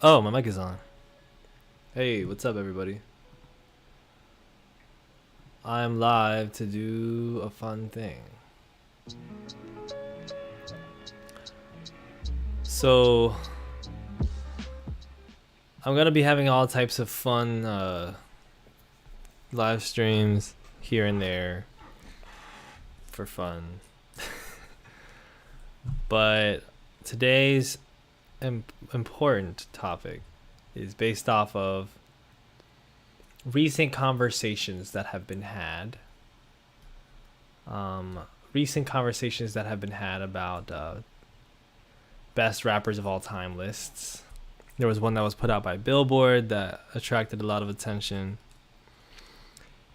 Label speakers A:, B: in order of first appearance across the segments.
A: Oh, my mic is on. Hey, what's up, everybody? I'm live to do a fun thing. So, I'm gonna be having all types of fun live streams here and there for fun. But today's important topic is based off of recent conversations that have been had. Recent conversations that have been had about best rappers of all time lists. There was one that was put out by Billboard that attracted a lot of attention.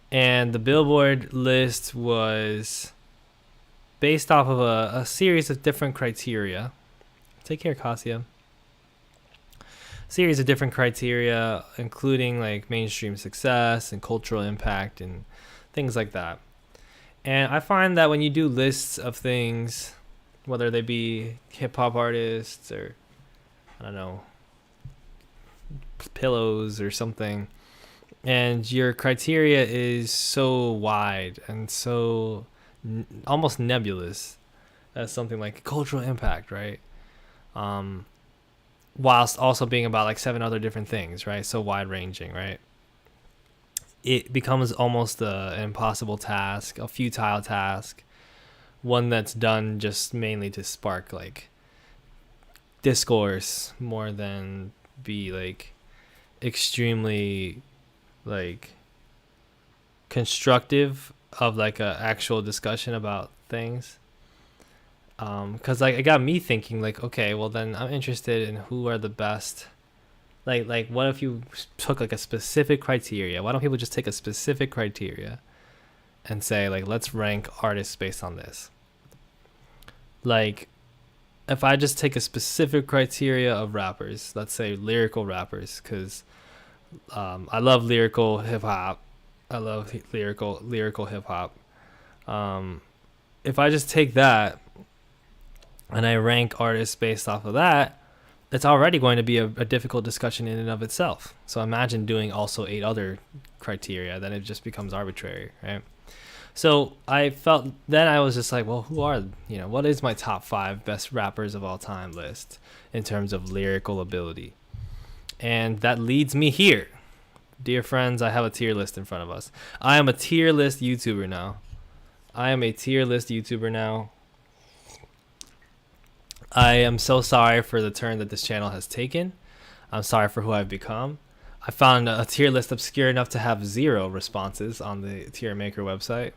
A: And the Billboard list was based off of a series of different criteria. Take care, Kasia. Series of different criteria, including like mainstream success and cultural impact and things like that. And I find that when you do lists of things, whether they be hip-hop artists or, I don't know, pillows or something, and your criteria is so wide and so almost nebulous as something like cultural impact, right? Whilst also being about like 7 other different things, right? So wide ranging, right? It becomes almost an impossible task, a futile task, one that's done just mainly to spark like discourse more than be like extremely like constructive of like a actual discussion about things. Because like it got me thinking like, okay, well then I'm interested in who are the best. Like what if you took like a specific criteria? Why don't people just take a specific criteria and say like, let's rank artists based on this? Like if I just take a specific criteria of rappers, let's say lyrical rappers, because I love lyrical hip hop. I love lyrical hip hop. If I just take that and I rank artists based off of that, it's already going to be a difficult discussion in and of itself. So imagine doing also 8 other criteria, then it just becomes arbitrary, right? So I felt, then I was just like, well, what is my top 5 best rappers of all time list in terms of lyrical ability? And that leads me here. Dear friends, I have a tier list in front of us. I am a tier list YouTuber now. I am so sorry for the turn that this channel has taken. I'm sorry for who I've become. I found a tier list obscure enough to have 0 responses on the tier maker website.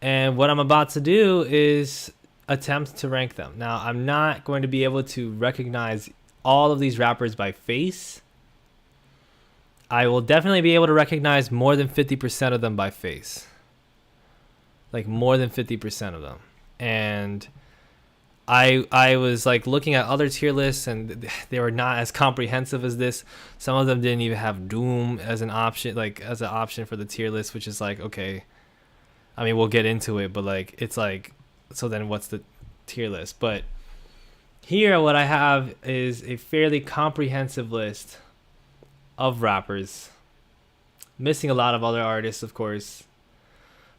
A: And what I'm about to do is attempt to rank them. Now, I'm not going to be able to recognize all of these rappers by face. I will definitely be able to recognize more than 50% of them by face. Like more than 50% of them. And I was like looking at other tier lists and they were not as comprehensive as this. Some of them didn't even have Doom as an option, for the tier list, which is like, okay, I mean, we'll get into it, but like, it's like, so then what's the tier list? But here, what I have is a fairly comprehensive list of rappers, missing a lot of other artists, of course.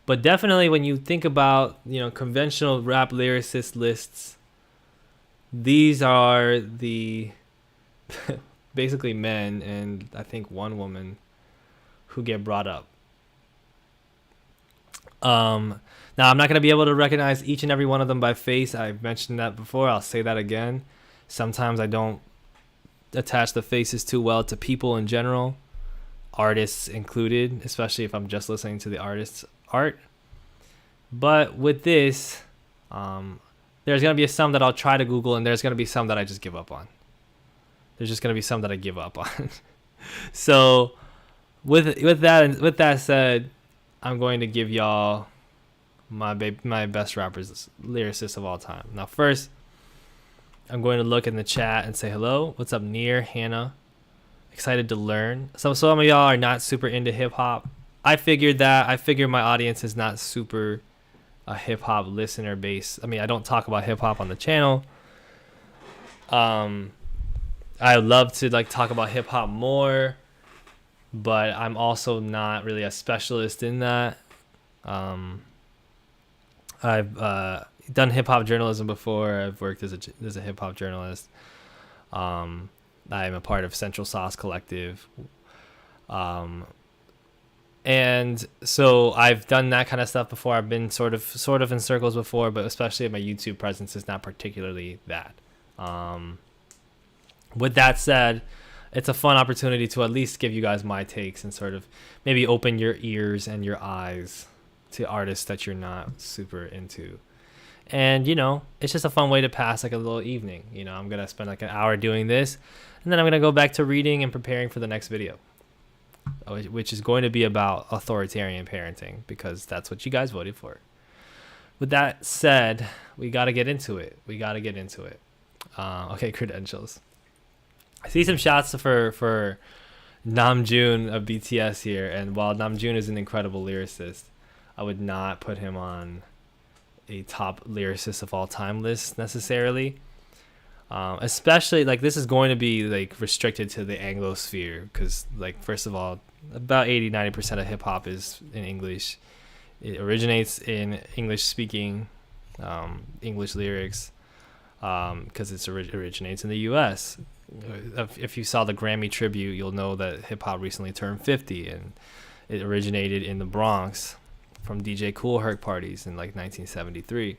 A: But definitely when you think about, conventional rap lyricist lists, these are the basically men and I think one woman who get brought up. Now I'm not going to be able to recognize each and every one of them by face. I've mentioned that before. I'll say that again. Sometimes I don't attach the faces too well to people in general, artists included, especially if I'm just listening to the artist's art. But with this, there's going to be some that I'll try to Google, and there's going to be some that I just give up on. There's just going to be some that I give up on. So with that said, I'm going to give y'all my best rappers, lyricists of all time. Now, first, I'm going to look in the chat and say hello. What's up, Near, Hannah? Excited to learn. Some of y'all are not super into hip hop. I figured my audience is not super a hip hop listener base. I mean, I don't talk about hip hop on the channel. I love to like talk about hip hop more, but I'm also not really a specialist in that. Um, I've done hip hop journalism before. I've worked as a hip hop journalist. Um, I'm a part of Central Sauce Collective. Um, and so I've done that kind of stuff before. I've been sort of in circles before, but especially my YouTube presence is not particularly that. With that said, it's a fun opportunity to at least give you guys my takes and sort of maybe open your ears and your eyes to artists that you're not super into. And, you know, it's just a fun way to pass like a little evening. You know, I'm going to spend like an hour doing this, and then I'm going to go back to reading and preparing for the next video, which is going to be about authoritarian parenting, because that's what you guys voted for. With that said, we got to get into it. Okay, credentials. I see some shots for Namjoon of BTS here, and while Namjoon is an incredible lyricist, I would not put him on a top lyricist of all time list necessarily. Especially like this is going to be like restricted to the Anglosphere, because like first of all, about 80-90% of hip hop is in English. It originates in English speaking English lyrics, because it originates in the US. If you saw the Grammy tribute, you'll know that hip hop recently turned 50, and it originated in the Bronx from DJ Kool Herc parties in like 1973.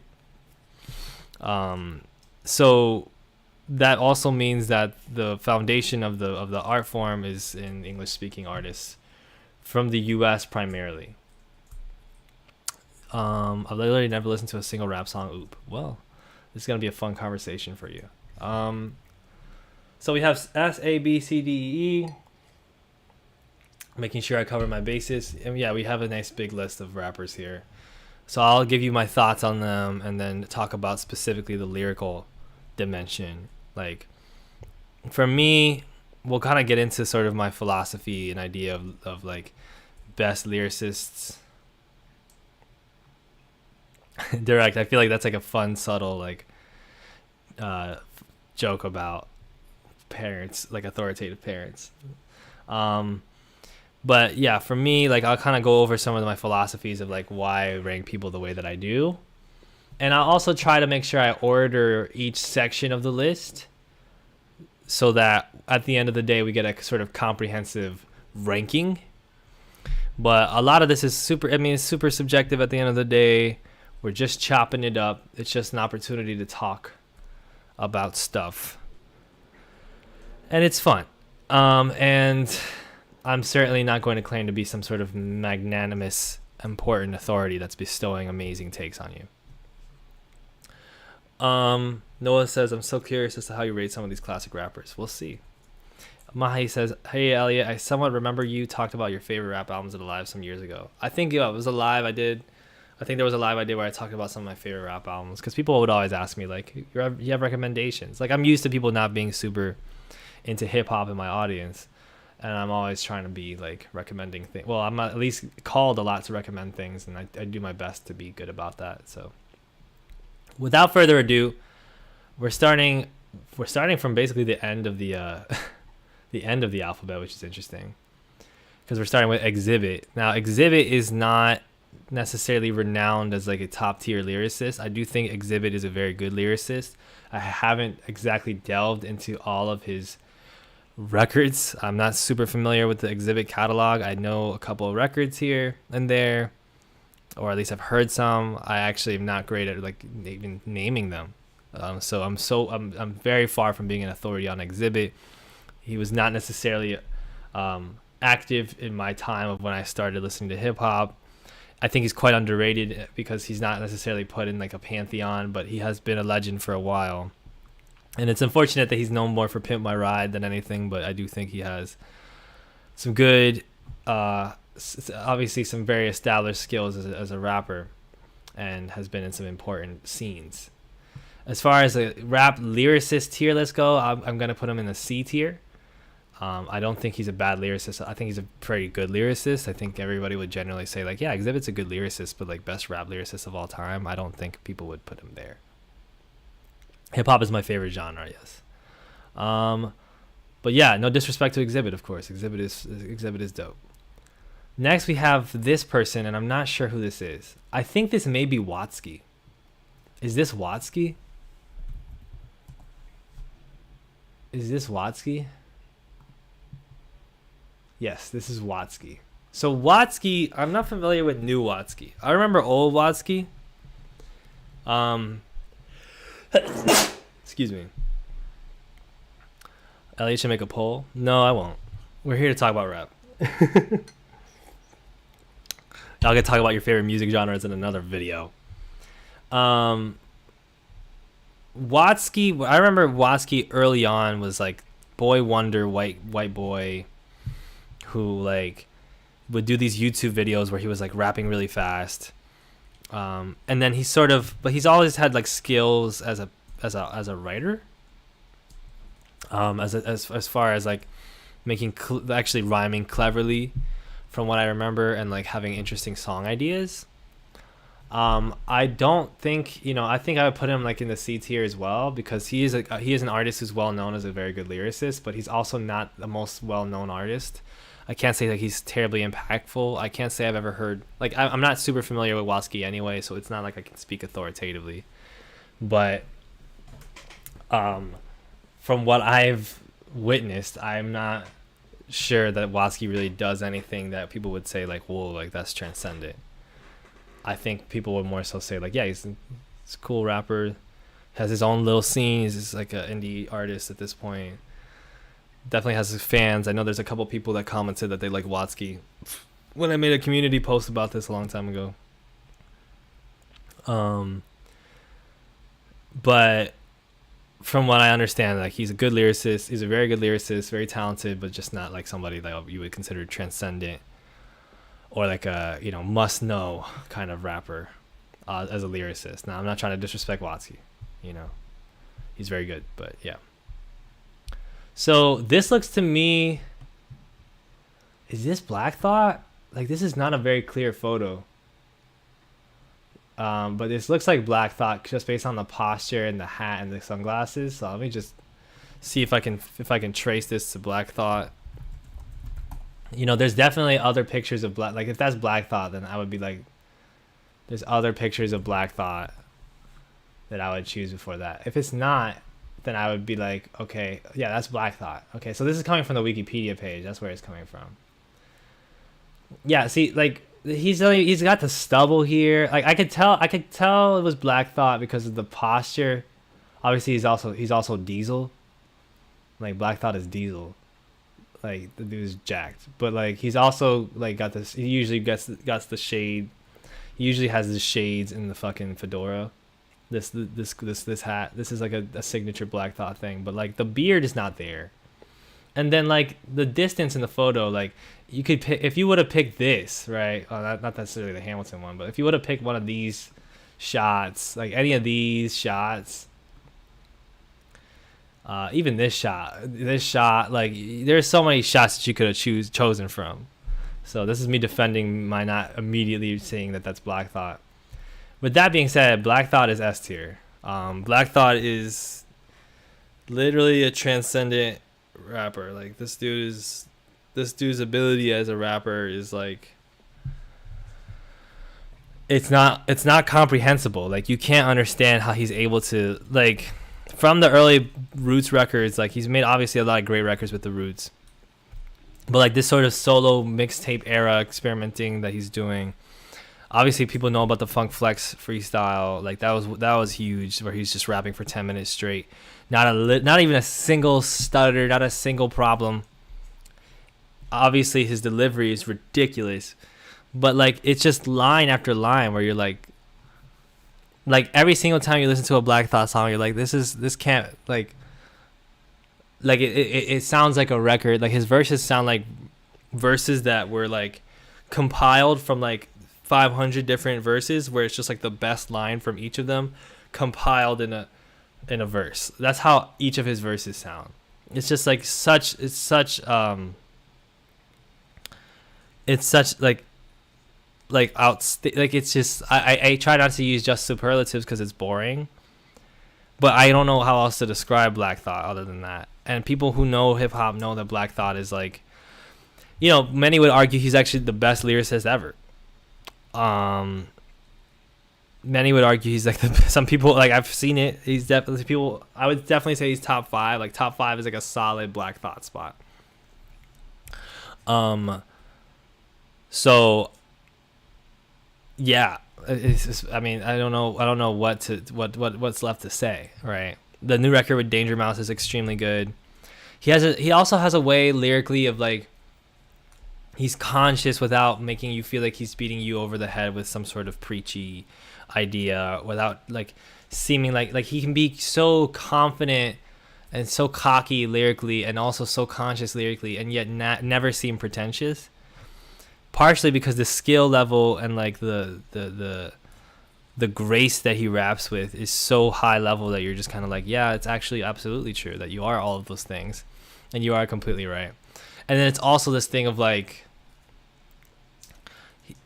A: So that also means that the foundation of the art form is in English speaking artists from the US primarily. I've literally never listened to a single rap song. Oop. Well, this is gonna be a fun conversation for you. So we have S, A, B, C, D, E, E. Making sure I cover my bases. And yeah, we have a nice big list of rappers here. So I'll give you my thoughts on them and then talk about specifically the lyrical dimension. Like, for me, we'll kind of get into sort of my philosophy and idea of like best lyricists. Direct. I feel like that's like a fun, subtle like joke about parents, like authoritative parents. But yeah, for me, like I'll kind of go over some of my philosophies of like why I rank people the way that I do. And I'll also try to make sure I order each section of the list so that at the end of the day, we get a sort of comprehensive ranking. But a lot of this is it's super subjective at the end of the day. We're just chopping it up. It's just an opportunity to talk about stuff. And it's fun. And I'm certainly not going to claim to be some sort of magnanimous, important authority that's bestowing amazing takes on you. Noah says, I'm so curious as to how you rate some of these classic rappers. We'll see. Mahi says, hey, Elliot, I somewhat remember you talked about your favorite rap albums at a live some years ago. I think it was a live I did. I think there was a live I did where I talked about some of my favorite rap albums, because people would always ask me, like, you have recommendations? Like, I'm used to people not being super into hip-hop in my audience, and I'm always trying to be, like, recommending things. Well, I'm at least called a lot to recommend things, and I do my best to be good about that. So, without further ado, we're starting from basically the end of the the end of the alphabet, which is interesting, because we're starting with Exhibit. Now, Exhibit is not necessarily renowned as like a top tier lyricist. I do think Exhibit is a very good lyricist. I haven't exactly delved into all of his records. I'm not super familiar with the Exhibit catalog. I know a couple of records here and there, or at least I've heard some. I actually am not great at like even naming them. So I'm very far from being an authority on Exhibit. He was not necessarily active in my time of when I started listening to hip hop. I think he's quite underrated because he's not necessarily put in like a pantheon, but he has been a legend for a while. And it's unfortunate that he's known more for Pimp My Ride than anything, but I do think he has some good, obviously some very established skills as a rapper, and has been in some important scenes. As far as a rap lyricist tier, let's go. I'm going to put him in the C tier. I don't think he's a bad lyricist. I think he's a pretty good lyricist. I think everybody would generally say, like, yeah, Exhibit's a good lyricist, but, like, best rap lyricist of all time, I don't think people would put him there. Hip-hop is my favorite genre, yes. But yeah, no disrespect to Exhibit, of course. Exhibit is dope. Next, we have this person, and I'm not sure who this is. I think this may be Watsky. Is this Watsky? Is this Watsky? Yes, this is Watsky. So Watsky, I'm not familiar with new Watsky. I remember old Watsky. Excuse me. Elliot should make a poll. No, I won't. We're here to talk about rap. Y'all can talk about your favorite music genres in another video. Watsky, I remember Watsky early on was like boy wonder, white boy who like would do these YouTube videos where he was like rapping really fast. And then he sort of, but he's always had like skills as a writer. As far as like making actually rhyming cleverly, from what I remember, and like having interesting song ideas. I don't think, I think I would put him like in the C tier as well, because he is an artist who's well known as a very good lyricist, but he's also not the most well known artist. I can't say like he's terribly impactful. I can't say I've ever heard, like I'm not super familiar with Watsky anyway, so it's not like I can speak authoritatively. But from what I've witnessed, I'm not sure that Watsky really does anything that people would say like, whoa, like that's transcendent. I think people would more so say like, yeah, he's a cool rapper, has his own little scene, he's just like an indie artist at this point. Definitely has his fans. I know there's a couple people that commented that they like Watsky when I made a community post about this a long time ago. But from what I understand, like he's a good lyricist. He's a very good lyricist, very talented, but just not like somebody that you would consider transcendent or like a must know kind of rapper as a lyricist. Now I'm not trying to disrespect Watsky, he's very good, but yeah. So this looks to me, is this Black Thought? Like this is not a very clear photo. But this looks like Black Thought just based on the posture and the hat and the sunglasses. So let me just see if I can trace this to Black Thought. There's definitely other pictures of Black. Like if that's Black Thought, then I would be like, there's other pictures of Black Thought that I would choose before that. If it's not, then I would be like, okay, yeah, that's Black Thought. Okay, so this is coming from the Wikipedia page. That's where it's coming from. Yeah, see, like he's got the stubble here. Like I could tell it was Black Thought because of the posture. Obviously, he's also Diesel. Like Black Thought is Diesel. Like the dude's jacked, but like he's also like got this. He usually got the shade. He usually has the shades in the fucking fedora. This hat. This is like a signature Black Thought thing, but like the beard is not there. And then like the distance in the photo, like you could pick, if you would have picked this, right? Not necessarily the Hamilton one, but if you would have picked one of these shots, like any of these shots, even this shot, like there's so many shots that you could have chosen from. So this is me defending my not immediately saying that that's Black Thought. With that being said, Black Thought is S tier. Black Thought is literally a transcendent rapper. Like this dude's ability as a rapper is like, it's not comprehensible. Like you can't understand how he's able to, like, from the early Roots records, like he's made obviously a lot of great records with the Roots, but like this sort of solo mixtape era experimenting that he's doing, obviously people know about the Funk Flex freestyle. Like that was huge, where he's just rapping for 10 minutes straight, not even a single stutter, not a single problem. Obviously his delivery is ridiculous, but like it's just line after line where you're like every single time you listen to a Black Thought song, you're like, this can't, like it sounds like a record. Like his verses sound like verses that were like compiled from like 500 different verses, where it's just like the best line from each of them compiled in a verse. That's how each of his verses sound. It's just like it's just I try not to use just superlatives because it's boring, But I don't know how else to describe Black Thought other than that. And people who know hip hop know that Black Thought is like, you know, many would argue he's actually the best lyricist ever. Many would argue he's like some people, like, I've seen it. He's definitely people. I would definitely say he's top 5. Like top 5 is like a solid Black Thought spot. So yeah, it's just, I mean, I don't know what's left to say, right? The new record with Danger Mouse is extremely good. He also has a way lyrically of like, he's conscious without making you feel like he's beating you over the head with some sort of preachy idea, without like seeming like he can be so confident and so cocky lyrically and also so conscious lyrically, and yet never seem pretentious. Partially because the skill level and like the grace that he raps with is so high level that you're just kind of like, yeah, it's actually absolutely true that you are all of those things, and you are completely right. And then it's also this thing of like,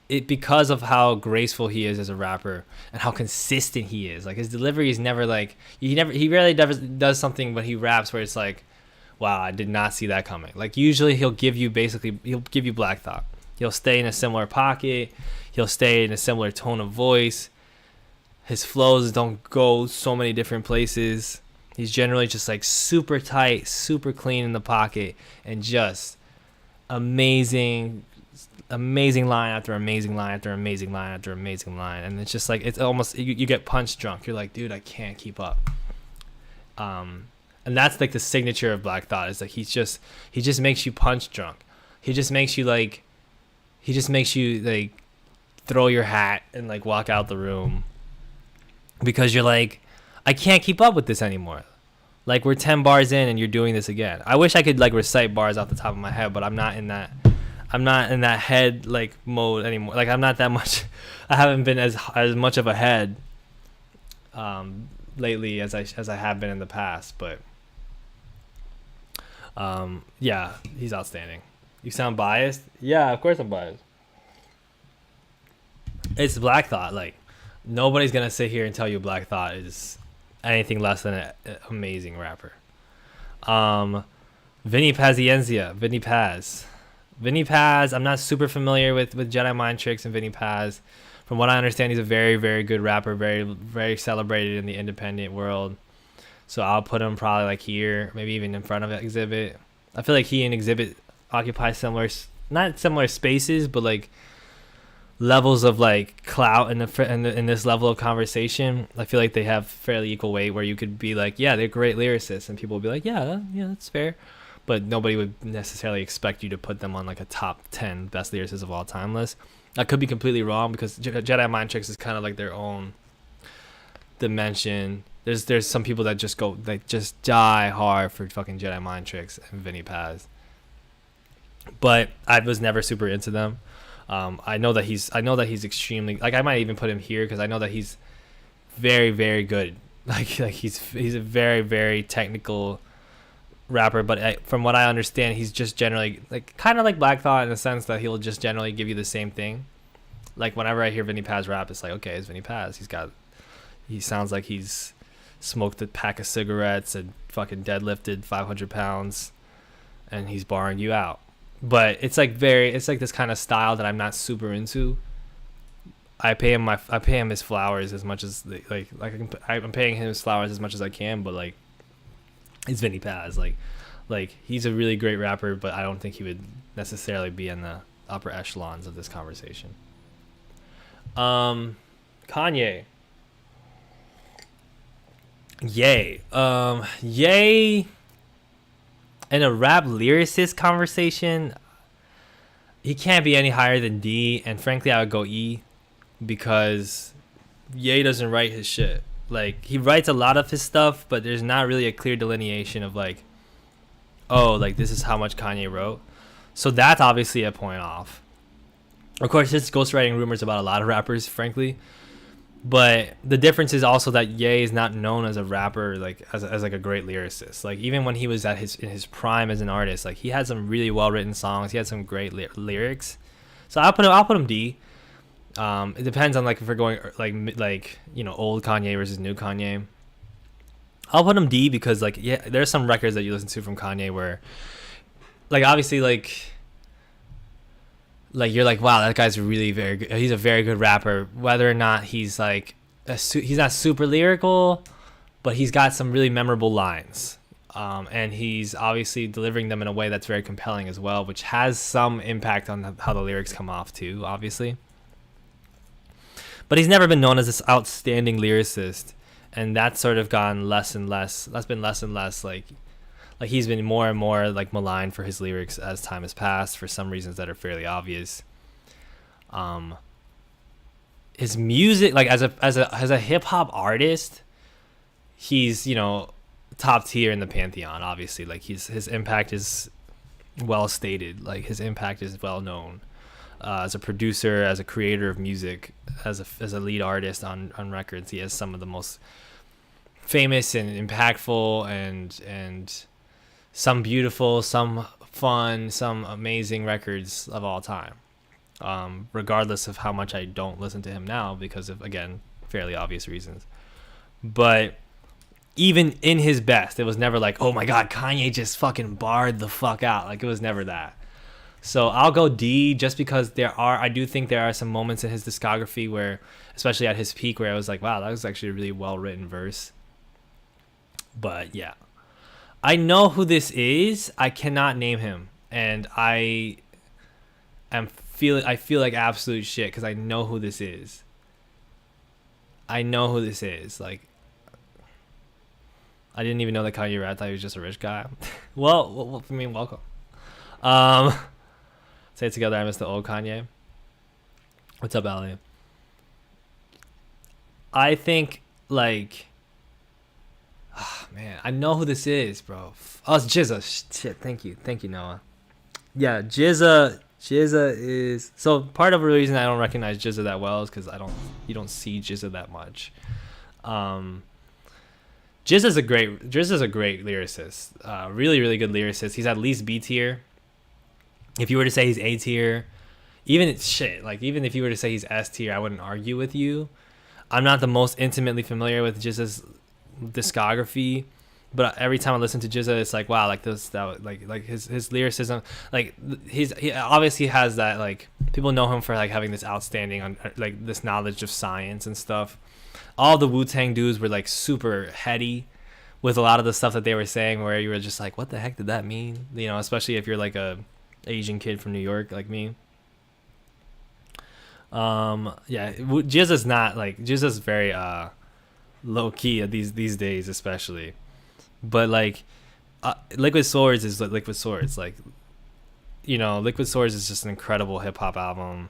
A: it, because of how graceful he is as a rapper and how consistent he is, like his delivery is never like, he rarely does something when he raps where it's like, wow, I did not see that coming. Like usually he'll give you Black Thought. He'll stay in a similar pocket. He'll stay in a similar tone of voice. His flows don't go so many different places. He's generally just like super tight, super clean in the pocket, and just amazing line after amazing line after amazing line after amazing line. And it's just like, it's almost, you get punch drunk. You're like, dude, I can't keep up. And that's like the signature of Black Thought, is like he just makes you punch drunk. He just makes you like throw your hat and like walk out the room, because you're like, I can't keep up with this anymore. Like we're 10 bars in and you're doing this again. I wish I could like recite bars off the top of my head, but I'm not in that head like mode anymore. Like I'm not that much. I haven't been as much of a head lately as I have been in the past. But yeah, he's outstanding. You sound biased? Yeah, of course I'm biased. It's Black Thought. Like nobody's gonna sit here and tell you Black Thought is anything less than an amazing rapper. Vinny Paz. I'm not super familiar with Jedi Mind Tricks and Vinny Paz. From what I understand, he's a very, very good rapper, very, very celebrated in the independent world. So I'll put him probably like here, maybe even in front of Exhibit. I feel like he and Exhibit occupy not similar spaces, but like levels of like clout in this level of conversation. I feel like they have fairly equal weight, where you could be like, yeah, they're great lyricists, and people will be like, yeah, that's fair. But nobody would necessarily expect you to put them on like a top 10 best lyricists of all time list. I could be completely wrong, because Jedi Mind Tricks is kind of like their own dimension. There's some people that just go, like, just die hard for fucking Jedi Mind Tricks and Vinny Paz. But I was never super into them. I know that he's extremely, like, I might even put him here because I know that he's very, very good. Like he's a very, very technical rapper, but from what I understand, he's just generally like kind of like Black Thought in the sense that he'll just generally give you the same thing. Like whenever I hear Vinny Paz rap, it's like, okay, it's Vinny Paz. He sounds like he's smoked a pack of cigarettes and fucking deadlifted 500 pounds, and he's barring you out. But it's like this kind of style that I'm not super into. I pay him his flowers as much as I'm paying him his flowers as much as I can, but like it's Vinny Paz. Like he's a really great rapper, but I don't think he would necessarily be in the upper echelons of this conversation. Kanye. Ye. In a rap lyricist conversation, he can't be any higher than D, and frankly I would go E, because Ye doesn't write his shit. Like he writes a lot of his stuff, but there's not really a clear delineation of like, oh, like this is how much Kanye wrote. So that's obviously a point off. Of course, there's ghostwriting rumors about a lot of rappers, frankly. But the difference is also that Ye is not known as a rapper, like as like a great lyricist. Like even when he was in his prime as an artist, like he had some really well written songs. He had some great lyrics. So I'll put him D. It depends on like if we're going like you know, old Kanye versus new Kanye. I'll put him D because like yeah, there's some records that you listen to from Kanye where like obviously like you're like wow that guy's really very good. He's a very good rapper. Whether or not he's like he's not super lyrical, but he's got some really memorable lines. And he's obviously delivering them in a way that's very compelling as well, which has some impact on how the lyrics come off too, obviously. But he's never been known as this outstanding lyricist, and that's sort of gone less and less. That's been less and less like he's been more and more like maligned for his lyrics as time has passed for some reasons that are fairly obvious. His music, like as a hip hop artist, he's top tier in the pantheon. Obviously, like his impact is well stated. Like his impact is well known. As a producer, as a creator of music, as a lead artist on records, he has some of the most famous and impactful and some beautiful, some fun, some amazing records of all time. Regardless of how much I don't listen to him now because of, again, fairly obvious reasons. But even in his best, it was never like, oh my God, Kanye just fucking barred the fuck out. Like it was never that. So I'll go D just because I do think there are some moments in his discography where, especially at his peak, where I was like, wow, that was actually a really well written verse. But yeah, I know who this is. I cannot name him, and I feel like absolute shit because I know who this is. Like, I didn't even know that Kanye rapped. I thought he was just a rich guy. well, I mean, welcome. Say it together. I miss the old Kanye. What's up, Ali? I think like, man, I know who this is, bro. Oh, it's GZA. Shit, thank you, Noah. Yeah, GZA is so part of the reason I don't recognize GZA that well is because you don't see GZA that much. GZA's a great lyricist. Really, really good lyricist. He's at least B tier. If you were to say he's A tier, even if you were to say he's S tier, I wouldn't argue with you. I'm not the most intimately familiar with GZA's discography, but every time I listen to GZA, it's like wow, like his lyricism, like he obviously has that, like people know him for like having this outstanding like this knowledge of science and stuff. All the Wu-Tang dudes were like super heady with a lot of the stuff that they were saying, where you were just like, what the heck did that mean? Especially if you're like a Asian kid from New York like me. GZA's very low key at these days, especially. But like Liquid Swords is like Liquid Swords. Like Liquid Swords is just an incredible hip hop album.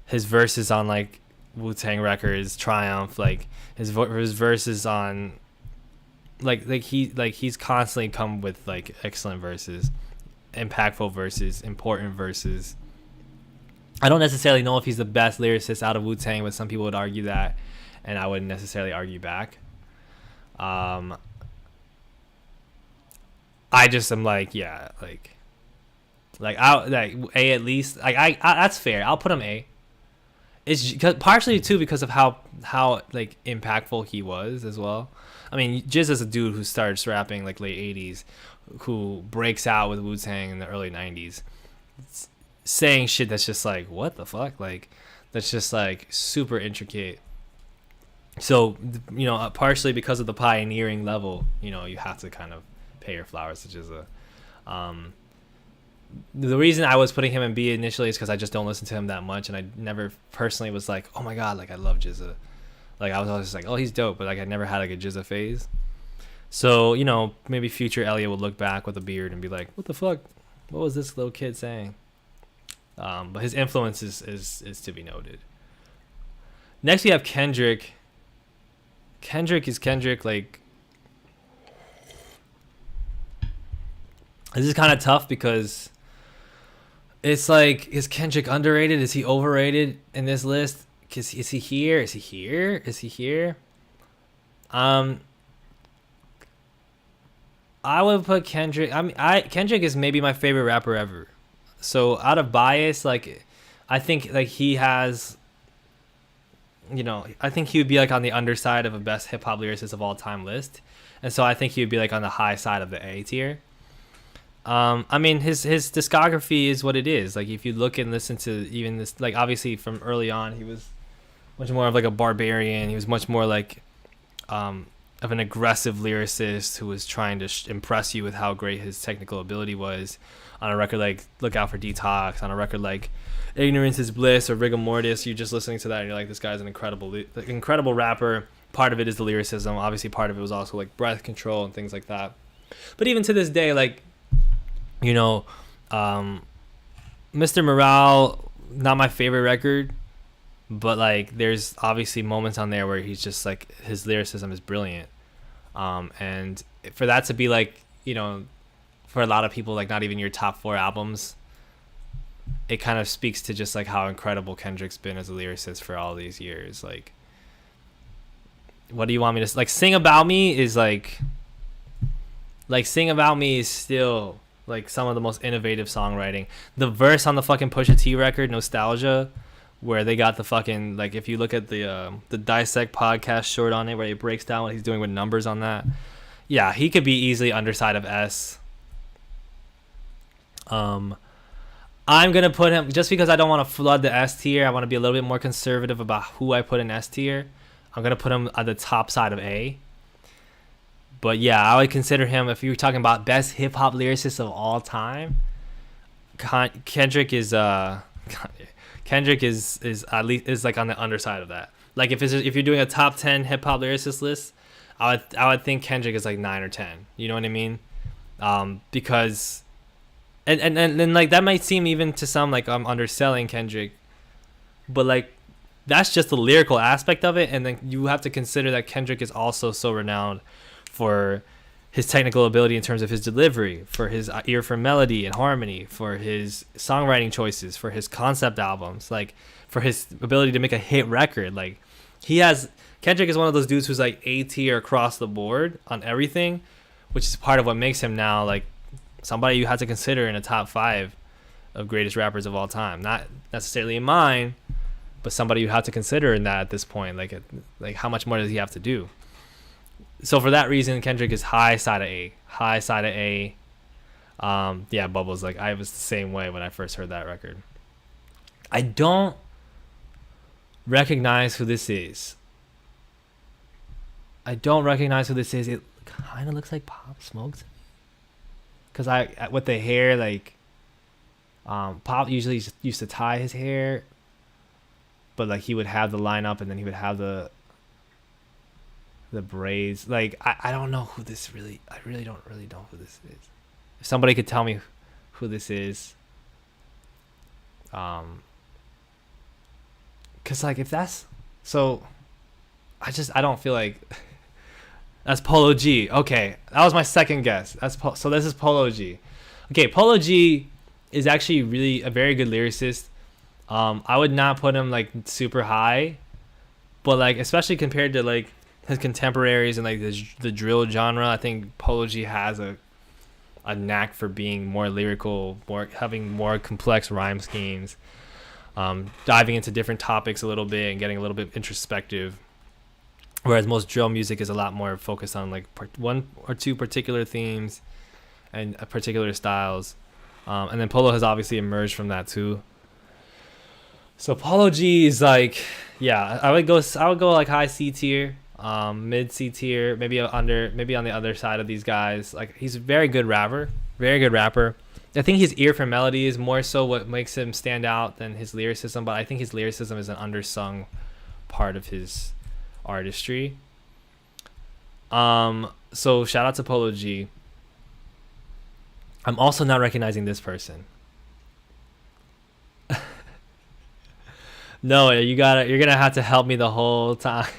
A: His verses on like Wu-Tang Records, Triumph, like his verses on he's constantly come with like excellent verses, impactful verses, important verses. I don't necessarily know if he's the best lyricist out of Wu-Tang, but some people would argue that, and I wouldn't necessarily argue back. I just am like, yeah, like I like A at least. Like I that's fair. I'll put him A. It's partially too because of how like impactful he was as well. I mean, GZA's a dude who starts rapping like late 80s, who breaks out with Wu-Tang in the early 90s, saying shit that's just like, what the fuck? Like, that's just like super intricate. So, partially because of the pioneering level, you have to kind of pay your flowers to GZA. The reason I was putting him in B initially is because I just don't listen to him that much, and I never personally was like, oh my god, like I love GZA. Like I was always just like, oh, he's dope, but like I never had like a GZA phase. So maybe future Elliot will look back with a beard and be like, what the fuck? What was this little kid saying? But his influence is to be noted. Next we have Kendrick. Kendrick. Like, this is kind of tough because it's like, is Kendrick underrated? Is he overrated in this list? Is he here? Is he here? Is he here? I would put Kendrick. I mean, Kendrick is maybe my favorite rapper ever. So out of bias, like, I think like he has I think he would be like on the underside of a best hip hop lyricist of all time list, and so I think he would be like on the high side of the A tier. I mean, his discography is what it is. Like, if you look and listen to even this, like, obviously from early on, he was much more of like a barbarian. He was much more like of an aggressive lyricist who was trying to impress you with how great his technical ability was. On a record like Look Out for Detox, on a record like Ignorance is Bliss or Rigor Mortis, you're just listening to that and you're like, this guy's an incredible rapper. Part of it is the lyricism. Obviously, part of it was also like breath control and things like that. But even to this day, like, Mr. Morale, not my favorite record, but like there's obviously moments on there where he's just like, his lyricism is brilliant. And for that to be like, for a lot of people, like not even your top 4 albums, it kind of speaks to just like how incredible Kendrick's been as a lyricist for all these years. Like, what do you want me to like? Sing About Me is like Sing About Me is still like some of the most innovative songwriting. The verse on the fucking Pusha T record, Nostalgia, where they got the fucking, like, if you look at the Dissect podcast short on it, where he breaks down what he's doing with numbers on that, yeah, he could be easily underside of S. I'm gonna put him, just because I don't want to flood the S tier, I want to be a little bit more conservative about who I put in S tier. I'm gonna put him at the top side of A. But yeah, I would consider him, if you were talking about best hip hop lyricist of all time, Kendrick is at least is like on the underside of that. Like, if you're doing a top 10 hip hop lyricist list, I would think Kendrick is like 9 or 10. You know what I mean? Because and like that might seem even to some like I'm underselling Kendrick, but like that's just the lyrical aspect of it, and then you have to consider that Kendrick is also so renowned for his technical ability in terms of his delivery, for his ear for melody and harmony, for his songwriting choices, for his concept albums, like for his ability to make a hit record. Like, Kendrick is one of those dudes who's like A tier across the board on everything, which is part of what makes him now like somebody you have to consider in a top 5 of greatest rappers of all time. Not necessarily in mine, but somebody you have to consider in that at this point. Like how much more does he have to do? So for that reason, Kendrick is high side of A. Yeah, Bubbles, like I was the same way when I first heard that record. I don't recognize who this is. It kind of looks like Pop Smoke to me. Because with the hair, like, Pop usually used to tie his hair, but like he would have the line up and then he would have the braids. Like, I don't know who this really, I really don't know who this is. If somebody could tell me who this is, because like if that's so, I don't feel like that's Polo G. Okay, that was my second guess. So this is Polo G. Okay, Polo G is actually really a very good lyricist. I would not put him like super high, but like especially compared to like his contemporaries and like the drill genre, I think Polo G has a knack for being more lyrical, having more complex rhyme schemes, diving into different topics a little bit and getting a little bit introspective. Whereas most drill music is a lot more focused on like one or two particular themes and particular styles. And then Polo has obviously emerged from that too. So Polo G is like, yeah, I would go like high C tier, mid C tier, maybe on the other side of these guys. Like, he's a very good rapper. I think his ear for melody is more so what makes him stand out than his lyricism, but I think his lyricism is an undersung part of his artistry. So shout out to Polo G. I'm also not recognizing this person. No, you're gonna have to help me the whole time.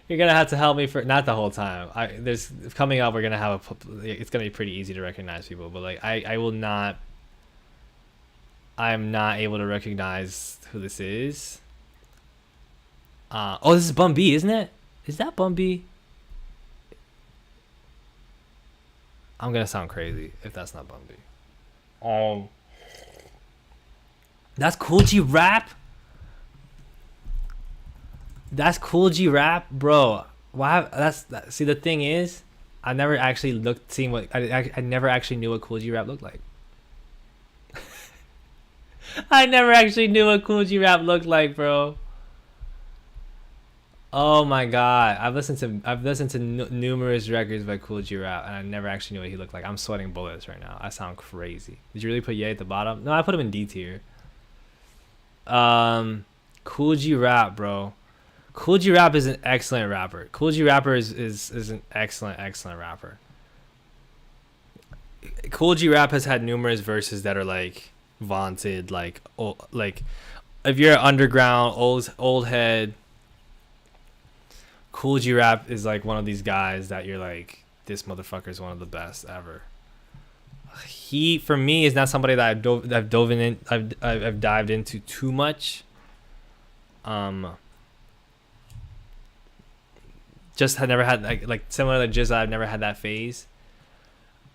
A: You're gonna have to help me for not the whole time. There's coming up. We're gonna have it's gonna be pretty easy to recognize people, but like I will not. I'm not able to recognize who this is. This is Bun B, isn't it? Is that Bun B? I'm gonna sound crazy if that's not Bun B. That's Cool G Rap. That's Cool G Rap, bro. Why? See, the thing is, I never actually seen what I never actually knew what Cool G Rap looked like. I never actually knew what Cool G Rap looked like, bro. Oh my god, I've listened to numerous records by Cool G Rap, and I never actually knew what he looked like. I'm sweating bullets right now. I sound crazy. Did you really put Ye at the bottom? No, I put him in D tier. Cool G Rap, bro. Cool G Rap is an excellent rapper. Cool G Rapper is an excellent rapper. Cool G Rap has had numerous verses that are like vaunted, like if you're an underground old head, Cool G Rap is like one of these guys that you're like, this motherfucker is one of the best ever. He, for me, is not somebody that I've dived into too much. Just had never had like similar to Jizza. I've never had that phase.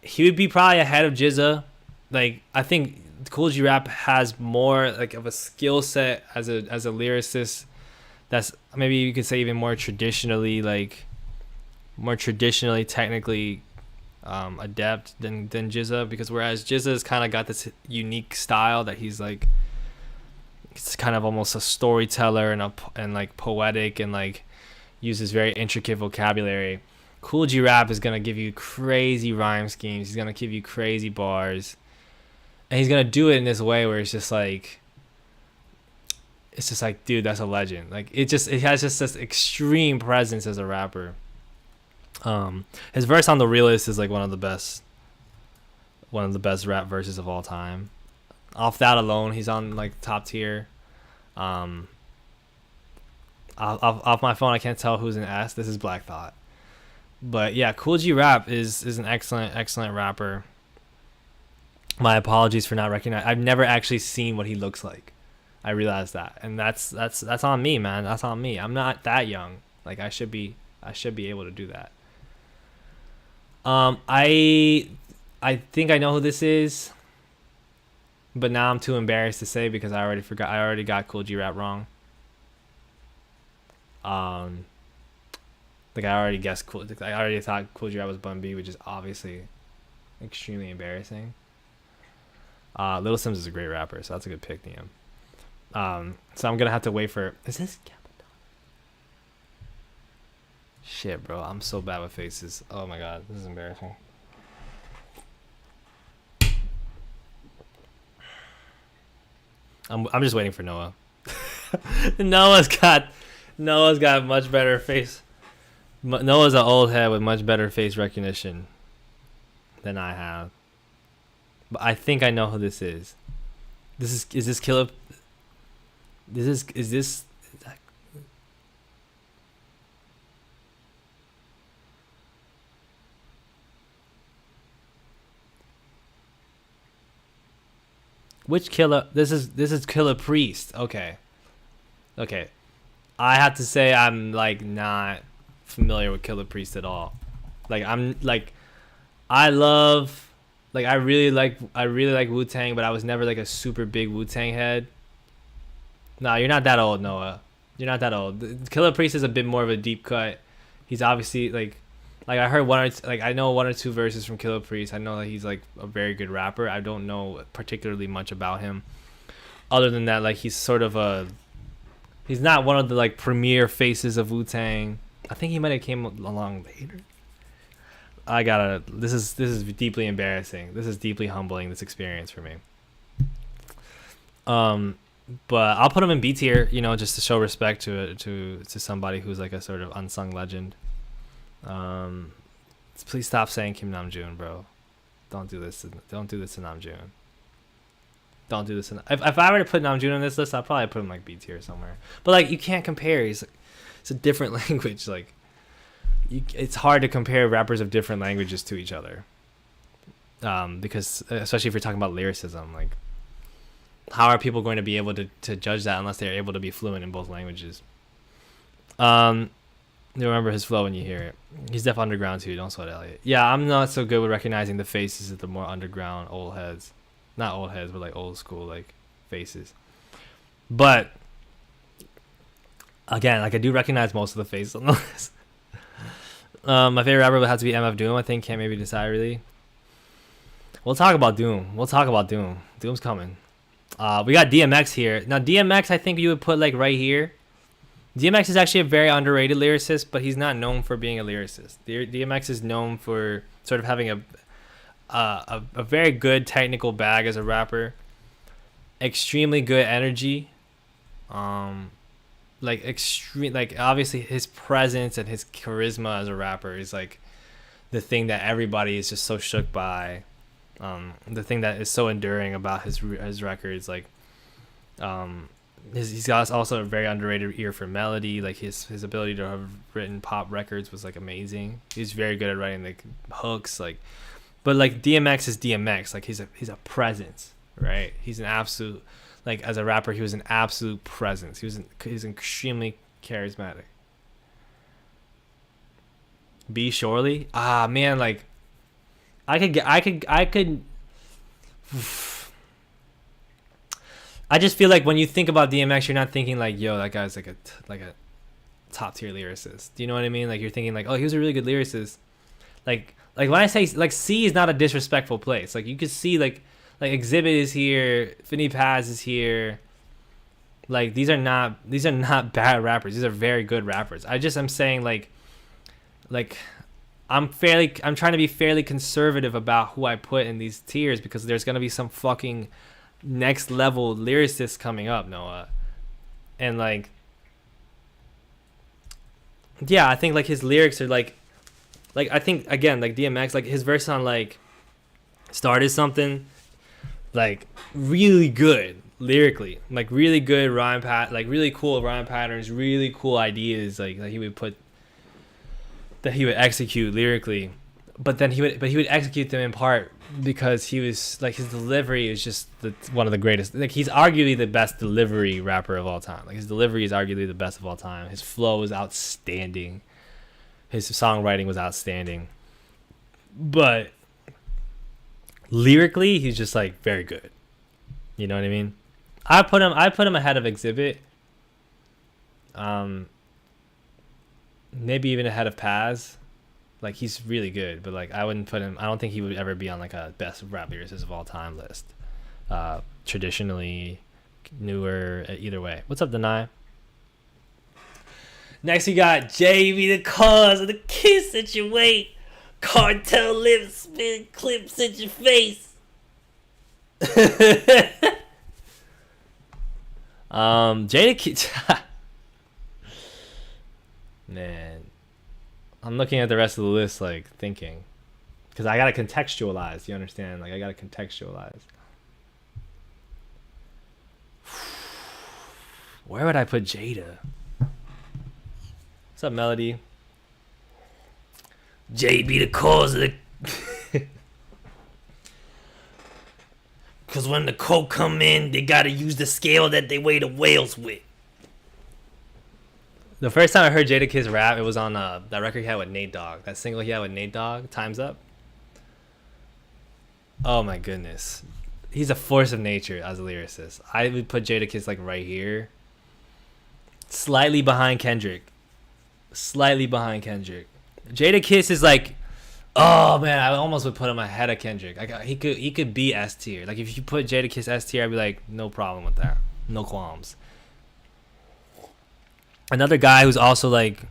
A: He would be probably ahead of Jizza. Like, I think Cool G Rap has more like of a skill set as a lyricist. That's maybe you could say even more traditionally technically adept than Jizza, because whereas Jizza's kind of got this unique style that he's like, it's kind of almost a storyteller and like poetic and like uses very intricate vocabulary. Cool G Rap is gonna give you crazy rhyme schemes. He's gonna give you crazy bars, and he's gonna do it in this way where it's just like, dude, that's a legend. Like, it has just this extreme presence as a rapper. His verse on The Realist is like one of the best rap verses of all time. Off that alone, he's on like top tier. Off my phone, I can't tell who's an S. This is Black Thought. But yeah, Cool G Rap is an excellent rapper. My apologies for not recognizing. I've never actually seen what he looks like. I realize that, and that's on me, man. That's on me. I'm not that young. Like, I should be able to do that. I think I know who this is, but now I'm too embarrassed to say because I already forgot. I already got Cool G Rap wrong. Like, I already guessed I already thought Cool G Rap was Bun B, which is obviously extremely embarrassing. Little Sims is a great rapper, so that's a good pick, Niam. So I'm gonna have to wait for. Is this Capital? Shit, bro, I'm so bad with faces. Oh my god, this is embarrassing. I'm just waiting for Noah. Noah's got much better face. Noah's an old head with much better face recognition than I have. But I think I know who this is. Is this Killer? Is this? Which Killer? This is Killer Priest. Okay. I have to say I'm like not familiar with Killer Priest at all. Like, I'm like, I really like Wu-Tang, but I was never like a super big Wu-Tang head. No, you're not that old, Noah. You're not that old. Killer Priest is a bit more of a deep cut. He's obviously like I heard I know one or two verses from Killer Priest. I know that he's like a very good rapper. I don't know particularly much about him. Other than that, like, he's not one of the like premier faces of Wu-Tang. I think he might have came along later. This is deeply embarrassing. This is deeply humbling, this experience for me. But I'll put him in B tier, just to show respect to somebody who's like a sort of unsung legend. Please stop saying Kim Namjoon, bro. Don't do this to Namjoon. Don't do this. If I were to put Namjoon on this list, I'd probably put him like B tier somewhere. But like, you can't compare. It's a different language. Like, it's hard to compare rappers of different languages to each other. Because especially if you're talking about lyricism, like, how are people going to be able to judge that unless they're able to be fluent in both languages? You remember his flow when you hear it. He's deaf underground too. Don't sweat Elliot. Yeah, I'm not so good with recognizing the faces of the more underground old heads. Not old heads, but like old school like faces. But Again, like I do recognize most of the faces on the list. My favorite rapper would have to be MF Doom. I think can't maybe decide really. We'll talk about Doom. Doom's coming. We got DMX here. Now DMX, I think you would put like right here. DMX is actually a very underrated lyricist, but he's not known for being a lyricist. DMX is known for sort of having a very good technical bag as a rapper, extremely good energy, like extreme, like obviously his presence and his charisma as a rapper is like the thing that everybody is just so shook by. The thing that is so enduring about his records, like he's got also a very underrated ear for melody. Like his ability to have written pop records was like amazing. He's very good at writing like hooks, like. But like DMX is DMX. Like he's a presence, right? He's an absolute, like as a rapper, he was an absolute presence. He's extremely charismatic. B Shorely, man, like I could. I just feel like when you think about DMX, you're not thinking like, yo, that guy's like a top tier lyricist. Do you know what I mean? Like you're thinking like, oh, he was a really good lyricist. Like when I say like C is not a disrespectful place. Like you could see like Exhibit is here, Finny Paz is here. Like these are not bad rappers. These are very good rappers. I'm saying like I'm trying to be fairly conservative about who I put in these tiers because there's gonna be some fucking next level lyricists coming up, Noah. And like yeah, I think like his lyrics are like I think again like DMX, like his verse on like Started Something, like really good lyrically, like really good like really cool rhyme patterns, really cool ideas like that he would execute lyrically, but then he would execute them in part because he was like his delivery is just one of the greatest. Like he's arguably the best delivery rapper of all time. Like his delivery is arguably the best of all time. His flow is outstanding. His songwriting was outstanding, but lyrically he's just like very good. You know what I mean? I put him ahead of Exhibit. Maybe even ahead of Paz. Like he's really good, but like I wouldn't put him. I don't think he would ever be on like a best rap lyricist of all time list. Traditionally, newer, either way. What's up, Denai? Next we got JB, the cause of the kiss at your weight. Cartel lips, spin clips at your face. Jada. Man, I'm looking at the rest of the list, like thinking, because I gotta contextualize. You understand? Like I gotta contextualize. Where would I put Jada? What's up, Melody? JB, the cause of the. Cause when the coke come in, they gotta use the scale that they weigh the whales with. The first time I heard Jadakiss rap, it was on that record he had with Nate Dogg. That single he had with Nate Dogg, Time's Up. Oh my goodness. He's a force of nature as a lyricist. I would put Jadakiss like right here. Slightly behind Kendrick. Jadakiss is like, oh man, I almost would put him ahead of Kendrick. He could be S tier. Like if you put Jadakiss S tier, I'd be like, no problem with that. No qualms. Another guy who's also like,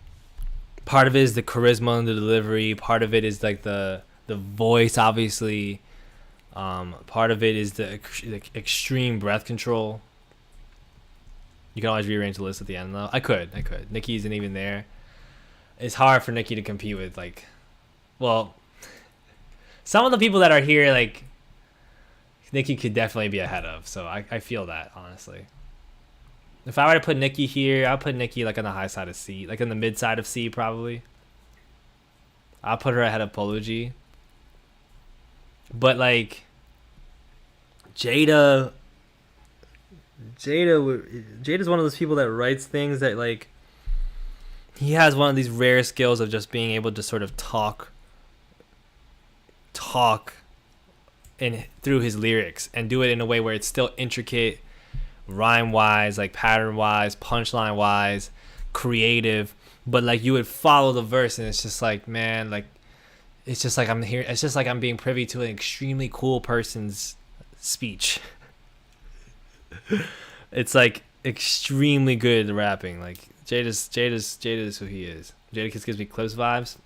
A: part of it is the charisma and the delivery. Part of it is like the voice, obviously. Part of it is the extreme breath control. You can always rearrange the list at the end though. I could. Nicki isn't even there. It's hard for Nicki to compete with like, well, some of the people that are here, like Nicki could definitely be ahead of. So I feel that, honestly. If I were to put Nicki here, I'll put Nicki like on the high side of C, like on the mid side of C probably. I'll put her ahead of Polo G. But like Jada's one of those people that writes things that like, he has one of these rare skills of just being able to sort of talk in through his lyrics and do it in a way where it's still intricate, rhyme wise, like pattern wise, punchline wise, creative, but like you would follow the verse and it's just like, man, like it's just like I'm here. It's just like I'm being privy to an extremely cool person's speech. It's like extremely good rapping. Like Jada's who he is. Jadakiss gives me Clips vibes.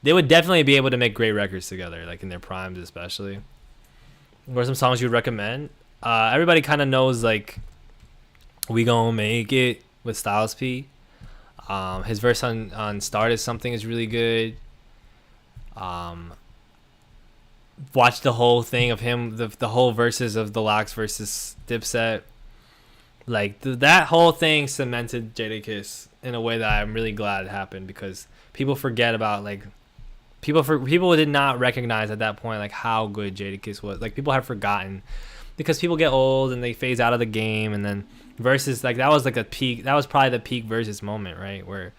A: They would definitely be able to make great records together, like in their primes especially. What are some songs you'd recommend? Everybody kind of knows like "We Gon' Make It" with Styles P. His verse on "Started Something" is really good. Watch the whole thing of him, the whole verses of the Lox versus Dipset. Like that whole thing cemented Jadakiss in a way that I'm really glad it happened, because people forget about like people did not recognize at that point like how good Jadakiss was. Like people have forgotten because people get old and they phase out of the game, and then versus like that was like a peak. That was probably the peak versus moment, right, where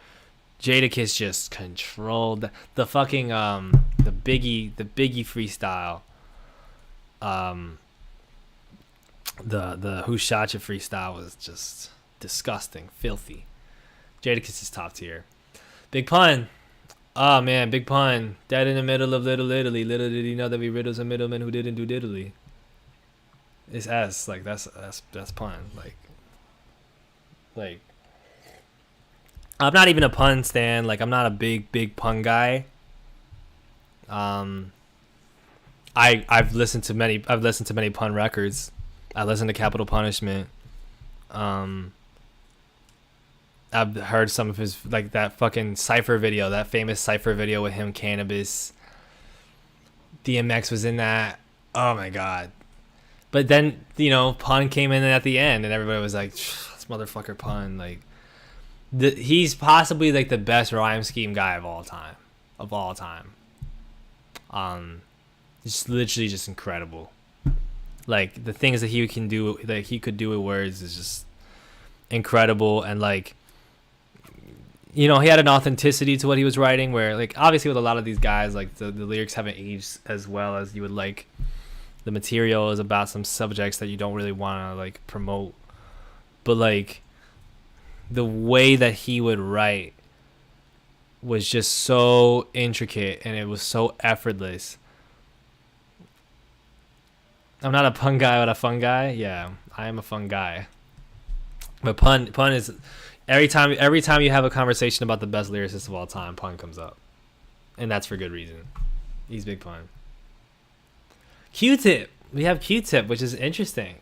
A: Jadakiss just controlled the fucking the Biggie freestyle, the Who Shot You freestyle was just disgusting, filthy. Jadakiss is top tier. Big Pun, oh man, Big Pun, dead in the middle of Little Italy. Little did he know that we riddles a middleman who didn't do diddly. It's S, like that's pun, like. I'm not even a pun stan. Like I'm not a big pun guy. I've listened to many pun records. I listened to Capital Punishment. I've heard some of his, like that fucking Cypher video, that famous Cypher video with him, Cannabis. DMX was in that. Oh my god. But then, Pun came in at the end and everybody was like, this motherfucker Pun, like he's possibly like the best rhyme scheme guy of all time. Just literally just incredible. Like the things that he can do, that he could do with words is just incredible. And like, he had an authenticity to what he was writing, where like obviously with a lot of these guys, like the lyrics haven't aged as well as you would like. The material is about some subjects that you don't really want to like promote, but like the way that he would write was just so intricate and it was so effortless. I'm not a pun guy, but a fun guy. Yeah, I am a fun guy. But pun is every time you have a conversation about the best lyricist of all time, Pun comes up, and that's for good reason. He's Big Pun. Q-Tip. We have Q-Tip, which is interesting.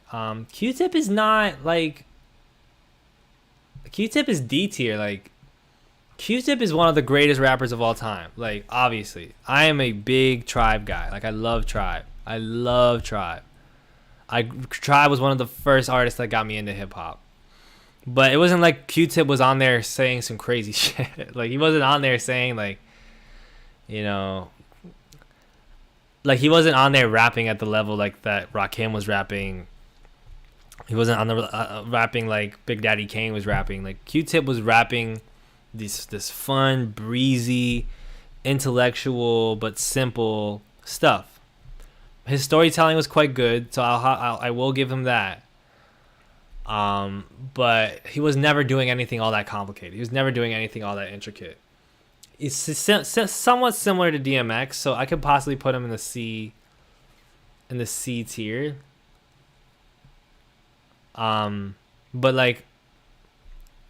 A: Q-Tip is not like. Q-Tip is D tier. Like, Q-Tip is one of the greatest rappers of all time. Like, obviously, I am a big Tribe guy. Like, I love Tribe. Tribe was one of the first artists that got me into hip hop. But it wasn't like Q-Tip was on there saying some crazy shit. Like, he wasn't on there saying like, like he wasn't on there rapping at the level like that Rakim was rapping. He wasn't on the rapping like Big Daddy Kane was rapping. Like Q-Tip was rapping this fun, breezy, intellectual but simple stuff. His storytelling was quite good, so I will give him that. But he was never doing anything all that complicated. He was never doing anything all that intricate. It's somewhat similar to DMX, so I could possibly put him in the C tier. But like,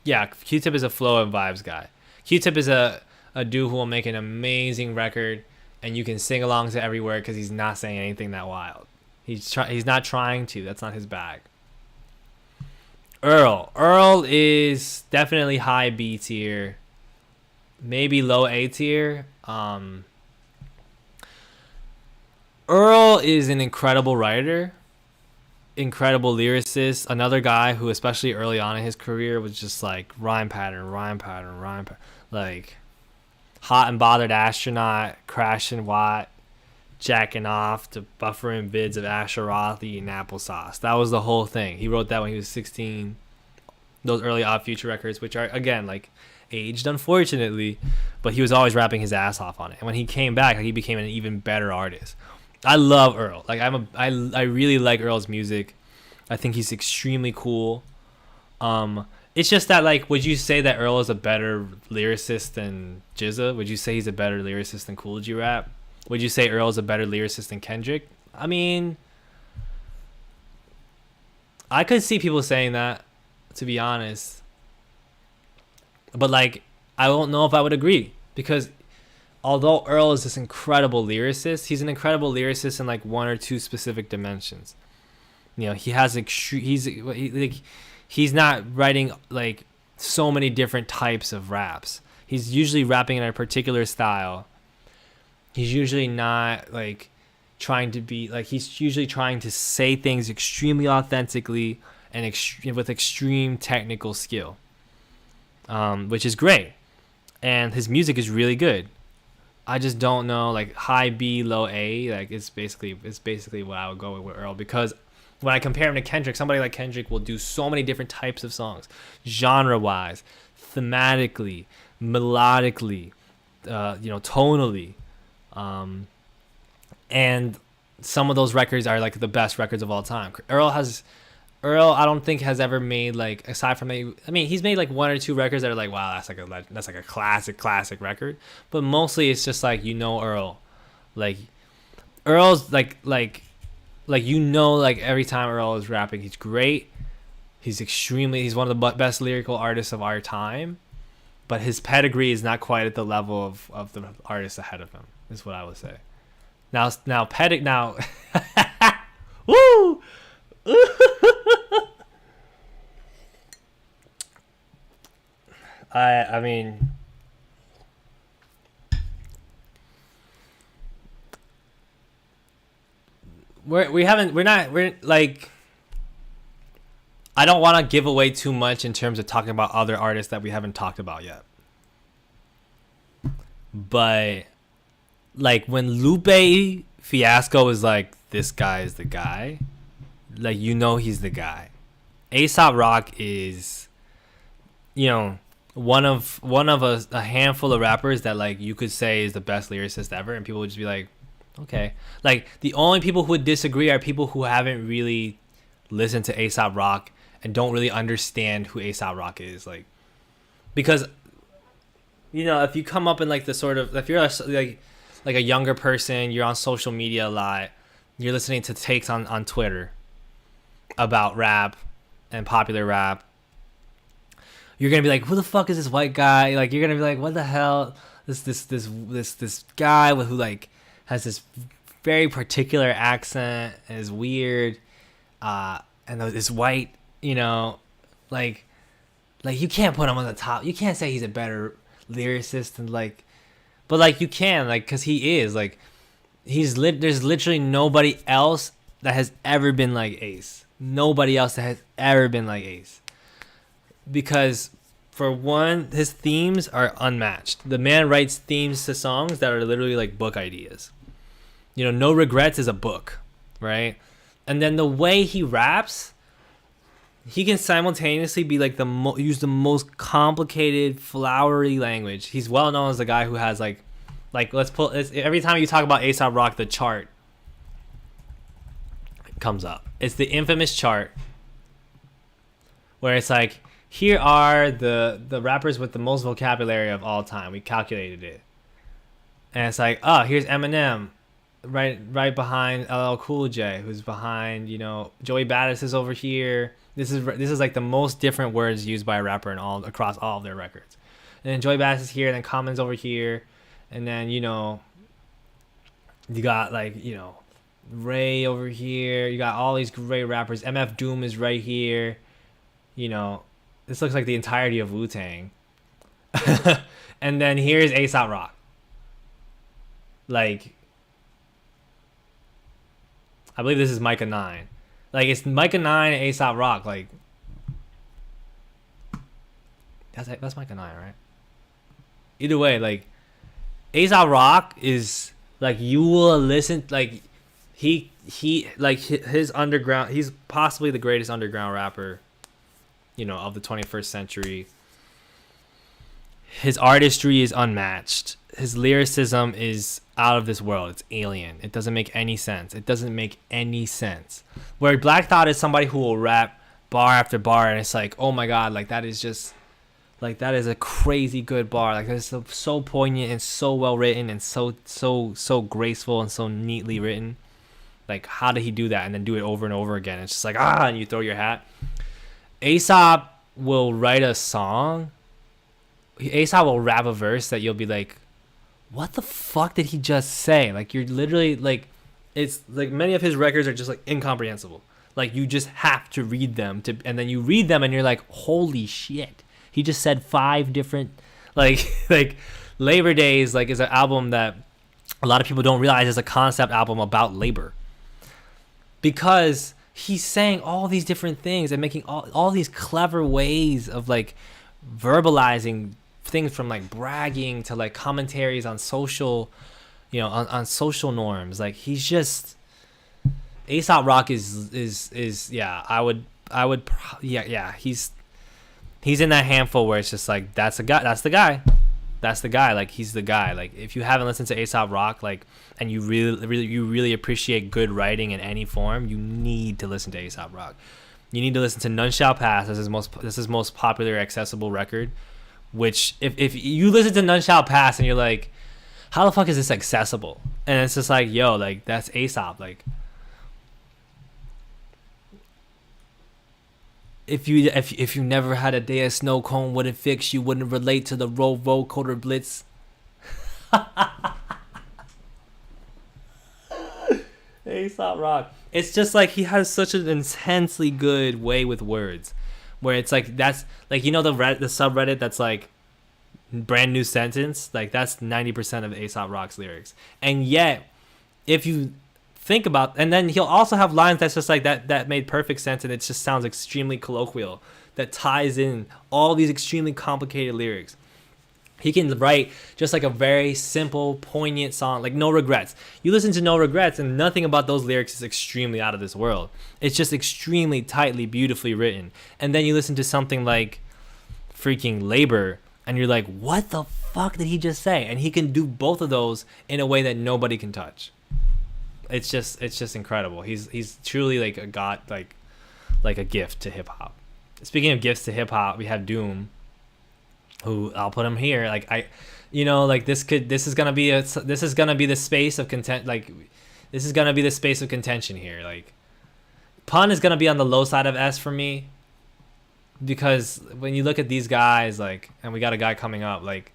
A: yeah, Q-Tip is a flow and vibes guy. Q-Tip is a dude who will make an amazing record, and you can sing along to every word because he's not saying anything that wild. He's not trying to. That's not his bag. Earl is definitely high B tier, maybe low A tier. Earl is an incredible writer, incredible lyricist, another guy who, especially early on in his career, was just like rhyme pattern, like Hot and Bothered Astronaut, Crashing Watt, jacking off to buffering vids of Asheroth eating applesauce. That was the whole thing. He wrote that when he was 16. Those early Odd Future records, which are again like aged unfortunately, but he was always rapping his ass off on it. And when he came back, like, he became an even better artist. I love Earl. Like I really like Earl's music. I think he's extremely cool. It's just that, like, would you say that Earl is a better lyricist than GZA? Would you say he's a better lyricist than Cool G Rap? Would you say Earl is a better lyricist than Kendrick? I mean, I could see people saying that, to be honest. But, like, I don't know if I would agree. Because although Earl is this incredible lyricist, he's an incredible lyricist in, like, one or two specific dimensions. You know, he has he's not writing, like, so many different types of raps. He's usually rapping in a particular style. He's usually not, like, trying to be, like, he's usually trying to say things extremely authentically and with extreme technical skill, which is great. And his music is really good. I just don't know, like, high B, low A, like, it's basically what I would go with Earl, because when I compare him to Kendrick, somebody like Kendrick will do so many different types of songs, genre-wise, thematically, melodically, tonally, and some of those records are, like, the best records of all time. Earl, I don't think has ever made, like, aside from he's made, like, one or two records that are like, wow, that's like a classic record, but mostly it's just like, Earl, like, Earl's like every time Earl is rapping, he's great. He's one of the best lyrical artists of our time, but his pedigree is not quite at the level of the artists ahead of him, is what I would say. Now, woo! I mean, we're like, I don't want to give away too much in terms of talking about other artists that we haven't talked about yet. But, like, when Lupe Fiasco is like, this guy is the guy, like, he's the guy. A$AP Rock is, one of a handful of rappers that, like, you could say is the best lyricist ever, and people would just be like, okay. Like, the only people who would disagree are people who haven't really listened to A$AP Rock and don't really understand who A$AP Rock is, like, because, if you come up in, like, the sort of, if you're like a younger person, you're on social media a lot, you're listening to takes on Twitter about rap and popular rap, you're gonna be like, who the fuck is this white guy? Like, you're gonna be like, what the hell? This guy who, like, has this very particular accent and is weird, and is white, like you can't put him on the top. You can't say he's a better lyricist than, like, but, like, you can, like, because he is, like, there's literally nobody else that has ever been like Ace. Nobody else that has ever been like Ace. Because, for one, his themes are unmatched. The man writes themes to songs that are literally like book ideas. No Regrets is a book, right? And then the way he raps, he can simultaneously be like use the most complicated, flowery language. He's well known as the guy who has like every time you talk about A$AP Rock, the chart comes up. It's the infamous chart where it's like, here are the rappers with the most vocabulary of all time. We calculated it. And it's like, oh, here's Eminem, right behind LL Cool J, who's behind, Joey Badass is over here. This is like the most different words used by a rapper across all of their records. And then Joey Badass is here, and then Common's over here, and then you got, like, Ray over here. You got all these great rappers. MF Doom is right here. This looks like the entirety of Wu-Tang. And then here's A$AP Rock. Like, I believe this is Micah 9. Like, it's Micah 9 and A$AP Rock. Like, that's Micah 9, right? Either way, like, A$AP Rock is, like, you will listen, like, he like, his underground, he's possibly the greatest underground rapper, of the 21st century. His artistry is unmatched. His lyricism is out of this world. It's alien. It doesn't make any sense. Where Black Thought is somebody who will rap bar after bar, and it's like, oh my god, like that is just like that is a crazy good bar. Like it's so poignant and so well written and so graceful and so neatly written. Like how did he do that and then do it over and over again? It's just like and you throw your hat. Aesop will write a song. Aesop will rap a verse that you'll be like, what the fuck did he just say? Like you're literally like, it's like many of his records are just like incomprehensible. Like you just have to read them and then you read them and you're like, holy shit. He just said 5 different, like Labor Days, like is an album that a lot of people don't realize is a concept album about labor, because he's saying all these different things and making all these clever ways of like verbalizing things, from like bragging to like commentaries on social, on social norms. Like he's just, Aesop Rock is yeah, I would yeah, he's in that handful where it's just like that's the guy, like he's the guy. Like if you haven't listened to Aesop Rock, like, and you really appreciate good writing in any form, you need to listen to Aesop Rock. You need to listen to None Shall Pass. This is most popular accessible record, which if you listen to None Shall Pass and you're like, how the fuck is this accessible? And it's just like, yo, like that's Aesop. Like if you never had a day of snow cone wouldn't fix, you wouldn't relate to the roll coder blitz. Aesop Rock. It's just like he has such an intensely good way with words, where it's like, that's like, the subreddit that's like brand new sentence, like that's 90% of Aesop Rock's lyrics. And yet if you think about, and then he'll also have lines that's just like that made perfect sense, and it just sounds extremely colloquial, that ties in all these extremely complicated lyrics. He can write just like a very simple, poignant song, like No Regrets. You listen to No Regrets and nothing about those lyrics is extremely out of this world. It's just extremely tightly, beautifully written. And then you listen to something like freaking Labor and you're like, what the fuck did he just say? And he can do both of those in a way that nobody can touch. It's just incredible. He's truly like a god, like a gift to hip hop. Speaking of gifts to hip hop, we have Doom, who I'll put him here. Like this is gonna be the space of content. Like this is gonna be the space of contention here. Like Pun is gonna be on the low side of S for me, because when you look at these guys, like, and we got a guy coming up, like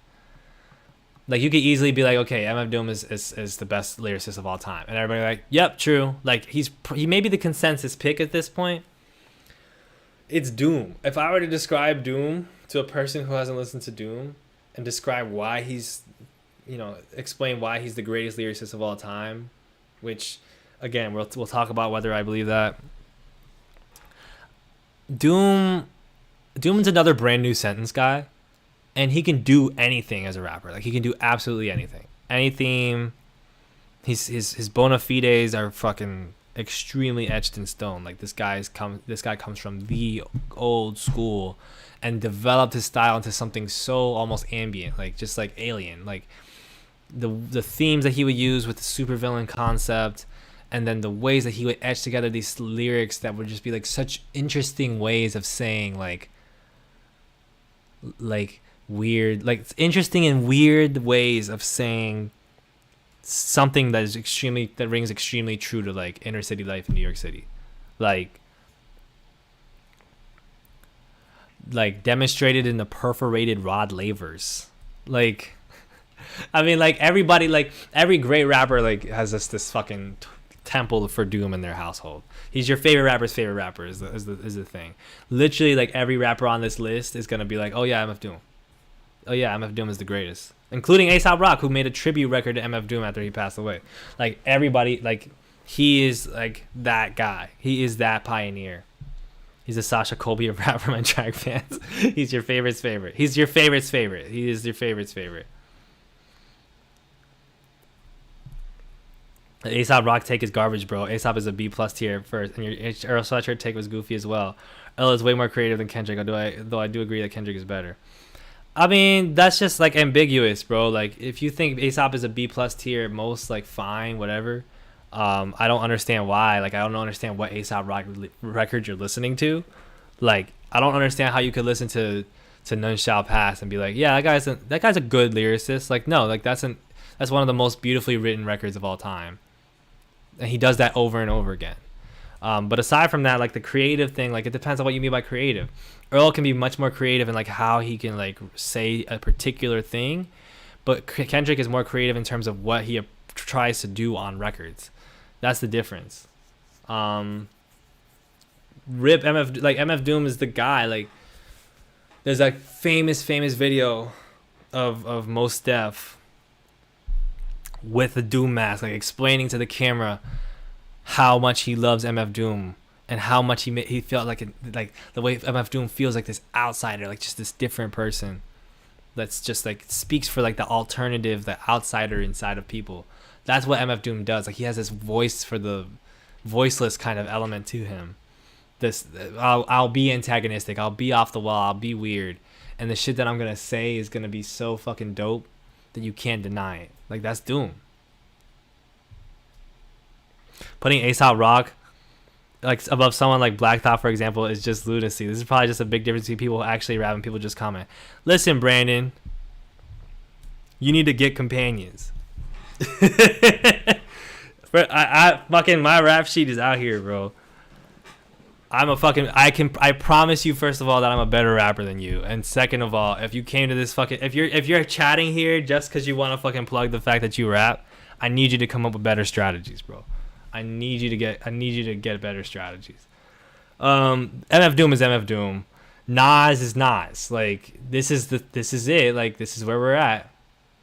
A: you could easily be like, okay, MF Doom is the best lyricist of all time, and everybody like, yep, true. Like he may be the consensus pick at this point. It's Doom. If I were to describe Doom to a person who hasn't listened to Doom and describe why he's, explain why he's the greatest lyricist of all time, which again we'll talk about whether I believe that. Doom's another brand new sentence guy. And he can do anything as a rapper. Like he can do absolutely anything. Any theme. His bona fides are fucking extremely etched in stone. Like this guy comes from the old school and developed his style into something so almost ambient, like just like alien. Like the themes that he would use with the supervillain concept, and then the ways that he would etch together these lyrics that would just be like such interesting ways of saying like weird, like interesting and weird ways of saying something that rings extremely true to like inner city life in New York City, like demonstrated in the perforated rod lavers. Like I mean, like everybody, like every great rapper like has this fucking temple for Doom in their household. He's your favorite rapper's favorite rapper is the thing. Literally, like every rapper on this list is gonna be like, oh yeah, MF Doom. Oh yeah, MF Doom is the greatest, including Aesop Rock, who made a tribute record to MF Doom after he passed away. Like everybody, like he is like that guy. He is that pioneer. He's a Sasha Colby of Rap From and Track fans. He's your favorite's favorite. He's your favorite's favorite. He is your favorite's favorite. Aesop Rock take is garbage, bro. Aesop is a B+ tier at first, and your Earl Sweatshirt take was goofy as well. Earl is way more creative than Kendrick, though I do agree that Kendrick is better. I mean, that's just like ambiguous, bro. Like if you think Aesop is a B+ tier, most like fine, whatever. I don't understand why. Like I don't understand what Aesop Rock record you're listening to. Like, I don't understand how you could listen to None Shall Pass and be like, yeah, that guy's a good lyricist. Like, no, like that's one of the most beautifully written records of all time, and he does that over and over again. But aside from that, like the creative thing, like it depends on what you mean by creative. Earl can be much more creative in like how he can like say a particular thing, but Kendrick is more creative in terms of what he tries to do on records. That's the difference. Rip MF, like MF Doom is the guy. Like there's like famous video of Mos Def with the Doom mask, like explaining to the camera how much he loves MF Doom and how much he felt like the way MF Doom feels like this outsider, like just this different person that's just like speaks for like the alternative, the outsider inside of people. That's what MF Doom does. Like he has this voice for the voiceless kind of element to him. This I'll be antagonistic, I'll be off the wall, I'll be weird, and the shit that I'm gonna say is gonna be so fucking dope that you can't deny it. Like that's Doom. Putting A$AP Rock like above someone like Black Thought, for example, is just lunacy. This is probably just a big difference between people actually rap and people just comment. Listen, Brandon, you need to get companions. I fucking my rap sheet is out here, bro. I promise you, first of all, that I'm a better rapper than you, and second of all, if you came to this fucking if you're chatting here just because you want to fucking plug the fact that you rap, I need you to come up with better strategies, bro. I need you to get better strategies. MF Doom is MF Doom. Nas is Nas. Like this is it. Like this is where we're at.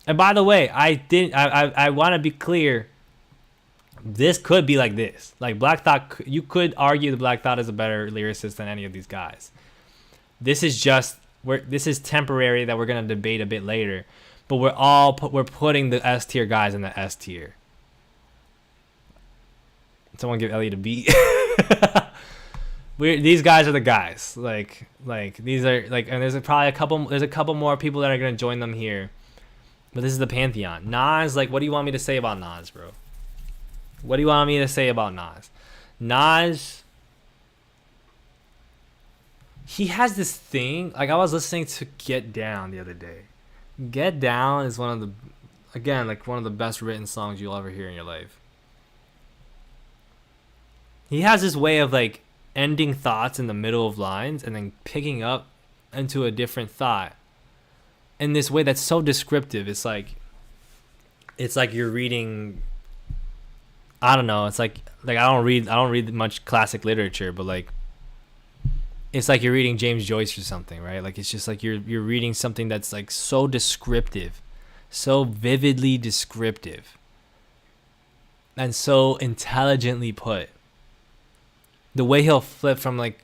A: And by the way, I want to be clear. This could be like this. Like Black Thought, you could argue that Black Thought is a better lyricist than any of these guys. This is temporary that we're gonna debate a bit later. But we're putting the S tier guys in the S tier. Someone give Elliot a beat. These guys are the guys. Like these are like, and there's a couple more people that are gonna join them here. But this is the pantheon. Nas, like, what do you want me to say about Nas, bro? What do you want me to say about Nas? Nas, he has this thing. Like, I was listening to Get Down the other day. Get Down is one of the best written songs you'll ever hear in your life. He has this way of like ending thoughts in the middle of lines and then picking up into a different thought in this way that's so descriptive. It's like you're reading, I don't know, it's like I don't read much classic literature, but like it's like you're reading James Joyce or something, right? Like it's just like you're reading something that's like so descriptive, so vividly descriptive, and so intelligently put. The way he'll flip from like,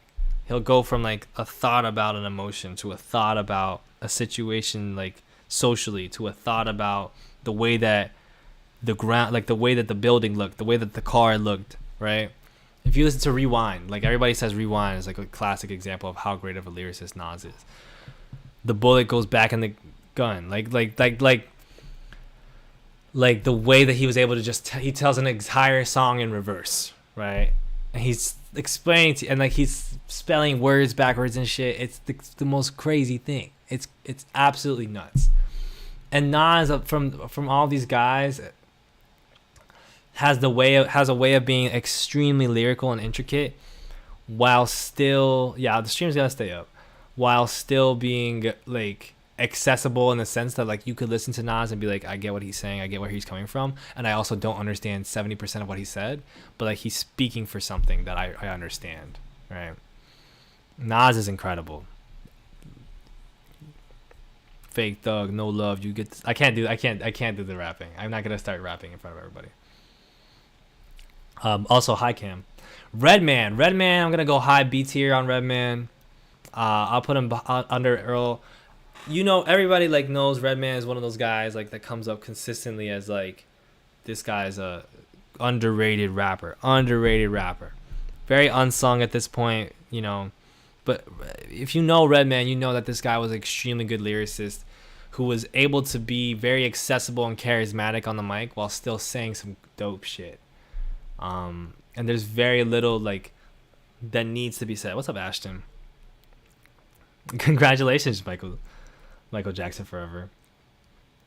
A: he'll go from like a thought about an emotion to a thought about a situation, like socially, to a thought about the way that the ground, like the way that the building looked, the way that the car looked, right? If you listen to Rewind, like everybody says Rewind is like a classic example of how great of a lyricist Nas is. The bullet goes back in the gun, like the way that he was able to just he tells an entire song in reverse, right? And he's explaining to, and like he's spelling words backwards and shit. It's the most crazy thing. It's absolutely nuts. And Nas, from all these guys, has a way of being extremely lyrical and intricate, while still, the stream's gonna stay up, while still being like accessible in the sense that like you could listen to Nas and be like, I get what he's saying, I get where he's coming from, and I also don't understand 70% of what he said, but like he's speaking for something that I understand, right? Nas is incredible. Fake thug, no love. You get. I can't do the rapping. I'm not gonna start rapping in front of everybody. Also, high cam, Redman. I'm gonna go high B tier on Redman. I'll put him under Earl. You know, everybody like knows Redman is one of those guys like that comes up consistently as like, this guy's a underrated rapper, very unsung at this point, you know. But if you know Redman, you know that this guy was an extremely good lyricist who was able to be very accessible and charismatic on the mic while still saying some dope shit. And there's very little like that needs to be said. What's up, Ashton? Congratulations, Michael Jackson forever.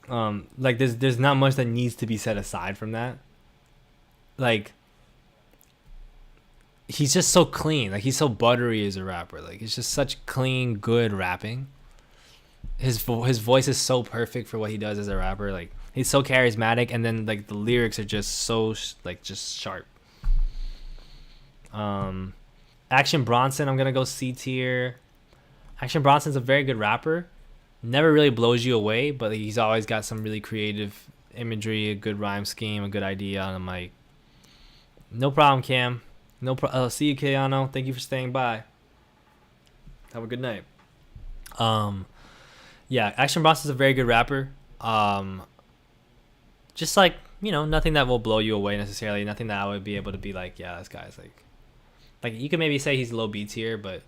A: Like there's not much that needs to be said aside from that. Like he's just so clean. Like he's so buttery as a rapper. Like it's just such clean, good rapping. His voice is so perfect for what he does as a rapper. Like he's so charismatic, and then like the lyrics are just so like just sharp. Action Bronson, I'm gonna go C tier. Action Bronson's a very good rapper. Never really blows you away, but he's always got some really creative imagery, a good rhyme scheme, a good idea on the mic. No problem, Cam. See you, Keanu. Thank you for staying by. Have a good night. Yeah, Action Bronson's a very good rapper. Just like, nothing that will blow you away necessarily. Nothing that I would be able to be like, yeah, this guy's like you could maybe say he's low B tier, but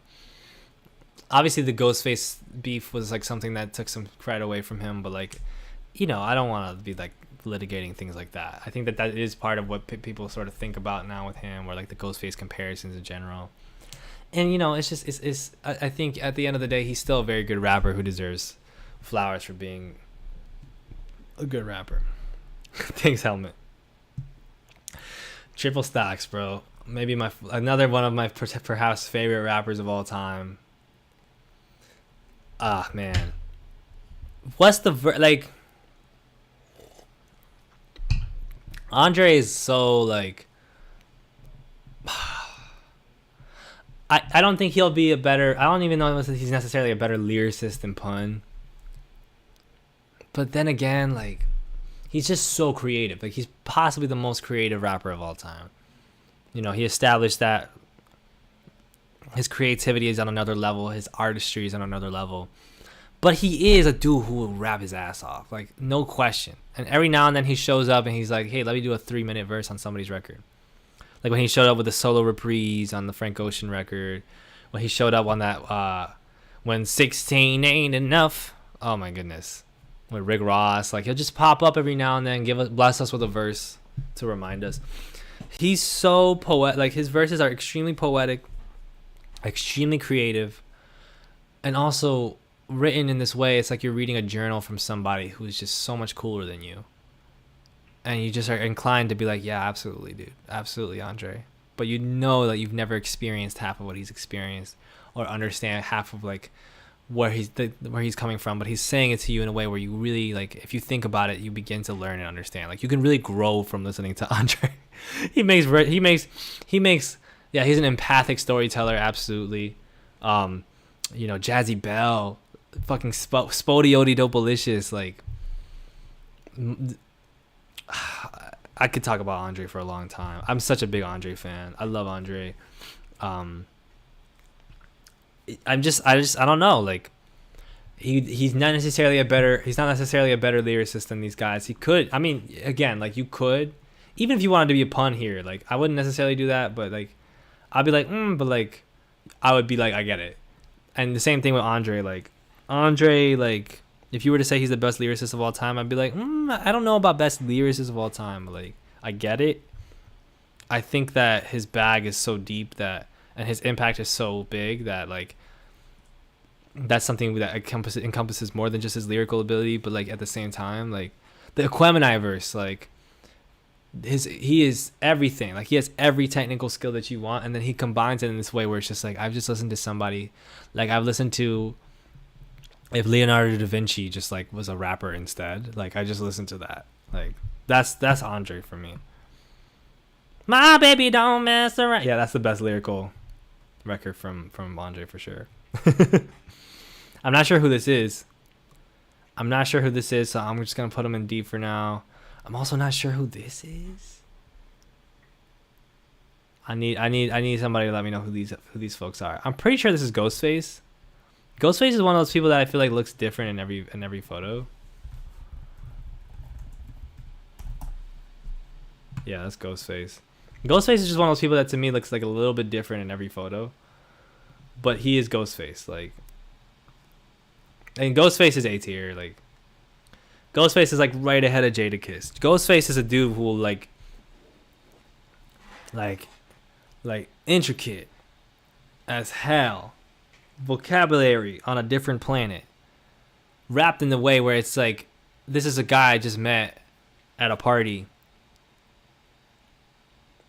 A: obviously the Ghostface beef was like something that took some credit away from him. But like, I don't want to be like litigating things like that. I think that is part of what people sort of think about now with him, or like the Ghostface comparisons in general. And it's just I think at the end of the day, he's still a very good rapper who deserves flowers for being a good rapper. Thanks, Helmet. Triple Stacks, bro. Maybe another one of my perhaps favorite rappers of all time. Ah, man. What's the like? Andre is so like. I don't think he'll be a better. I don't even know if he's necessarily a better lyricist than Pun. But then again, like, he's just so creative. Like, he's possibly the most creative rapper of all time. He established that his creativity is on another level. His artistry is on another level. But he is a dude who will rap his ass off. Like, no question. And every now and then he shows up and he's like, hey, let me do a 3-minute verse on somebody's record. Like when he showed up with the solo reprise on the Frank Ocean record. When he showed up on that, When 16 Ain't Enough. Oh, my goodness. With Rick Ross. Like, he'll just pop up every now and then, bless us with a verse to remind us. He's so poetic. Like, his verses are extremely poetic, extremely creative, and also written in this way. It's like you're reading a journal from somebody who's just so much cooler than you. And you just are inclined to be like, yeah, absolutely, dude. Absolutely, Andre. But you know that you've never experienced half of what he's experienced, or understand half of, like, where he's coming from. But he's saying it to you in a way where you really, like, if you think about it, you begin to learn and understand. Like, you can really grow from listening to Andre. he makes yeah, he's an empathic storyteller, absolutely. Jazzy Bell, fucking Spodiody Dopalicious, like, I could talk about Andre for a long time. I'm such a big Andre fan. I love Andre. I don't know. Like, he's not necessarily a better lyricist than these guys. He could. I mean, again, like, you could, even if you wanted to be a pun here. Like, I wouldn't necessarily do that, but like, I'd be like, but like, I would be like, I get it. And the same thing with Andre. Like, Andre, like, if you were to say he's the best lyricist of all time, I'd be like, I don't know about best lyricist of all time. But like, I get it. I think that his bag is so deep and his impact is so big that, like, that's something that encompasses more than just his lyrical ability. But like, at the same time, like, the Aquemini verse, like, he is everything. Like, he has every technical skill that you want, and then he combines it in this way where it's just like, I've just listened to somebody, like, I've listened to, if Leonardo da Vinci just like was a rapper instead, like, I just listened to that. Like, that's Andre for me. My baby don't mess around. Yeah, that's the best lyrical record from Andre for sure. I'm not sure who this is, so I'm just gonna put him in D for now. I'm also not sure who this is. I need somebody to let me know who these folks are. I'm pretty sure this is Ghostface. Ghostface is one of those people that I feel like looks different in every photo. Yeah, that's Ghostface. Ghostface is just one of those people that to me looks like a little bit different in every photo. But he is Ghostface, like. And Ghostface is A tier, like. Ghostface is like right ahead of Jadakiss. Ghostface is a dude who will like intricate as hell. vocabulary on a different planet, rapped in the way where it's like, this is a guy I just met at a party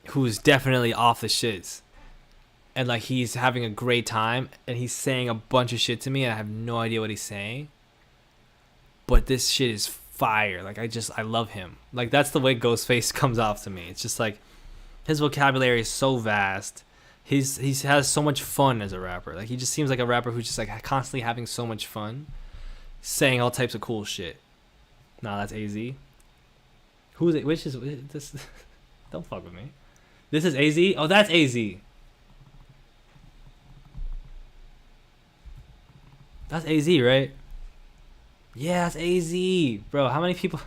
A: who's definitely off the shits, and like he's having a great time and he's saying a bunch of shit to me and I have no idea what he's saying, but this shit is fire. Like I love him. Like that's the way Ghostface comes off to me. It's just like his vocabulary is so vast. He has so much fun as a rapper. Like he just seems like a rapper who's just like constantly having so much fun, saying all types of cool shit. Nah, that's AZ. Who's it? Which is this? Don't fuck with me. This is AZ. Oh, that's AZ. That's AZ, right? Yeah, that's AZ, bro. How many people?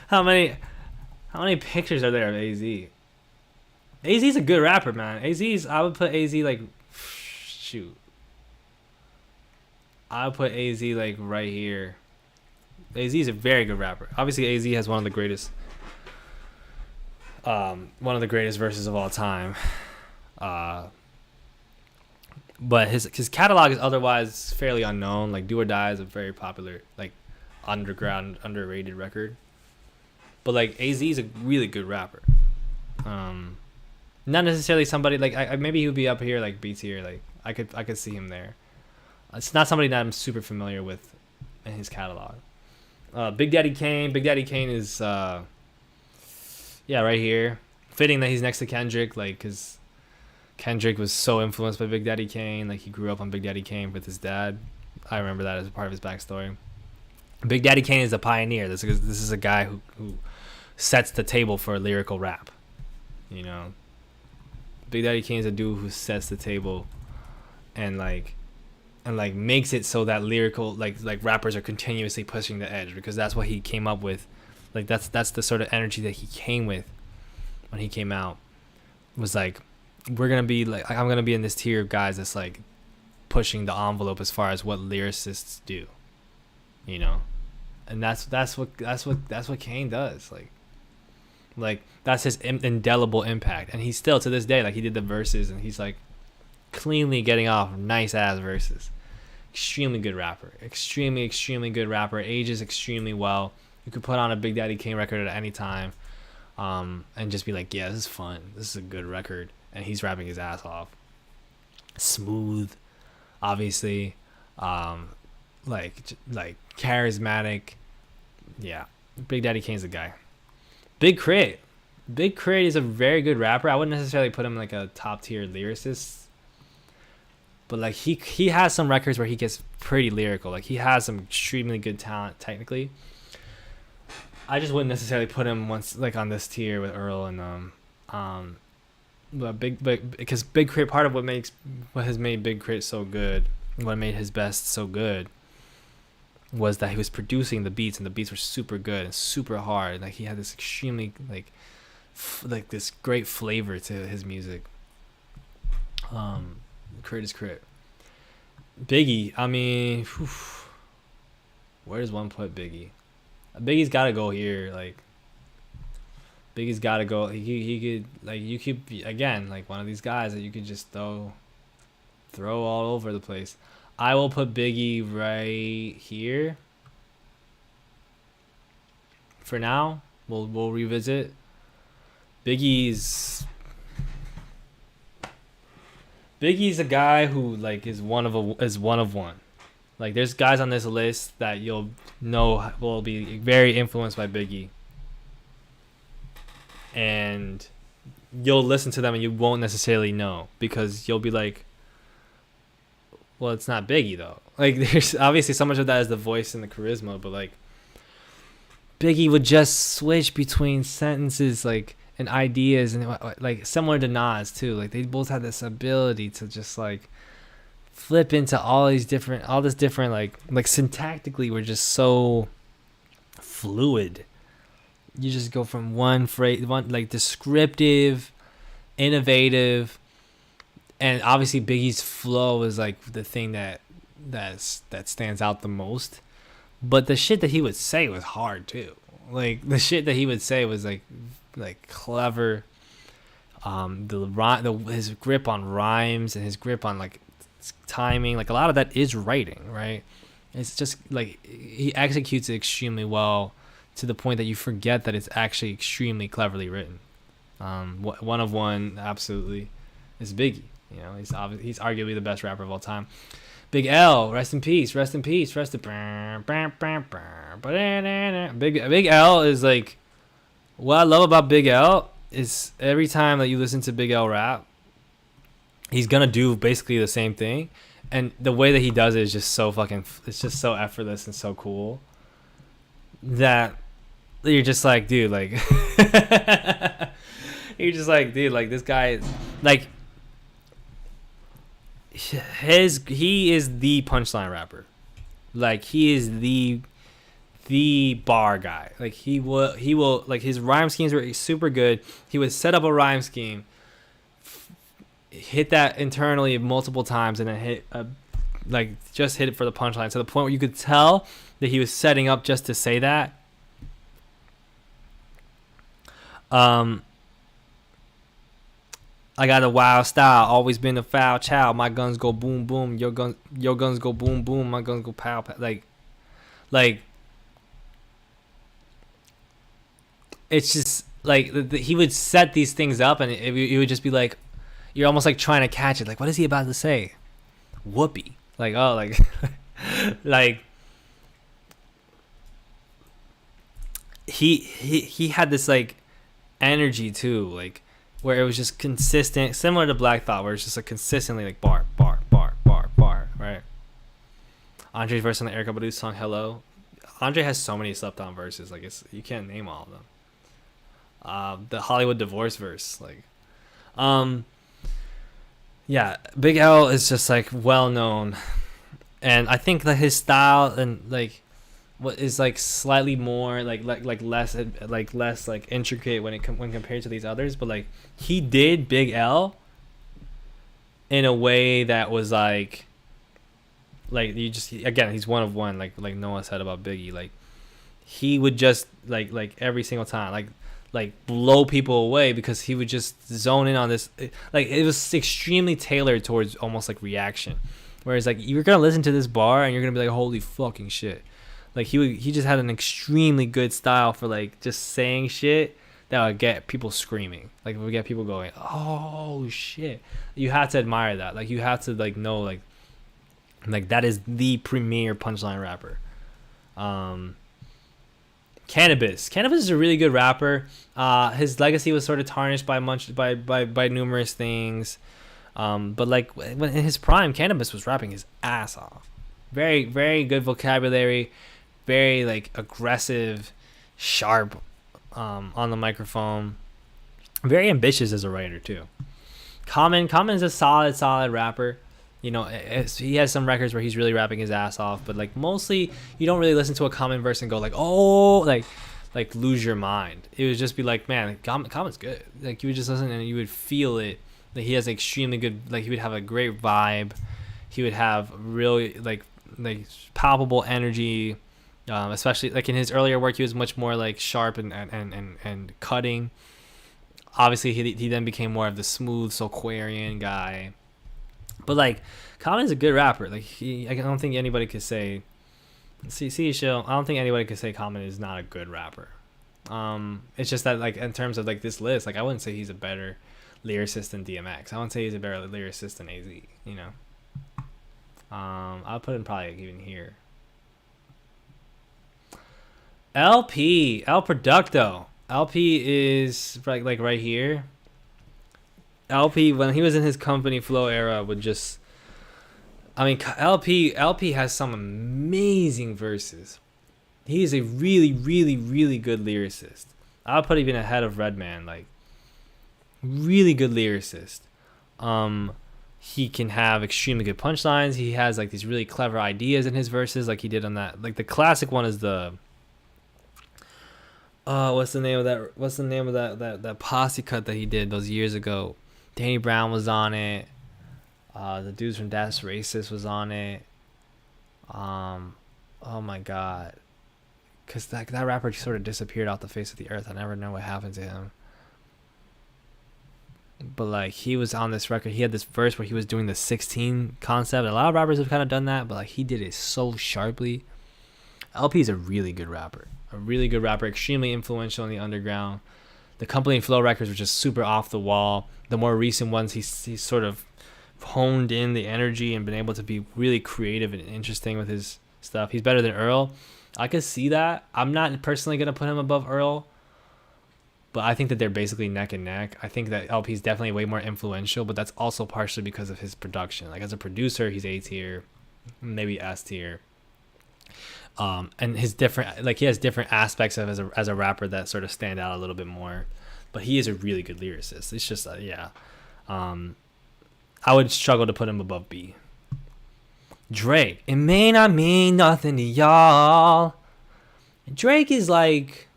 A: how many pictures are there of AZ? AZ's a good rapper, man. I would put AZ like, shoot. I would put AZ like right here. AZ is a very good rapper. Obviously, AZ has one of the greatest verses of all time. But his catalog is otherwise fairly unknown. Like Do or Die is a very popular, like underground, underrated record. But like AZ is a really good rapper. Not necessarily somebody like maybe he would be up here like B tier. Like I could see him there. It's not somebody that I'm super familiar with in his catalog. Big Daddy Kane. Big Daddy Kane is right here. Fitting that he's next to Kendrick, like, cause Kendrick was so influenced by Big Daddy Kane. Like he grew up on Big Daddy Kane with his dad. I remember that as a part of his backstory. Big Daddy Kane is a pioneer. This is a guy who sets the table for lyrical rap. You know, Big Daddy Kane is a dude who sets the table, and makes it so that lyrical like rappers are continuously pushing the edge, because that's what he came up with. Like that's the sort of energy that he came with when he came out. Was like, we're gonna be like, I'm gonna be in this tier of guys that's like pushing the envelope as far as what lyricists do, you know, and that's what Kane does. Like that's his indelible impact, and he's still to this day, like he did the verses and he's like cleanly getting off nice ass verses. Extremely good rapper, extremely good rapper. Ages extremely well. You could put on a Big Daddy Kane record at any time, and just be like, yeah, this is fun. This is a good record. And he's rapping his ass off. Smooth, obviously, like charismatic. Yeah, Big Daddy Kane's the guy. Big Crit is a very good rapper. I wouldn't necessarily put him like a top tier lyricist, but like he has some records where he gets pretty lyrical. Like he has some extremely good talent technically. I just wouldn't necessarily put him like on this tier with Earl and but because Big Crit, part of what has made Big Crit so good, what made his best so good, was that he was producing the beats, and the beats were super good and super hard. Like he had this extremely like this great flavor to his music. Crit is Crit. Biggie, I mean, where does one put Biggie? Biggie's got to go here. Like Biggie's got to go. He could, like, you could be, again, like one of these guys that you could just throw all over the place. I will put Biggie right here. For now, we'll revisit. Biggie's a guy who like is one of one. Like there's guys on this list that you'll know will be very influenced by Biggie, and you'll listen to them and you won't necessarily know, because you'll be like, well, it's not Biggie though. Like there's obviously so much of that is the voice and the charisma, but like Biggie would just switch between sentences like and ideas, and like similar to Nas too. Like they both had this ability to just like flip into all this different like syntactically we're just so fluid. You just go from one phrase, one like descriptive, innovative, and obviously Biggie's flow is like the thing that stands out the most. But the shit that he would say was hard too. Like the shit that he would say was like clever. His grip on rhymes and his grip on like timing. Like a lot of that is writing, right? It's just like he executes it extremely well to the point that you forget that it's actually extremely cleverly written. One of one, absolutely, is Biggie. You know, he's arguably the best rapper of all time. Big L, rest in peace, rest in peace, rest in. Big L is like, what I love about Big L is every time that you listen to Big L rap, he's gonna do basically the same thing, and the way that he does it is just so fucking. It's just so effortless and so cool that you're just like, dude, like, you're just like, dude, like this guy is like. He is the punchline rapper, like he is the bar guy. Like he will like his rhyme schemes were super good. He would set up a rhyme scheme, hit that internally multiple times, and then hit just hit it for the punchline to the point where you could tell that he was setting up just to say that. I got a wild style, always been a foul child. My guns go boom boom, your guns go boom boom, my guns go pow pow. Like it's just like he would set these things up, and it would just be like you're almost like trying to catch it. Like, what is he about to say? Whoopee. Like, oh, like like he had this like energy too, like. Where it was just consistent, similar to Black Thought, where it's just like consistently like bar, right? Andre's verse on the Erykah Badu song "Hello." Andre has so many slept on verses, like you can't name all of them. The Hollywood divorce verse, like, yeah, Big L is just like well known, and I think that his style and like what is like slightly more like less intricate when compared to these others, but like he did Big L in a way that was like you just again he's one of one, like Noah said about Biggie. Like he would just like every single time like blow people away because he would just zone in on this. Like it was extremely tailored towards almost like reaction, whereas like you're gonna listen to this bar and you're gonna be like, holy fucking shit. Like he just had an extremely good style for like just saying shit that would get people screaming. Like it would get people going, oh shit. You have to admire that. Like you have to like know like that is the premier punchline rapper. Cannabis is a really good rapper. His legacy was sort of tarnished by numerous things. But like when in his prime, Cannabis was rapping his ass off. Very, very good vocabulary, very like aggressive, sharp on the microphone. Very ambitious as a writer too. Common is a solid rapper. You know, he has some records where he's really rapping his ass off, but like mostly you don't really listen to a Common verse and go like, oh, like lose your mind. It would just be like, man, Common's good. Like you would just listen and you would feel it. Like he has extremely good. Like he would have a great vibe. He would have really like palpable energy. Especially like in his earlier work, he was much more like sharp and cutting. Obviously, he then became more of the smooth Soulquarian guy. But like, Common's a good rapper. Like I don't think anybody could say. Show. I don't think anybody could say Common is not a good rapper. It's just that like in terms of like this list, like I wouldn't say he's a better lyricist than DMX. I wouldn't say he's a better lyricist than AZ. You know. I'll put him probably even here. LP, El Producto. LP is like right here. LP, when he was in his Company Flow era, would just... I mean, LP has some amazing verses. He is a really, really, really good lyricist. I'll put even ahead of Redman. Like, really good lyricist. He can have extremely good punchlines. He has like these really clever ideas in his verses, like he did on that. Like the classic one is the... what's the name of that posse cut that he did those years ago? Danny Brown was on it. The dudes from That's Racist was on it. Oh my god, because that rapper sort of disappeared off the face of the earth. I never know what happened to him. but like he was on this record. He had this verse where he was doing the 16 concept. A lot of rappers have kind of done that, but like he did it so sharply. LP is a really good rapper. Extremely influential in the underground. The Company and Flow records were just super off the wall. The more recent ones, he's sort of honed in the energy and been able to be really creative and interesting with his stuff. He's better than Earl. I could see that. I'm not personally going to put him above Earl, but I think that they're basically neck and neck. I think that LP is definitely way more influential, but that's also partially because of his production. Like as a producer, he's A tier, maybe S tier. And his different, like he has different aspects of as a rapper that sort of stand out a little bit more, but he is a really good lyricist. It's just I would struggle to put him above B. Drake, it may not mean nothing to y'all. Drake is like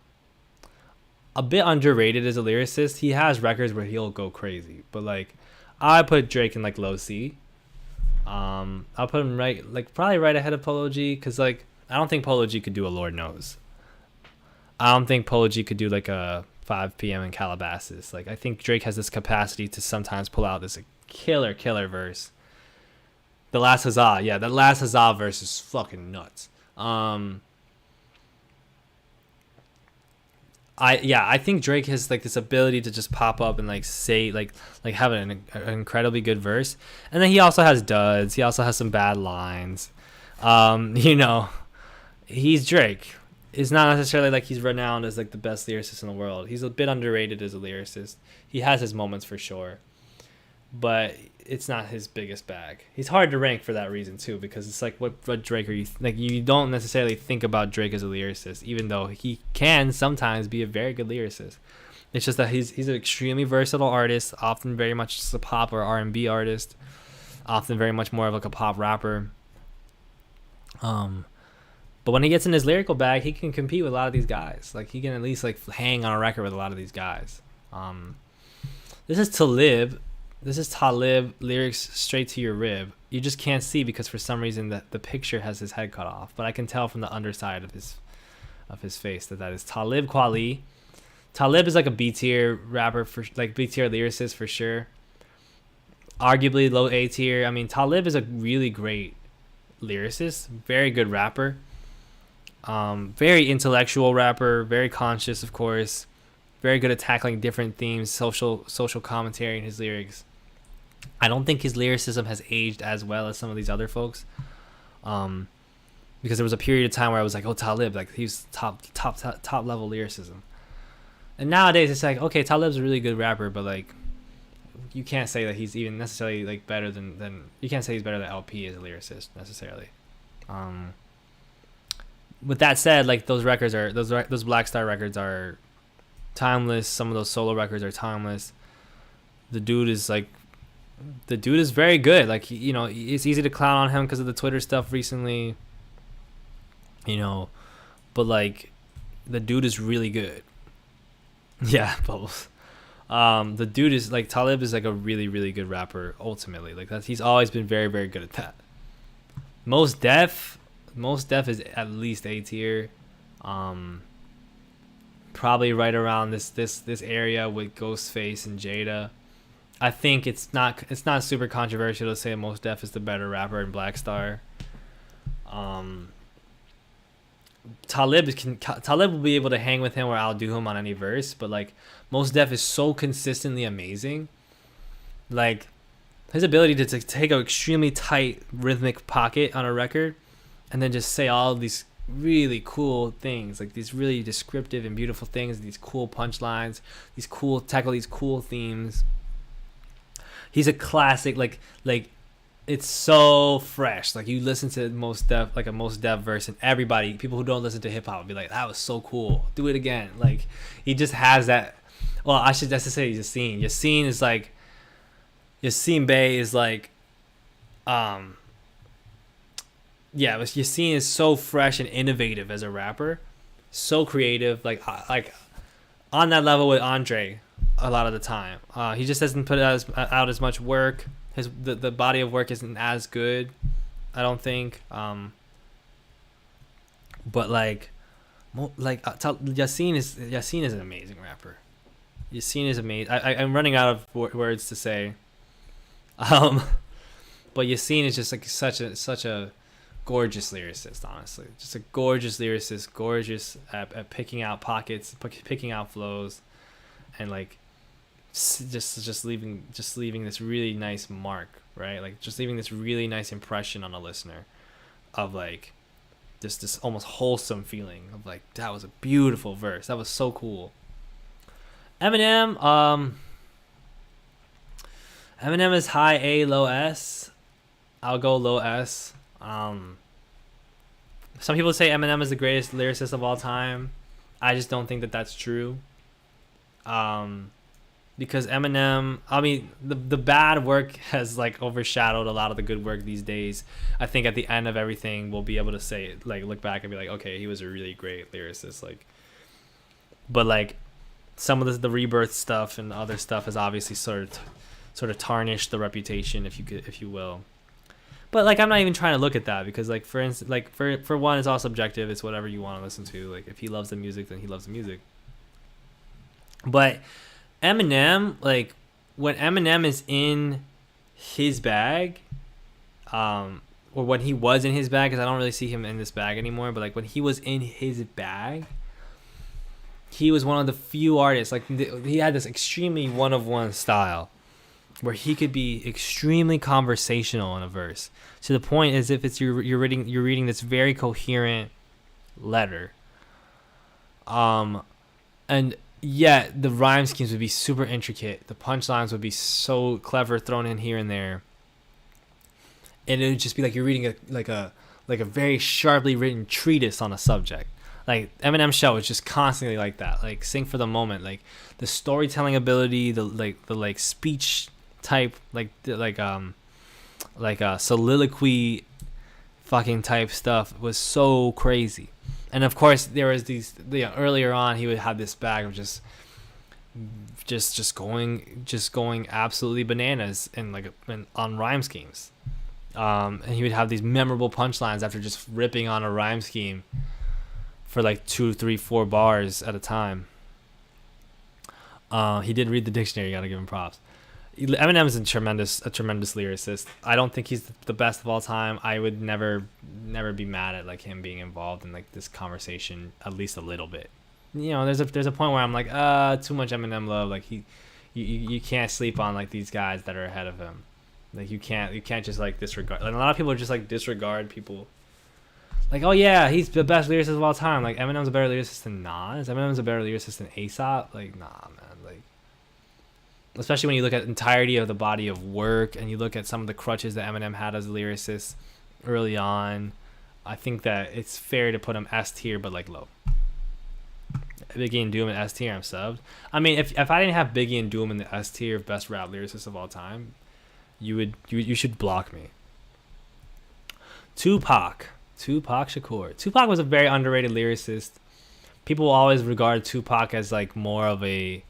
A: a bit underrated as a lyricist. He has records where he'll go crazy, but like I put Drake in like low C. I'll put him probably right ahead of Polo G, because like I don't think Polo G could do a Lord Knows. I don't think Polo G could do like a 5 p.m. in Calabasas. Like I think Drake has this capacity to sometimes pull out this killer verse. The Last Huzzah, yeah, that Last Huzzah verse is fucking nuts. I think Drake has like this ability to just pop up and like say like have an incredibly good verse, and then he also has duds. He also has some bad lines. He's Drake. It's not necessarily like he's renowned as like the best lyricist in the world. He's a bit underrated as a lyricist. He has his moments for sure, but it's not his biggest bag. He's hard to rank for that reason too, because it's like what Drake are you like? You don't necessarily think about Drake as a lyricist, even though he can sometimes be a very good lyricist. It's just that he's an extremely versatile artist, often very much just a pop or R&B artist, often very much more of like a pop rapper. But when he gets in his lyrical bag, he can compete with a lot of these guys. Like he can at least like hang on a record with a lot of these guys. This is Talib. This is Talib, lyrics straight to your rib. You just can't see because for some reason the picture has his head cut off, but I can tell from the underside of his face that is Talib Kweli. Talib is like a B tier rapper, for like B tier lyricist for sure. Arguably low A tier. I mean, Talib is a really great lyricist, very good rapper. Very intellectual rapper, very conscious, of course. Very good at tackling different themes, social commentary in his lyrics. I don't think his lyricism has aged as well as some of these other folks. Because there was a period of time where I was like, oh, Talib, like he's top level lyricism. And nowadays it's like, okay, Talib's a really good rapper, but like you can't say that he's even necessarily like better than you can't say he's better than LP as a lyricist necessarily. With that said, like those records are those Black Star records are timeless. Some of those solo records are timeless. The dude is very good. Like it's easy to clown on him because of the Twitter stuff recently. But like the dude is really good. Yeah, bubbles. The dude is like Talib is like a really really good rapper. Ultimately, like he's always been very very good at that. Most Def is at least A tier. Probably right around this area with Ghostface and Jada. I think it's not super controversial to say Mos Def is the better rapper in Black Star. Talib will be able to hang with him or outdo him on any verse, but like Mos Def is so consistently amazing. Like his ability to take an extremely tight rhythmic pocket on a record and then just say all of these really cool things, like these really descriptive and beautiful things, these cool punchlines, tackle these cool themes. He's a classic, like it's so fresh. Like you listen to Mos Def, like a Mos Def verse, and people who don't listen to hip hop will be like, that was so cool, do it again. Like he just has that. Well, I should just say Yassine. Yassine is like Yassine Bey is like yeah, but Yassine is so fresh and innovative as a rapper, so creative, like on that level with Andre a lot of the time. He just doesn't put out as much work. The body of work isn't as good, I don't think. But Yassine is an amazing rapper. Yassine is amazing. I'm running out of words to say. Um, but Yassine is just like such a gorgeous lyricist. Honestly, just a gorgeous lyricist, gorgeous at picking out pockets, picking out flows, and like just leaving this really nice mark, right? Like just leaving this really nice impression on a listener of like this almost wholesome feeling of like, that was a beautiful verse, that was so cool. Eminem, Eminem is high A, low S. I'll go low S. Some people say Eminem is the greatest lyricist of all time. I just don't think that that's true. Because Eminem, I mean, the bad work has like overshadowed a lot of the good work these days. I think at the end of everything, we'll be able to say, like, look back and be like, okay, he was a really great lyricist. Like, but like some of the rebirth stuff and other stuff has obviously sort of tarnished the reputation, if you will. But like, I'm not even trying to look at that, because like, for instance, like for one, it's all subjective. It's whatever you want to listen to. Like, if he loves the music, then he loves the music. But Eminem, like when Eminem is in his bag, or when he was in his bag, because I don't really see him in this bag anymore, but like when he was in his bag, he was one of the few artists, like he had this extremely one-of-one style where he could be extremely conversational in a verse, to the point as if it's you're reading this very coherent letter, and yet the rhyme schemes would be super intricate, the punchlines would be so clever, thrown in here and there, and it would just be like you're reading a very sharply written treatise on a subject. Like Eminem's show is just constantly like that, like Sing for the Moment, like the storytelling ability, the speech type, like soliloquy fucking type stuff was so crazy. And of course there was these, earlier on he would have this bag of just going absolutely bananas on rhyme schemes, and he would have these memorable punchlines after just ripping on a rhyme scheme for like 2, 3, 4 bars at a time. He did read the dictionary. You gotta give him props. Eminem is a tremendous lyricist. I don't think he's the best of all time. I would never be mad at like him being involved in like this conversation at least a little bit. There's a point where I'm like, too much Eminem love. Like you can't sleep on like these guys that are ahead of him. Like you can't just like disregard. Like, a lot of people just like disregard people. Like, oh yeah, he's the best lyricist of all time. Like Eminem's a better lyricist than Nas. Eminem's a better lyricist than A$AP. Like, nah, man. Like, especially when you look at the entirety of the body of work and you look at some of the crutches that Eminem had as a lyricist early on, I think that it's fair to put him S tier, but like low. Biggie and Doom in S tier, I'm subbed. I mean, if I didn't have Biggie and Doom in the S tier of best rap lyricists of all time, you should block me. Tupac Shakur. Tupac was a very underrated lyricist. People always regard Tupac as like more of a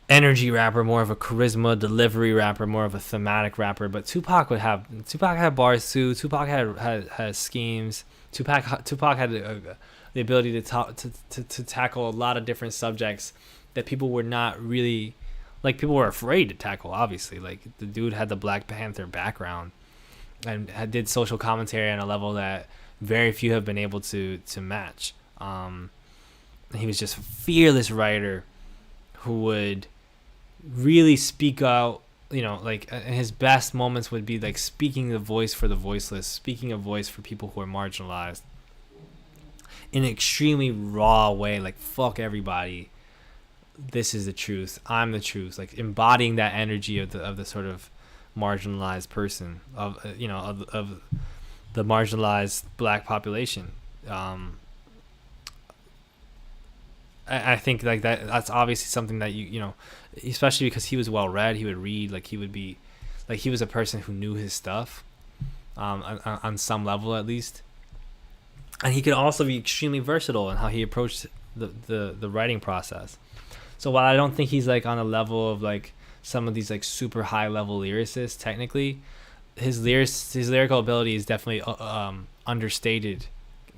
A: energy rapper, more of a charisma delivery rapper, more of a thematic rapper. But Tupac had bars too. Tupac had schemes. Tupac had the ability to tackle a lot of different subjects that people were not really, like, people were afraid to tackle. Obviously, like the dude had the Black Panther background and did social commentary on a level that very few have been able to match. He was just a fearless writer who would really speak out. Like his best moments would be like speaking the voice for the voiceless, speaking a voice for people who are marginalized in an extremely raw way. Like, fuck everybody, this is the truth, I'm the truth. Like embodying that energy of the sort of marginalized person, of the marginalized black population. I think like that's obviously something that especially because he was well read, he would read, like he would be, like he was a person who knew his stuff, on some level at least. And he could also be extremely versatile in how he approached the writing process. So while I don't think he's like on a level of like some of these like super high level lyricists, technically his lyrical ability is definitely, understated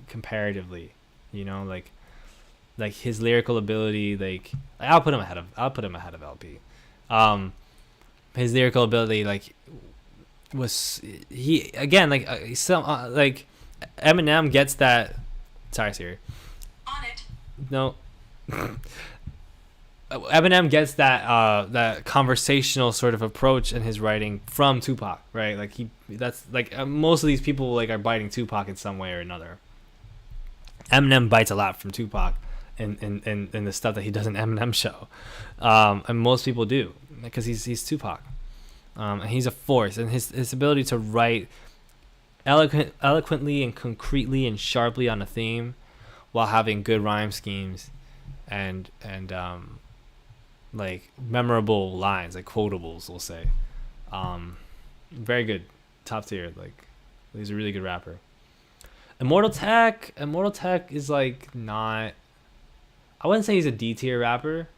A: comparatively. Like, I think like that that's obviously something that that's obviously something that you should block me. Tupac Shakur. Tupac was a very underrated lyricist. People always regard Tupac as like more of a energy rapper, more of a charisma delivery rapper, but Tupac had the ability to tackle a lot of different subjects that people were not really, like, people were afraid to tackle. Obviously, like the dude had the Black Panther background and did social commentary on a level that very few have been able to match. If I didn't have Biggie and Doom in the S tier of best rap lyricists of all time, you would you should block me. Like his lyrical ability, like I'll put him ahead of LP. His lyrical ability, like was he again like some like Eminem gets that. Sorry, Siri. On it. No. Eminem gets that conversational sort of approach in his writing from Tupac, right? Like that's like most of these people like are biting Tupac in some way or another. Eminem bites a lot from Tupac in the stuff that he does in Eminem show, and most people do because he's Tupac, and he's a force, and his ability to write eloquently and concretely and sharply on a theme, while having good rhyme schemes, and like memorable lines, like quotables, we'll say. Very good, top tier. Like he's a really good rapper. Immortal Tech is like not. I wouldn't say he's a D tier rapper.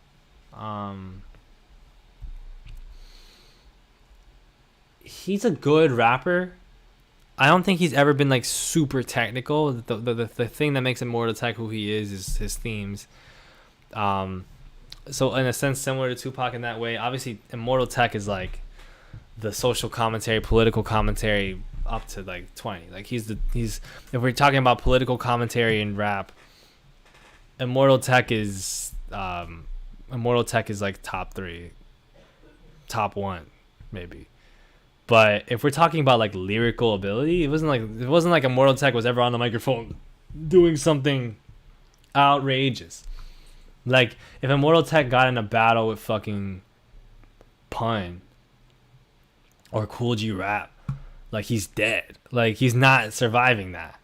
A: He's a good rapper. I don't think he's ever been like super technical. The thing that makes Immortal Tech who he is his themes. So in a sense, similar to Tupac in that way. Obviously, Immortal Tech is like the social commentary, political commentary up to like 20. Like he's if we're talking about political commentary in rap, Immortal Tech is like top 3, top 1 maybe. But if we're talking about like lyrical ability, it wasn't like Immortal Tech was ever on the microphone doing something outrageous. Like if Immortal Tech got in a battle with fucking Pun or Cool G Rap, like he's dead. Like he's not surviving that.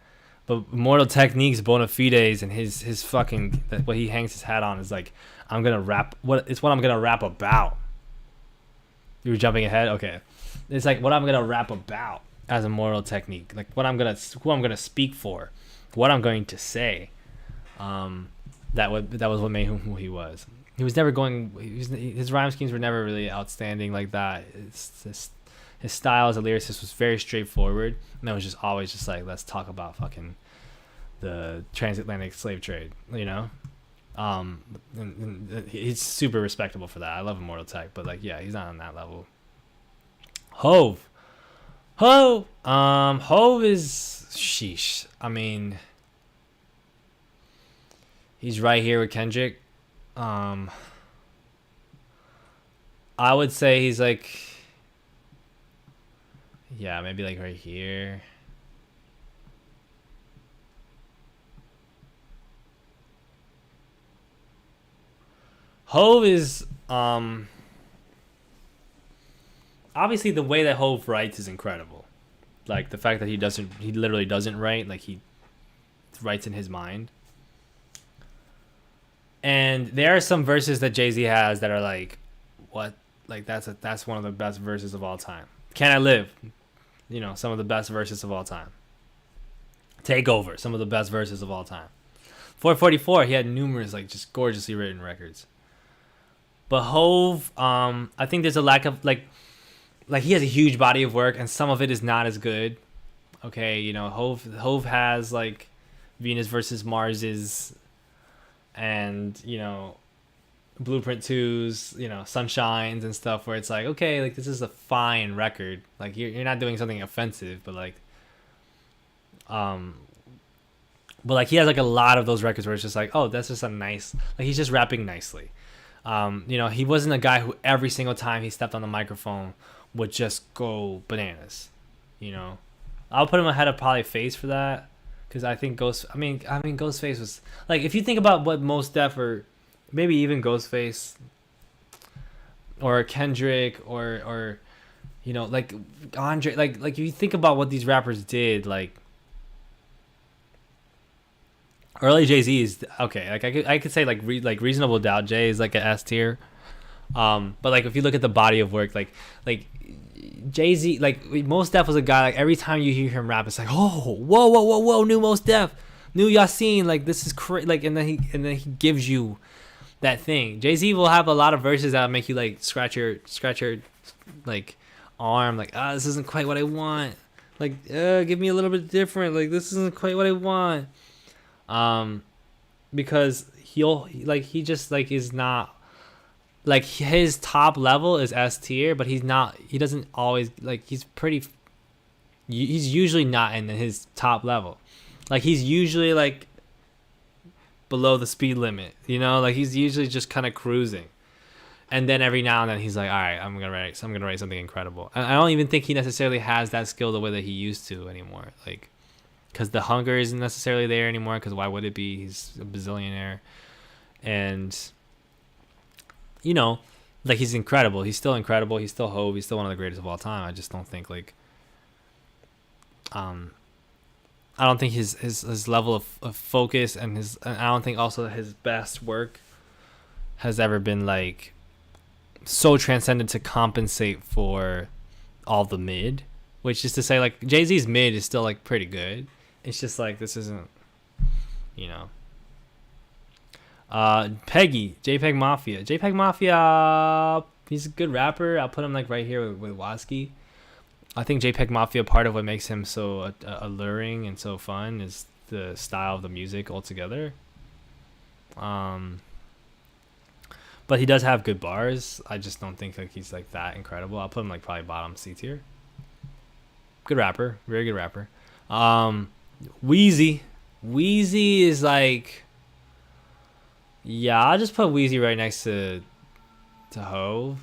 A: But Immortal Techniques, bona fides, and his fucking what he hangs his hat on is like, I'm gonna rap. What I'm gonna rap about. You were jumping ahead, okay. It's like what I'm gonna rap about as Immortal Technique, like who I'm gonna speak for, what I'm going to say. That was what made him who he was. He was never going. His rhyme schemes were never really outstanding like that. His style as a lyricist was very straightforward, and it was just always just like, let's talk about fucking the transatlantic slave trade, you know. And he's super respectable for that. I love Immortal Tech, but like, yeah, he's not on that level. Hove is sheesh. I mean, he's right here with Kendrick. I would say he's like, yeah, maybe like right here. Hove is obviously the way that Hove writes is incredible. Like the fact that he literally doesn't write, like he writes in his mind. And there are some verses that Jay-Z has that are like, what? Like that's one of the best verses of all time. Can I Live? You know, some of the best verses of all time. Take Over, some of the best verses of all time. 444, he had numerous like just gorgeously written records. But Hove, I think there's a lack of like he has a huge body of work and some of it is not as good. Okay, you know, Hove has like Venus versus Mars's and, you know, Blueprint 2's, you know, Sunshines and stuff where it's like, okay, like this is a fine record. Like you're not doing something offensive, but like he has like a lot of those records where it's just like, oh, that's just a nice, like he's just rapping nicely. You know, he wasn't a guy who every single time he stepped on the microphone would just go bananas. You know, I'll put him ahead of probably Face for that, because I think Ghostface was like, if you think about what Mos Def or maybe even Ghostface or Kendrick or you know, like Andre, like if you think about what these rappers did, like early Jay-Z is okay. Like I could say like Reasonable Doubt Jay is like an S tier. But like if you look at the body of work, like Jay-Z, like Mos Def was a guy, like every time you hear him rap, it's like, oh, whoa, new Mos Def, new Yasin, like this is crazy. Like and then he gives you that thing. Jay-Z will have a lot of verses that make you like scratch your like arm, like this isn't quite what I want. Like give me a little bit different. Like this isn't quite what I want. because he just like is not like his top level is S tier, but he doesn't always like he's usually not in his top level. Like he's usually like below the speed limit, you know, like he's usually just kind of cruising. And then every now and then he's like, all right, I'm gonna write something incredible. And I don't even think he necessarily has that skill the way that he used to anymore. Like, because the hunger isn't necessarily there anymore. Because why would it be? He's a bazillionaire, and you know, like he's incredible. He's still incredible. He's still Hove. He's still one of the greatest of all time. I just don't think like, I don't think his level of focus and I don't think also his best work has ever been like so transcendent to compensate for all the mid, which is to say like Jay-Z's mid is still like pretty good. It's just like this isn't, you know. Peggy, JPEG Mafia, he's a good rapper. I'll put him like right here with Watsky. I think JPEG Mafia, part of what makes him so alluring and so fun is the style of the music altogether. But he does have good bars. I just don't think like he's like that incredible. I'll put him like probably bottom C tier. Good rapper, very good rapper. Wheezy is like, yeah, I'll just put Wheezy right next to Hove,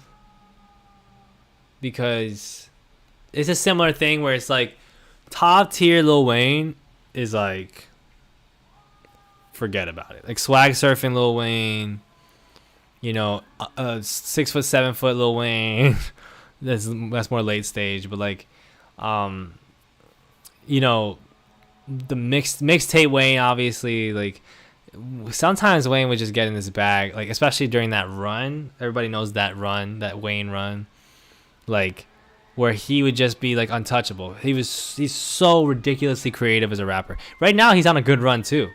A: because it's a similar thing where it's like top tier Lil Wayne is like, forget about it. Like swag surfing Lil Wayne, you know, 6 foot 7 foot Lil Wayne. that's more late stage, but like, you know, the mixtape Wayne, obviously, like sometimes Wayne would just get in his bag, like especially during that run. Everybody knows that run, that Wayne run, like where he would just be like untouchable. He's so ridiculously creative as a rapper. Right now he's on a good run too.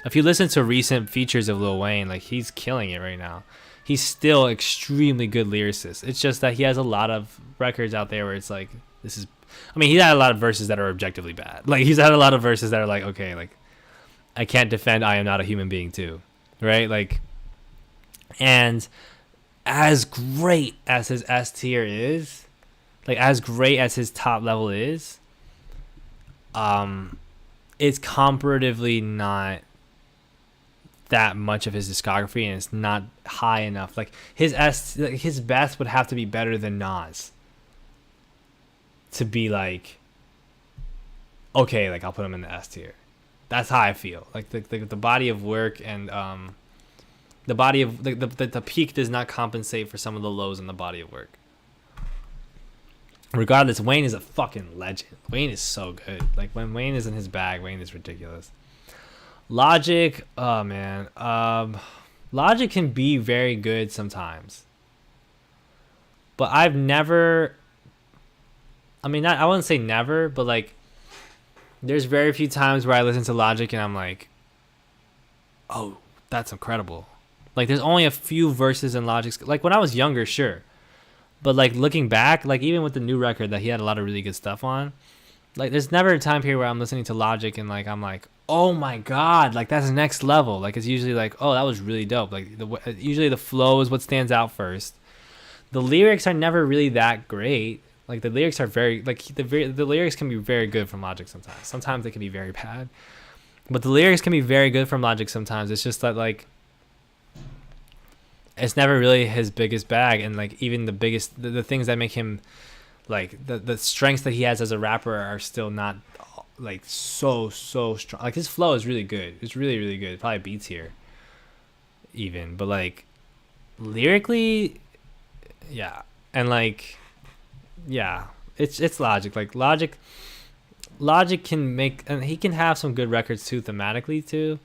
A: If you listen to recent features of Lil Wayne, like he's killing it right now. He's still extremely good lyricist. It's just that he has a lot of records out there where it's like, this is, I mean, he's had a lot of verses that are objectively bad. Like he's had a lot of verses that are like, okay, like I can't defend I am not a human being too, right? Like, and as great as his S tier is, like as great as his top level is, it's comparatively not that much of his discography, and it's not high enough. Like his best would have to be better than Nas to be like, okay, like I'll put him in the S tier. That's how I feel. Like the body of work and the body of the peak does not compensate for some of the lows in the body of work. Regardless, Wayne is a fucking legend. Wayne is so good. Like when Wayne is in his bag, Wayne is ridiculous. Logic, oh man, Logic can be very good sometimes, but I've never, I mean, I wouldn't say never, but like there's very few times where I listen to Logic and I'm like, oh, that's incredible. Like there's only a few verses in Logic's, like when I was younger, sure, but like looking back, like even with the new record that he had a lot of really good stuff on, like there's never a time period where I'm listening to Logic and like I'm like, oh my god, like that's next level. Like it's usually like, oh, that was really dope. Like usually the flow is what stands out first. The lyrics are never really that great. Like the lyrics are very like the lyrics can be very good from Logic sometimes. Sometimes they can be very bad, but the lyrics can be very good from Logic sometimes. It's just that like it's never really his biggest bag, and like even the biggest the things that make him like the strengths that he has as a rapper are still not like so strong. Like his flow is really good. It's really good. It probably beats here even, but like lyrically, yeah, and like yeah, it's Logic. Like Logic can make, and he can have some good records too thematically too,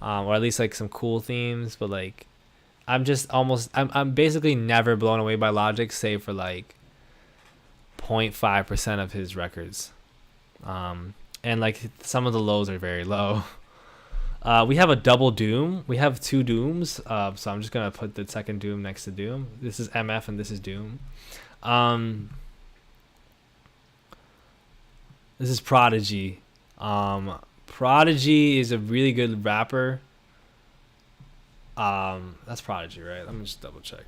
A: or at least like some cool themes. But like I'm basically never blown away by Logic, save for like 0.5% of his records. And like some of the lows are very low. We have a double Doom. We have two Dooms. So I'm just gonna put the second Doom next to Doom. This is MF and this is Doom. This is Prodigy. Prodigy is a really good rapper. That's Prodigy, right? Let me just double check.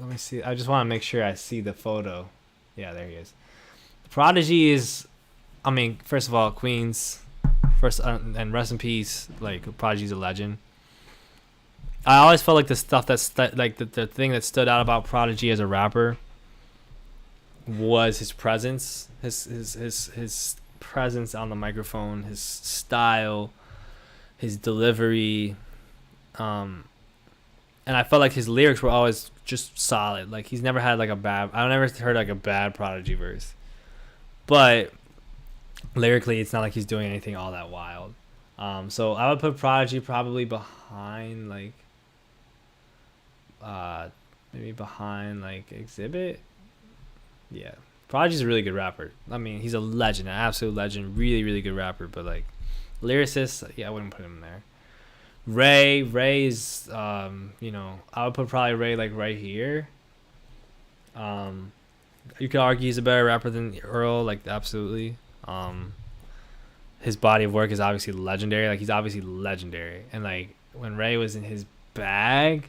A: Let me see. I just want to make sure I see the photo. Yeah, there he is. Prodigy is, I mean, first of all, Queens, first and rest in peace. Like Prodigy's a legend. I always felt like the stuff like the thing that stood out about Prodigy as a rapper was his presence, his presence on the microphone, his style, his delivery, and I felt like his lyrics were always just solid. Like he's never had like a bad. I never heard like a bad Prodigy verse, but lyrically, it's not like he's doing anything all that wild. So I would put Prodigy probably behind like, maybe behind like Exhibit. Yeah, Prodigy's a really good rapper. I mean, he's a legend, an absolute legend, really, really good rapper. But like, lyricist, yeah, I wouldn't put him there. Ray is, you know, I would put probably Ray like right here. You could argue he's a better rapper than Earl, like absolutely. His body of work is obviously legendary. Like he's obviously legendary, and like when Ray was in his bag,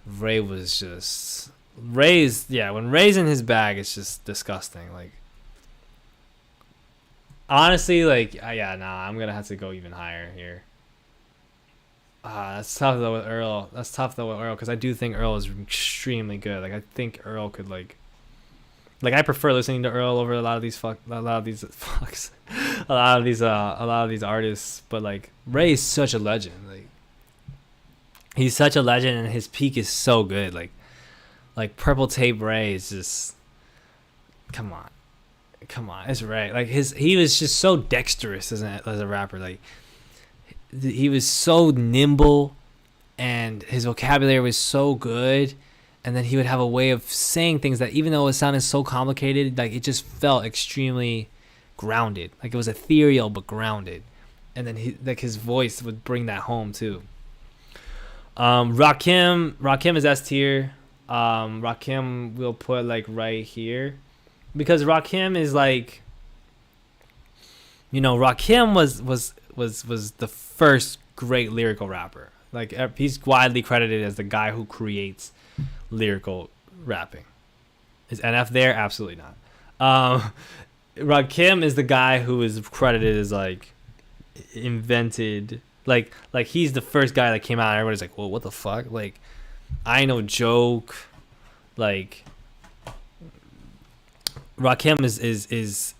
A: Ray was just when Ray's in his bag, it's just disgusting. Like honestly, like I'm gonna have to go even higher here. That's tough though with Earl. Because I do think Earl is extremely good. Like I think Earl could like I prefer listening to Earl over a lot of these artists. But like Ray is such a legend. Like he's such a legend, and his peak is so good. Like Purple Tape Ray is just, come on, it's Ray. Like he was just so dexterous as a rapper. Like he was so nimble, and his vocabulary was so good, and then he would have a way of saying things that even though it sounded so complicated, like it just felt extremely grounded. Like it was ethereal but grounded, and then his voice would bring that home too. Rakim is S tier. Rakim we'll put like right here, because Rakim is like, you know, Rakim was the first great lyrical rapper. Like he's widely credited as the guy who creates lyrical rapping. Is NF there? Absolutely not. Rakim is the guy who is credited as like invented, like he's the first guy that came out and everybody's like, well, what the fuck? Like I Ain't No Joke. Like Rakim is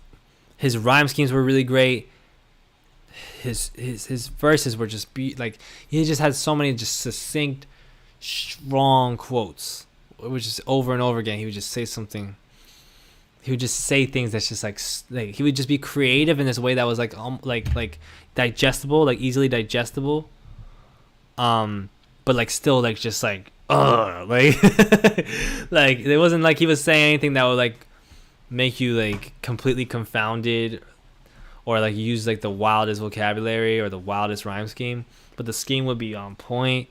A: his rhyme schemes were really great. His verses were just like he just had so many just succinct, strong quotes. It was just over and over again. He would just say something. He would just say things that's just like he would just be creative in this way that was like digestible, like easily digestible. But like still like just like like like it wasn't like he was saying anything that would like make you like completely confounded, or like use like the wildest vocabulary or the wildest rhyme scheme, but the scheme would be on point.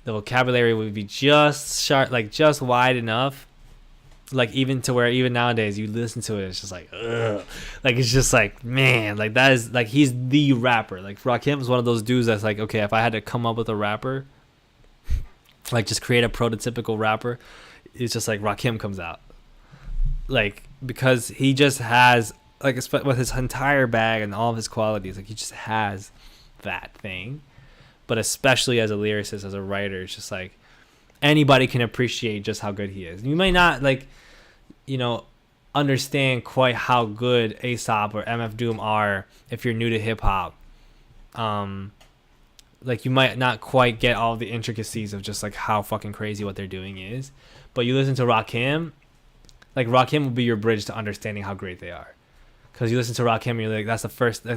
A: The vocabulary would be just sharp, like just wide enough, like even to where even nowadays you listen to it, it's just like ugh. Like it's just like, man, like that is like he's the rapper. Like Rakim is one of those dudes that's like, okay, if I had to come up with a rapper, like just create a prototypical rapper, it's just like Rakim comes out, like because he just has like with his entire bag and all of his qualities, like he just has that thing. But especially as a lyricist, as a writer, it's just like anybody can appreciate just how good he is. You may not like, you know, understand quite how good Aesop or MF Doom are if you're new to hip hop. Like you might not quite get all the intricacies of just like how fucking crazy what they're doing is. But you listen to Rakim, like Rakim will be your bridge to understanding how great they are. Because you listen to Rakim and you're like, that's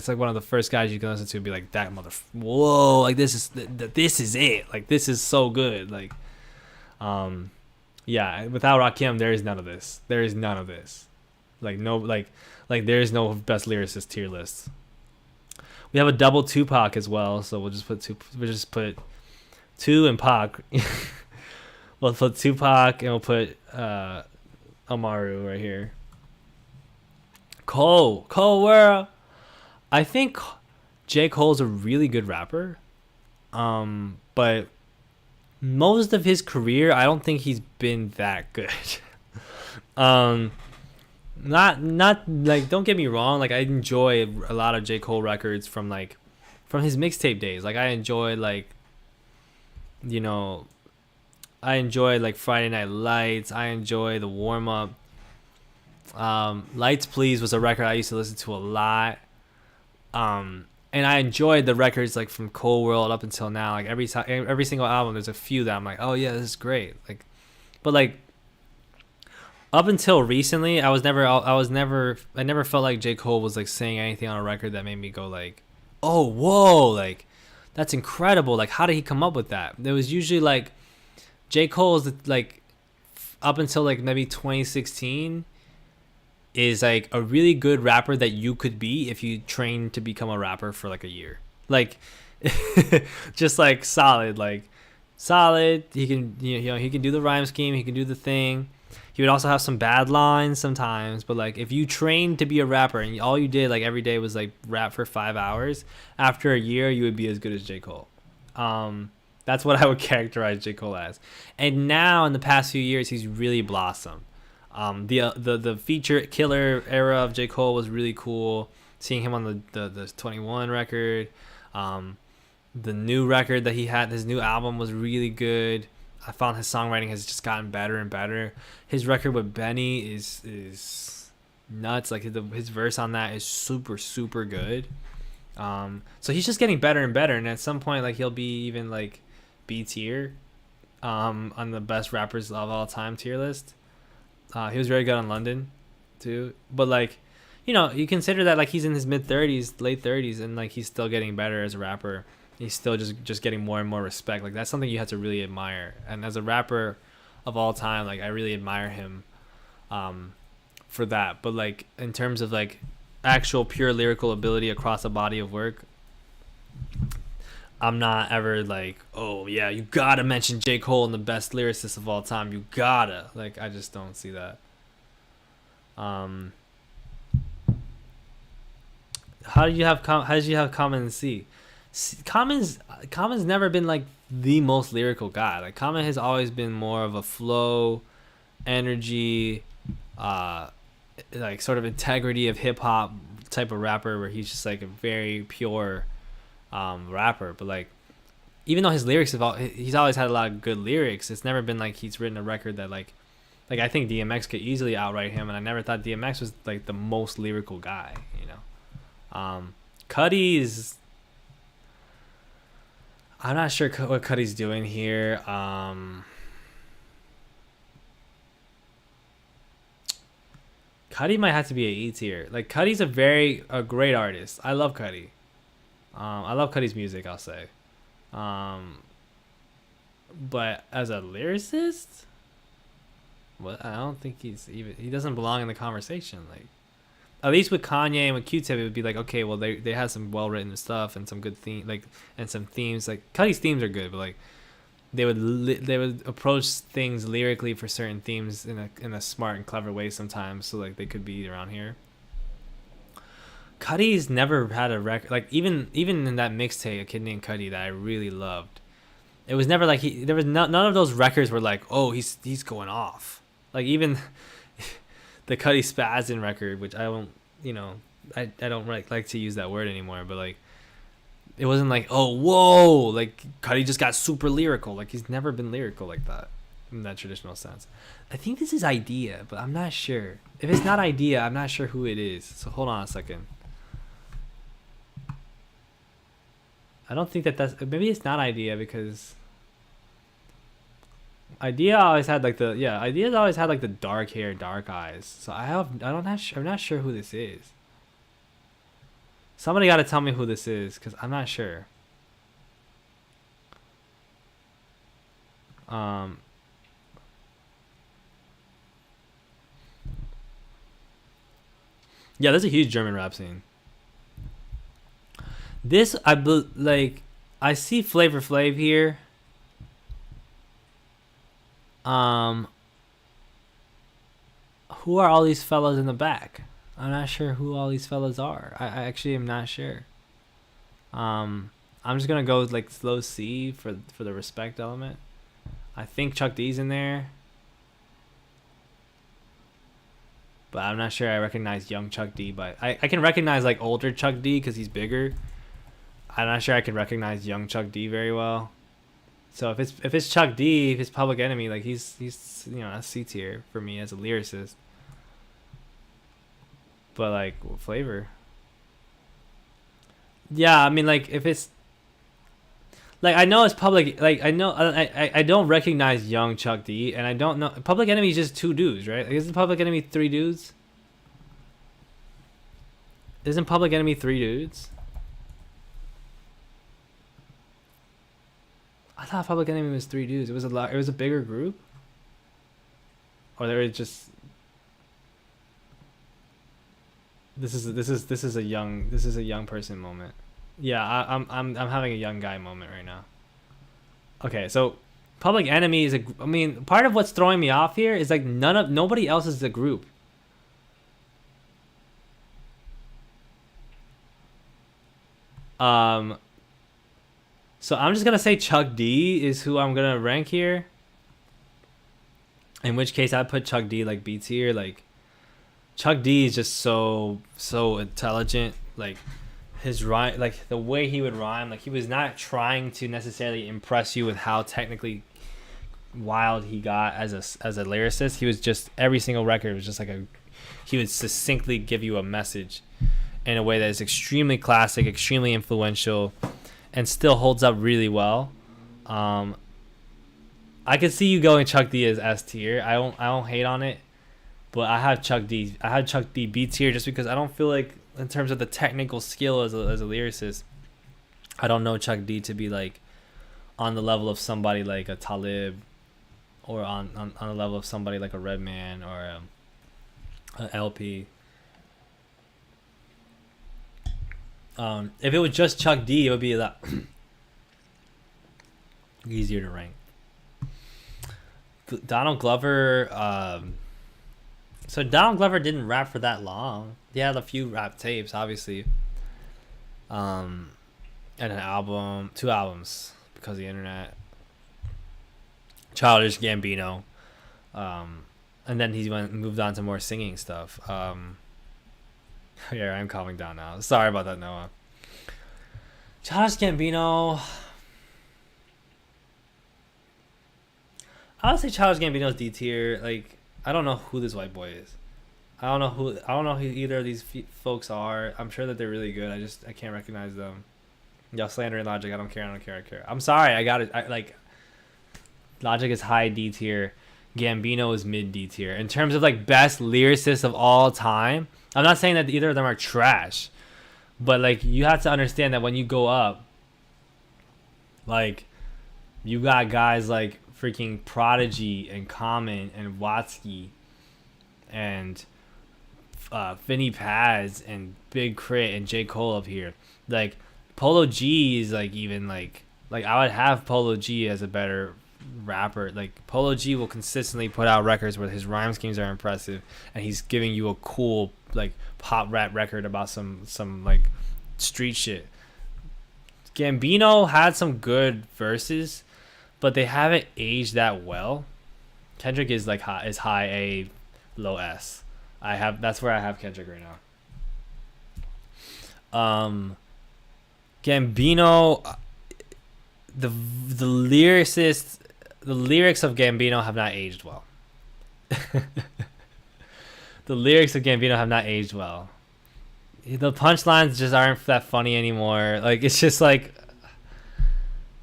A: like one of the first guys you can listen to and be like, that whoa, like this is it. Like this is so good. Like, yeah, without Rakim, there is none of this. There is none of this. Like no, like there is no best lyricist tier list. We have a double Tupac as well, so we'll just put 2 and Pac. We'll put Tupac and we'll put Amaru right here. Cold World. I think J. Cole's a really good rapper. But most of his career, I don't think he's been that good. um, not like, don't get me wrong. Like, I enjoy a lot of J. Cole records from from his mixtape days. Like, I enjoy you know, I enjoy like Friday Night Lights. I enjoy the warm up. Lights Please was a record I used to listen to a lot. And I enjoyed the records like from Cole World up until now. Like every single album, there's a few that I'm like, oh yeah, this is great. Like, but like up until recently, I never felt like J. Cole was like saying anything on a record that made me go like, oh whoa, like that's incredible. Like, how did he come up with that? There was usually like J. Cole's like up until like maybe 2016 is like a really good rapper that you could be if you trained to become a rapper for like a year. Like just like solid. He can, he can do the rhyme scheme, he can do the thing. He would also have some bad lines sometimes, but like if you trained to be a rapper and all you did like every day was like rap for 5 hours, after a year you would be as good as J. Cole. That's what I would characterize J. Cole as. And now in the past few years he's really blossomed. The feature killer era of J. Cole was really cool. Seeing him on the 21 record, the new record that he had, his new album was really good. I found his songwriting has just gotten better and better. His record with Benny is nuts. Like his verse on that is super good. So he's just getting better and better, and at some point like he'll be even like B tier, on the best rappers of all time tier list. He was very good on London too, but like, you consider that like he's in his mid 30s, late 30s, and like he's still getting better as a rapper. He's still just getting more and more respect. Like that's something you have to really admire. And as a rapper of all time, like I really admire him for that. But like in terms of like actual pure lyrical ability across a body of work, I'm not ever like, oh yeah, you gotta mention J. Cole and the best lyricist of all time. You gotta. Like, I just don't see that. How did you have Common and C? Common's never been like the most lyrical guy. Like Common has always been more of a flow, energy, like sort of integrity of hip hop type of rapper, where he's just like a very pure rapper. But like, even though his lyrics he's always had a lot of good lyrics, it's never been like he's written a record that like I think DMX could easily outright him, and I never thought DMX was like the most lyrical guy. Cuddy's, I'm not sure what Cuddy's doing here. Cuddy might have to be a E tier. Like Cuddy's a great artist. I love Cuddy. I love Cuddy's music, I'll say. But as a lyricist, I don't think he doesn't belong in the conversation. Like, at least with Kanye and with Q-Tip, it would be like, okay, well they have some well written stuff and some good and some themes. Like Cuddy's themes are good, but like they would approach things lyrically for certain themes in a smart and clever way sometimes, so like they could be around here. Cuddy's never had a record like even in that mixtape, A Kid Named Cuddy, that I really loved. It was never like there was none of those records were like, oh, he's going off. Like even the Cuddy Spazzin record, which I don't, I don't like to use that word anymore, but like it wasn't like, oh whoa, like Cuddy just got super lyrical. Like he's never been lyrical like that in that traditional sense. I think this is Idea, but I'm not sure. If it's not Idea, I'm not sure who it is. So hold on a second. I don't think that's maybe it's not Idea, because Idea's always had like the dark hair, dark eyes. So I'm not sure who this is. Somebody got to tell me who this is, because I'm not sure. Yeah, there's a huge German rap scene. This I see Flavor Flav here. Who are all these fellows in the back? I'm not sure who all these fellas are. I actually am not sure. I'm just gonna go with like slow C for the respect element. I think Chuck D's in there, but I'm not sure I recognize young Chuck D. But I can recognize like older Chuck D because he's bigger. I'm not sure I can recognize young Chuck D very well. So if it's Chuck D, if it's Public Enemy, like he's that's C tier for me as a lyricist. But like flavor. Yeah, I mean like if it's like I know it's Public, like I know I don't recognize young Chuck D, and I don't know Public Enemy is just 2 dudes, right? Like, isn't Public Enemy 3 dudes? Isn't Public Enemy 3 dudes? I thought Public Enemy was 3 dudes. It was a lot. It was a bigger group, or they were just. This is a young person moment. Yeah, I'm having a young guy moment right now. Okay, so Public Enemy is I mean, part of what's throwing me off here is like nobody else is the group. So I'm just gonna say Chuck D is who I'm gonna rank here. In which case I put Chuck D like B tier. Like Chuck D is just so intelligent. Like his rhyme, like the way he would rhyme, like he was not trying to necessarily impress you with how technically wild he got as a lyricist. He was just, every single record was just like he would succinctly give you a message in a way that is extremely classic, extremely influential, and still holds up really well. I could see you going Chuck D as S tier. I don't hate on it, but I have Chuck D B tier just because I don't feel like in terms of the technical skill as a lyricist, I don't know Chuck D to be like on the level of somebody like a Talib, or on the level of somebody like a Redman or a LP. If it was just Chuck D, it would be a lot easier to rank. Donald Glover. So Donald Glover didn't rap for that long. He had a few rap tapes, obviously. And an album, 2 albums because of the internet. Childish Gambino. And then he moved on to more singing stuff. Yeah, I'm calming down now. Sorry about that, Noah. Childish Gambino. I would say Childish Gambino's D tier. Like, I don't know who this white boy is. I don't know who either of these folks are. I'm sure that they're really good. I can't recognize them. Y'all slandering Logic. I don't care. I'm sorry. I got it. Like, Logic is high D tier. Gambino is mid D tier. In terms of like best lyricists of all time, I'm not saying that either of them are trash, but like you have to understand that when you go up, like you got guys like freaking Prodigy and Common and Watsky and Finny Paz and Big Crit and J. Cole up here. Like Polo G is like even like I would have Polo G as a better rapper. Like Polo G will consistently put out records where his rhyme schemes are impressive and he's giving you a cool like pop rap record about some like street shit. Gambino had some good verses, but they haven't aged that well. Kendrick is like high A, low S. That's where I have Kendrick right now. Gambino, the lyricists, the lyrics of Gambino have not aged well. The lyrics of Gambino have not aged well. The punchlines just aren't that funny anymore. Like it's just like,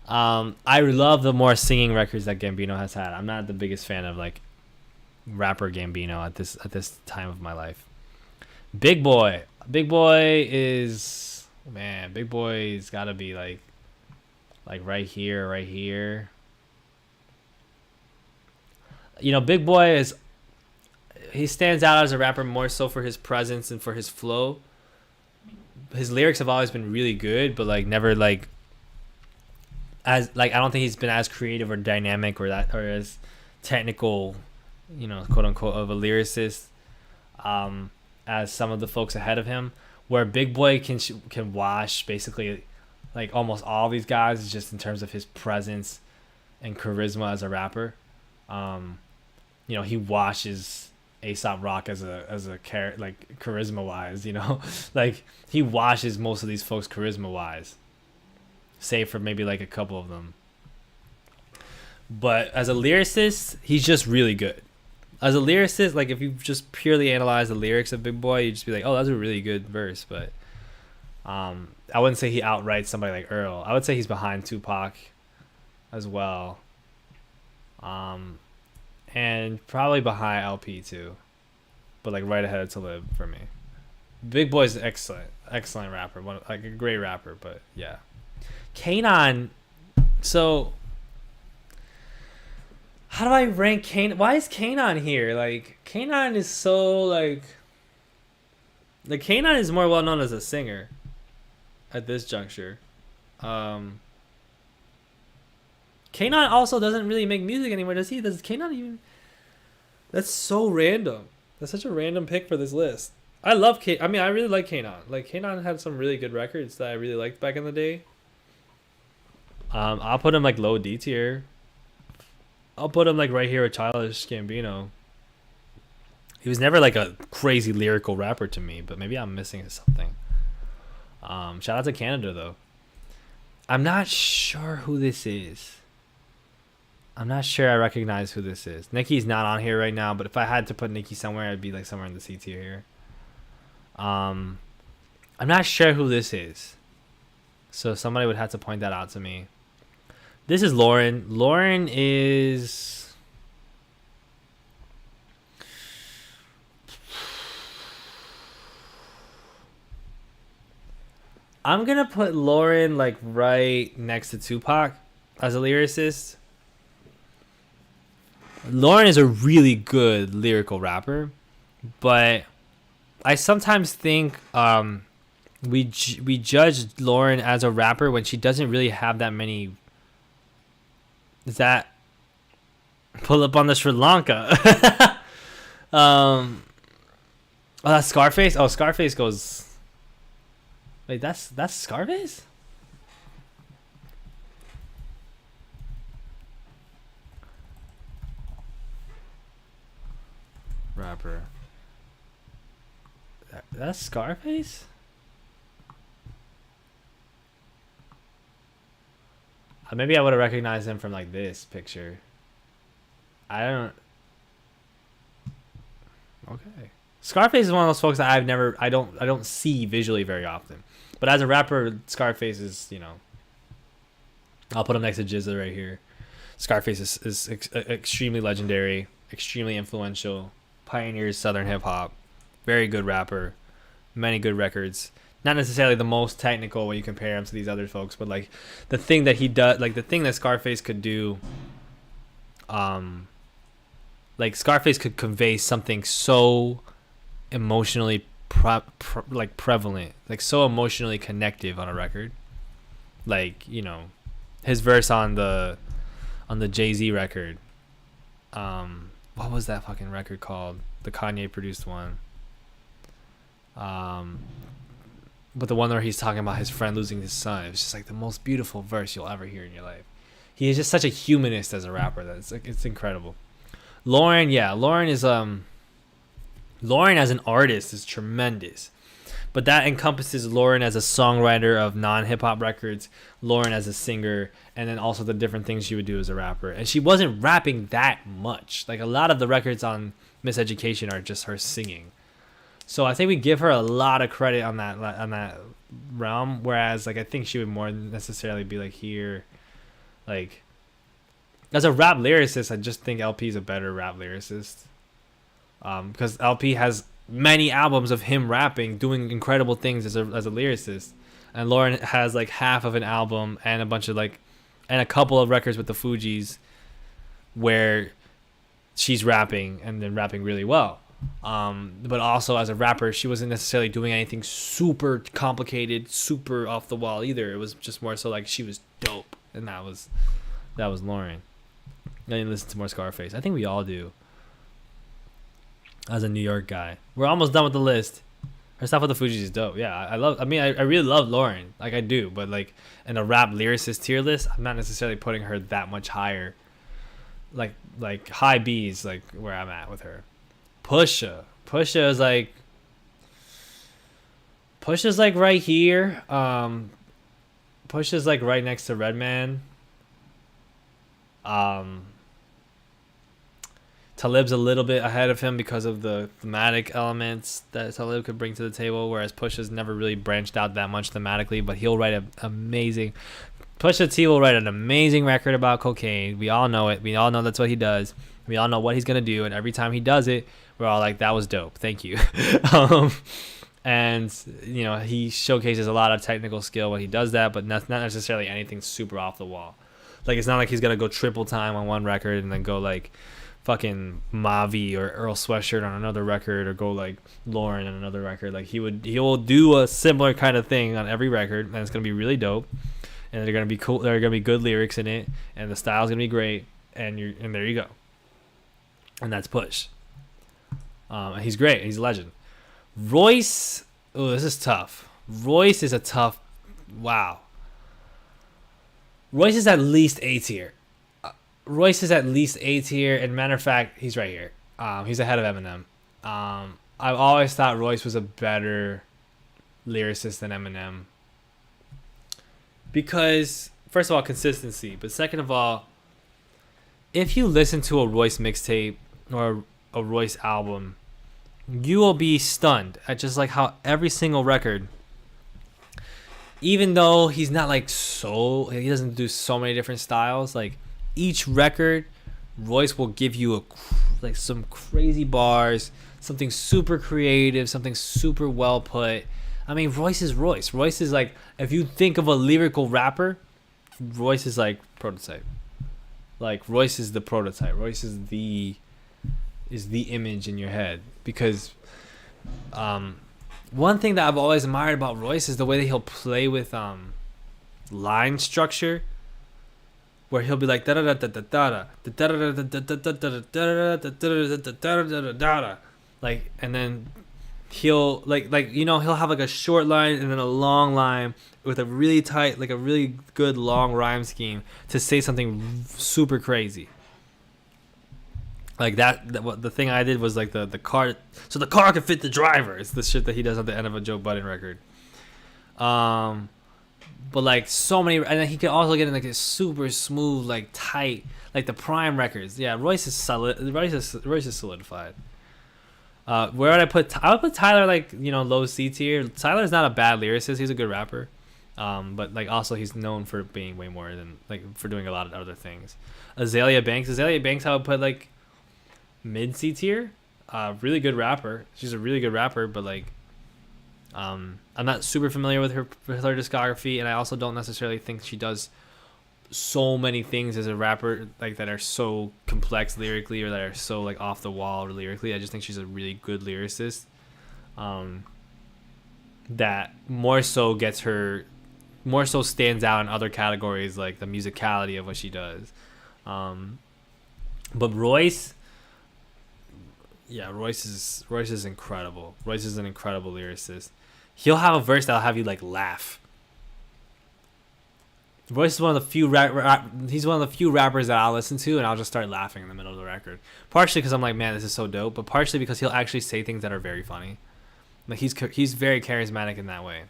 A: I love the more singing records that Gambino has had. I'm not the biggest fan of like rapper Gambino at this time of my life. Big Boy is, man, Big Boy's gotta be like right here. You know, Big Boy he stands out as a rapper more so for his presence and for his flow. His lyrics have always been really good, but like never like as like I don't think he's been as creative or dynamic or as technical, you know, quote unquote, of a lyricist. as some of the folks ahead of him, where Big Boy can wash basically like almost all these guys just in terms of his presence and charisma as a rapper. You know, he washes Aesop Rock as a character, like charisma wise. You know, like he washes most of these folks charisma wise, save for maybe like a couple of them. But as a lyricist, he's just really good. As a lyricist, like if you just purely analyze the lyrics of Big Boy, you just be like, oh, that's a really good verse. But I wouldn't say he outwrites somebody like Earl. I would say he's behind Tupac as well. And probably behind LP too. But like right ahead of Talib for me. Big Boy's excellent rapper, like a great rapper, but yeah. Kanon, so how do I rank Kanon? Why is Kanon here? Like Kanon is so like Kanon is more well known as a singer at this juncture. Kanon also doesn't really make music anymore, does he? Does Kanon even? That's so random. That's such a random pick for this list. I love I mean, I really like Kanon. Like Kanon had some really good records that I really liked back in the day. I'll put him like low D tier. I'll put him like right here with Childish Gambino. He was never like a crazy lyrical rapper to me, but maybe I'm missing something. Shout out to Canada though. I'm not sure who this is. I'm not sure I recognize who this is. Nicki's not on here right now, but if I had to put Nicki somewhere, I'd be like somewhere in the C tier here. I'm not sure who this is. So somebody would have to point that out to me. This is Lauren. Lauren is... I'm going to put Lauren like right next to Tupac as a lyricist. Lauren is a really good lyrical rapper, but I sometimes think we judge Lauren as a rapper when she doesn't really have that many. Is that pull up on the Sri Lanka? Oh, that's Scarface. Oh, Scarface goes. Wait, that's Scarface. Rapper. That's Scarface? Maybe I would have recognized him from like this picture. I don't. Okay. Scarface is one of those folks that I don't see visually very often. But as a rapper, Scarface is, you know. I'll put him next to Jizza right here. Scarface is extremely legendary, extremely influential, pioneers Southern hip hop, very good rapper, many good records. Not necessarily the most technical when you compare him to these other folks, but like the thing that he does, like the thing that Scarface could do, like Scarface could convey something so emotionally prevalent, like so emotionally connective on a record. Like, you know, his verse on the Jay-Z record. What was that fucking record called? The Kanye produced one. But the one where he's talking about his friend losing his son. It was just like the most beautiful verse you'll ever hear in your life. He is just such a humanist as a rapper that it's incredible. Lauren, yeah, Lauren is Lauren as an artist is tremendous. But that encompasses Lauren as a songwriter of non-hip hop records, Lauren as a singer, and then also the different things she would do as a rapper. And she wasn't rapping that much. Like a lot of the records on Miseducation are just her singing. So I think we give her a lot of credit on that realm. Whereas like I think she would more necessarily be like here, like as a rap lyricist. I just think LP is a better rap lyricist. Because LP has many albums of him rapping, doing incredible things as a lyricist, and Lauren has like half of an album and a bunch of like, and a couple of records with the Fugees, where she's rapping and then rapping really well. But also as a rapper, she wasn't necessarily doing anything super complicated, super off the wall either. It was just more so like she was dope, and that was Lauren. I didn't listen to more Scarface. I think we all do. as a New York guy. We're almost done with the list. Her stuff with the Fugees is dope. Yeah, I love. I mean, I really love Lauren. Like I do, but like in a rap lyricist tier list, I'm not necessarily putting her that much higher. Like high B's, like where I'm at with her. Pusha is like. Pusha's like right here. Pusha's like right next to Redman. Talib's a little bit ahead of him because of the thematic elements that Talib could bring to the table, whereas Pusha's never really branched out that much thematically, but he'll write an amazing... Pusha T will write an amazing record about cocaine. We all know it. We all know that's what he does. We all know what he's going to do, and every time he does it, we're all like, that was dope. Thank you. And, you know, he showcases a lot of technical skill when he does that, but not necessarily anything super off the wall. Like, it's not like he's going to go triple time on one record and then go, like, fucking Mavi or Earl Sweatshirt on another record, or go like Lauren on another record. Like he will do a similar kind of thing on every record, and it's gonna be really dope, and they're gonna be cool. There are gonna be good lyrics in it, and the style's gonna be great, and there you go. And that's Push. He's great. He's a legend. Royce, oh, this is tough. Royce is a tough. Wow. Royce is at least A tier. Royce is at least A tier, and matter of fact, he's right here. He's ahead of Eminem. I've always thought Royce was a better lyricist than Eminem because, first of all, consistency, but second of all, if you listen to a Royce mixtape or a Royce album, you will be stunned at just like how every single record, even though he's not like he doesn't do so many different styles, like each record, Royce will give you some crazy bars, something super creative, something super well put. I mean, Royce is Royce. Royce is like, if you think of a lyrical rapper, Royce is like prototype. Like Royce is the prototype. Royce is the image in your head, because one thing that I've always admired about Royce is the way that he'll play with line structure, where he'll be like da da da da da da da da da da da, like, and then he'll like he'll have like a short line and then a long line with a really tight, like a really good long rhyme scheme to say something super crazy. Like the thing I did was like the car, so the car can fit the driver. It's the shit that he does at the end of a Joe Budden record. But like so many, and then he can also get in like a super smooth, like tight, like the Prime records. Yeah, Royce is solid. Royce is solidified. Where would I put? I would put Tyler like low C tier. Tyler's not a bad lyricist. He's a good rapper. But like also he's known for being way more than like for doing a lot of other things. Azalea Banks I would put like mid C tier. Really good rapper. She's a really good rapper, but like I'm not super familiar with her discography, and I also don't necessarily think she does so many things as a rapper like that are so complex lyrically, or that are so like off the wall lyrically. I just think she's a really good lyricist. That more so stands out in other categories, like the musicality of what she does. But Royce is incredible. Royce is an incredible lyricist. He'll have a verse that'll have you like laugh. Royce is one of the few he's one of the few rappers that I'll listen to and I'll just start laughing in the middle of the record. Partially because I'm like, man, this is so dope, but partially because he'll actually say things that are very funny. Like he's very charismatic in that way,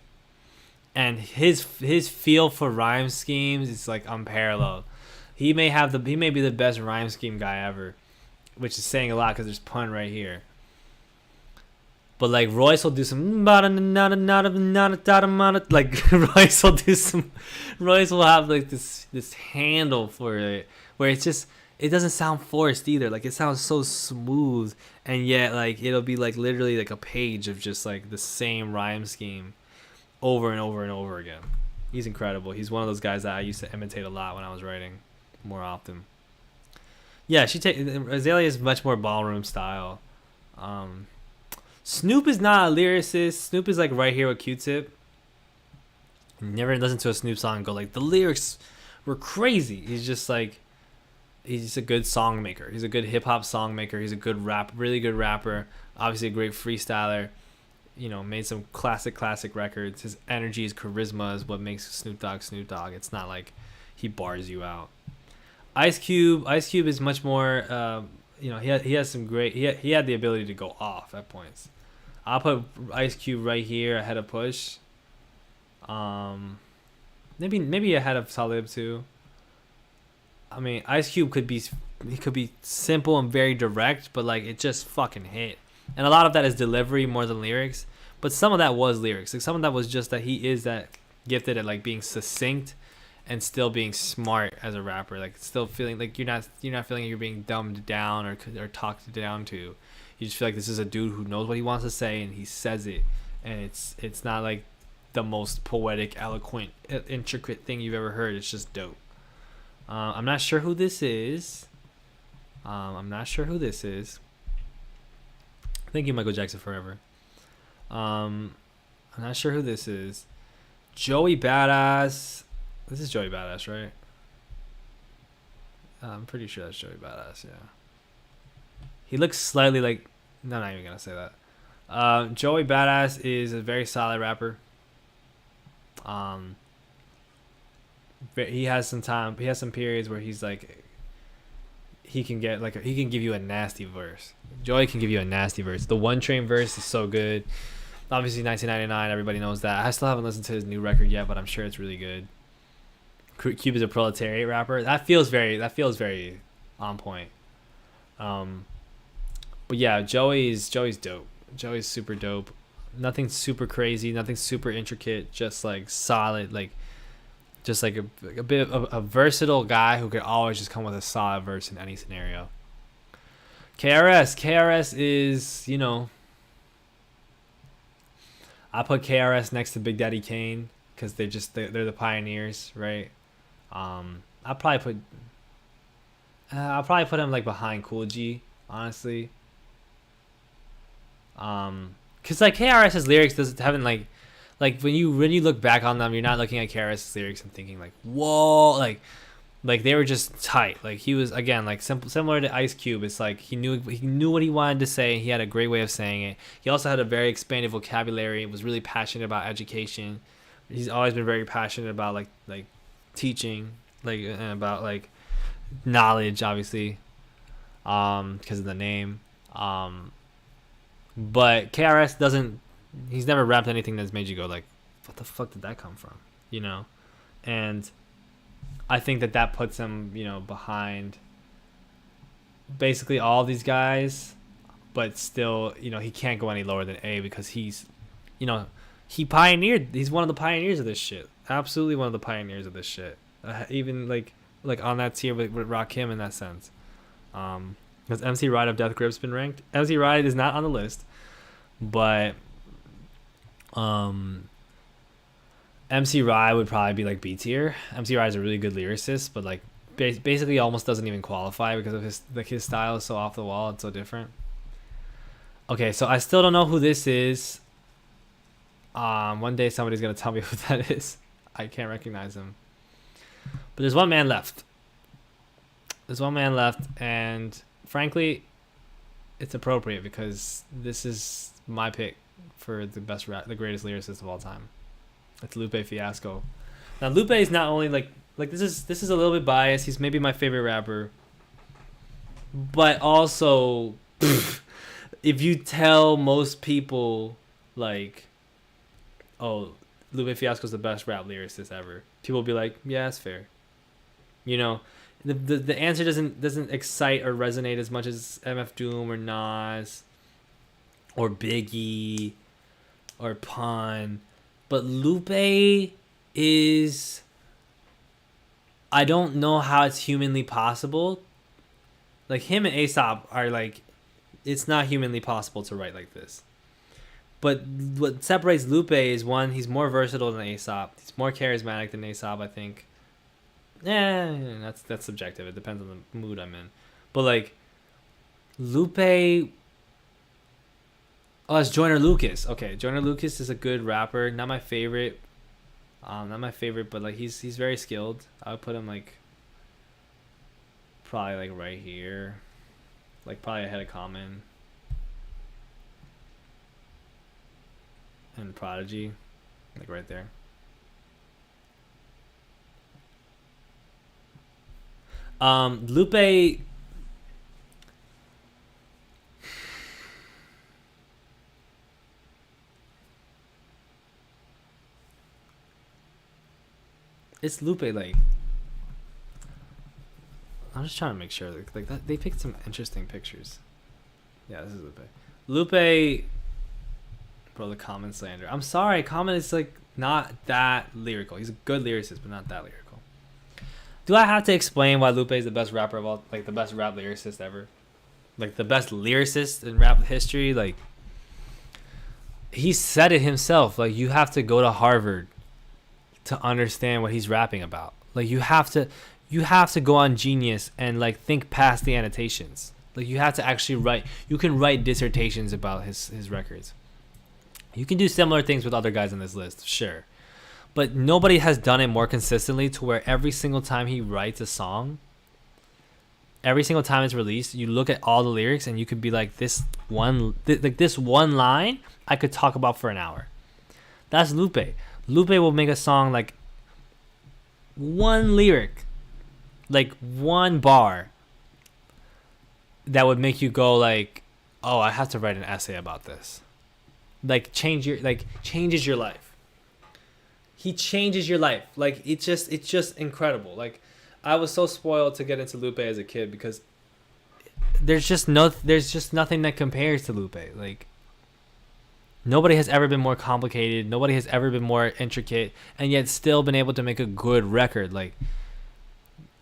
A: and his feel for rhyme schemes is like unparalleled. He may be the best rhyme scheme guy ever, which is saying a lot because there's pun right here. But like Royce will do some like Royce will have like this handle for it where it doesn't sound forced either. Like it sounds so smooth, and yet like it'll be like literally like a page of just like the same rhyme scheme over and over and over again. He's incredible. He's one of those guys that I used to imitate a lot when I was writing more often. Yeah, Azalea is much more ballroom style. Snoop is not a lyricist. Snoop is like right here with Q-Tip. Never listen to a Snoop song and go like, the lyrics were crazy. He's just like, he's a good song maker. He's a good hip hop song maker. He's a good really good rapper. Obviously a great freestyler. You know, made some classic records. His energy, his charisma is what makes Snoop Dogg Snoop Dogg. It's not like he bars you out. Ice Cube is much more. You know, he has some great. He had the ability to go off at points. I'll put Ice Cube right here ahead of Push. Maybe ahead of Talib too. I mean, Ice Cube could be simple and very direct, but like it just fucking hit. And a lot of that is delivery more than lyrics, but some of that was lyrics. Like some of that was just that he is that gifted at like being succinct and still being smart as a rapper. Like still feeling like you're not feeling like you're being dumbed down or talked down to. You just feel like this is a dude who knows what he wants to say and he says it, and it's not like the most poetic, eloquent, intricate thing you've ever heard. It's just dope. I'm not sure who this is. Thank you, Michael Jackson Forever. I'm not sure who this is. Joey Badass. This is Joey Badass, right? I'm pretty sure that's Joey Badass, yeah. He looks slightly like... No, I'm not even going to say that. Joey Badass is a very solid rapper. He has some time. He has some periods where he's like... He can give you a nasty verse. Joey can give you a nasty verse. The One Train verse is so good. Obviously, 1999, everybody knows that. I still haven't listened to his new record yet, but I'm sure it's really good. Cube is a proletariat rapper. That feels very on point. But yeah, Joey's dope. Joey's super dope. Nothing super crazy, nothing super intricate. Just like solid, like just like a bit of a versatile guy who could always just come with a solid verse in any scenario. KRS is, you know, I put KRS next to Big Daddy Kane because they're the pioneers, right? I'll probably put him like behind Cool G, honestly. Cause like KRS's lyrics haven't like when you look back on them, you're not looking at KRS's lyrics and thinking like, whoa, like they were just tight. Like he was, again, like similar to Ice Cube. It's like he knew what he wanted to say. He had a great way of saying it. He also had a very expanded vocabulary. Was really passionate about education. He's always been very passionate about like teaching, like, and about like knowledge, obviously, because of the name. But KRS he's never rapped anything that's made you go like, what the fuck did that come from? You know? And I think that puts him, you know, behind basically all these guys, but still, you know, he can't go any lower than A because he's, you know, he's one of the pioneers of this shit. Absolutely one of the pioneers of this shit. Even like on that tier with Rakim in that sense. Because MC Ride of Death Grip's been ranked. MC Ride is not on the list, but MC Ride would probably be like B tier. MC Ride is a really good lyricist, but like basically almost doesn't even qualify because of his style is so off the wall and so different. Okay, so I still don't know who this is. One day somebody's gonna tell me who that is. I can't recognize him. But there's one man left. And frankly, it's appropriate because this is my pick for the greatest lyricist of all time. It's Lupe Fiasco. Now Lupe is not only like this is a little bit biased. He's maybe my favorite rapper, but also if you tell most people like, oh, Lupe Fiasco's the best rap lyricist ever, people will be like, yeah, that's fair. You know, the answer doesn't excite or resonate as much as MF Doom or Nas or Biggie or Pun, but Lupe is, I don't know how it's humanly possible. Like him and Aesop are like, it's not humanly possible to write like this. But what separates Lupe is, one, he's more versatile than Aesop. He's more charismatic than Aesop, I think. That's subjective. It depends on the mood I'm in. But like Lupe, it's Joyner Lucas. Okay, Joyner Lucas is a good rapper. Not my favorite. But like he's very skilled. I would put him like Probably like right here, like probably ahead of Common and Prodigy, like right there. Lupe. It's Lupe. Like, I'm just trying to make sure. Like that, they picked some interesting pictures. Yeah, this is Lupe. Lupe, bro, the Common slander. I'm sorry, Common is like not that lyrical. He's a good lyricist, but not that lyrical. Do I have to explain why Lupe is the best rapper of all, like the best rap lyricist ever, like the best lyricist in rap history? Like, he said it himself. Like, you have to go to Harvard to understand what he's rapping about. Like, you have to go on Genius and like think past the annotations. Like, you have to actually write. You can write dissertations about his records. You can do similar things with other guys on this list, sure, but nobody has done it more consistently to where every single time he writes a song, every single time it's released, you look at all the lyrics and you could be like, this one line I could talk about for an hour. That's Lupe. Lupe will make a song like one lyric, like one bar, that would make you go like, oh, I have to write an essay about this. Like, changes your life. He changes your life. Like, it's just incredible. Like, I was so spoiled to get into Lupe as a kid because there's just nothing that compares to Lupe. Like, nobody has ever been more complicated. Nobody has ever been more intricate, and yet still been able to make a good record. Like,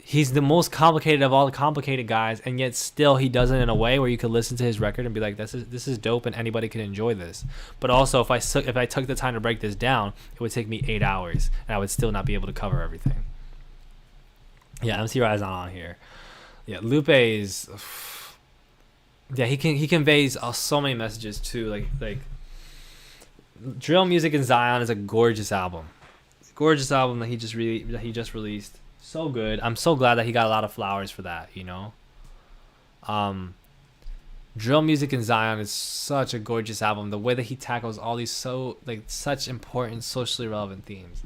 A: he's the most complicated of all the complicated guys, and yet still he does it in a way where you could listen to his record and be like, this is dope, and anybody can enjoy this. But also, if I took the time to break this down, it would take me 8 hours, and I would still not be able to cover everything. Yeah, MC Rise on here. Yeah, Lupe is. Yeah, he conveys so many messages too. Like Drill Music in Zion is a gorgeous album. Gorgeous album that he just released. So good. I'm so glad that he got a lot of flowers for that, you know. Drill Music in Zion is such a gorgeous album. The way that he tackles all these such important socially relevant themes.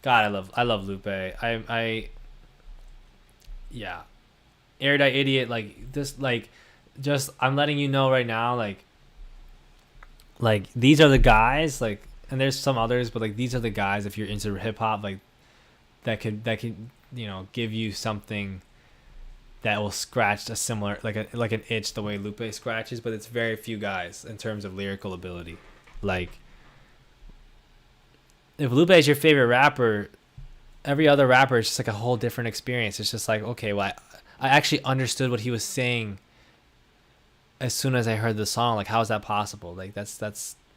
A: God, I love Lupe. Yeah. Erudite Idiot, I'm letting you know right now, like these are the guys, like, and there's some others, but like these are the guys, if you're into hip hop, like that could give you something that will scratch a similar, like an itch the way Lupe scratches, but it's very few guys in terms of lyrical ability. Like, if Lupe is your favorite rapper, every other rapper is just like a whole different experience. It's just like, okay, well, I actually understood what he was saying as soon as I heard the song. Like, how is that possible? Like, that's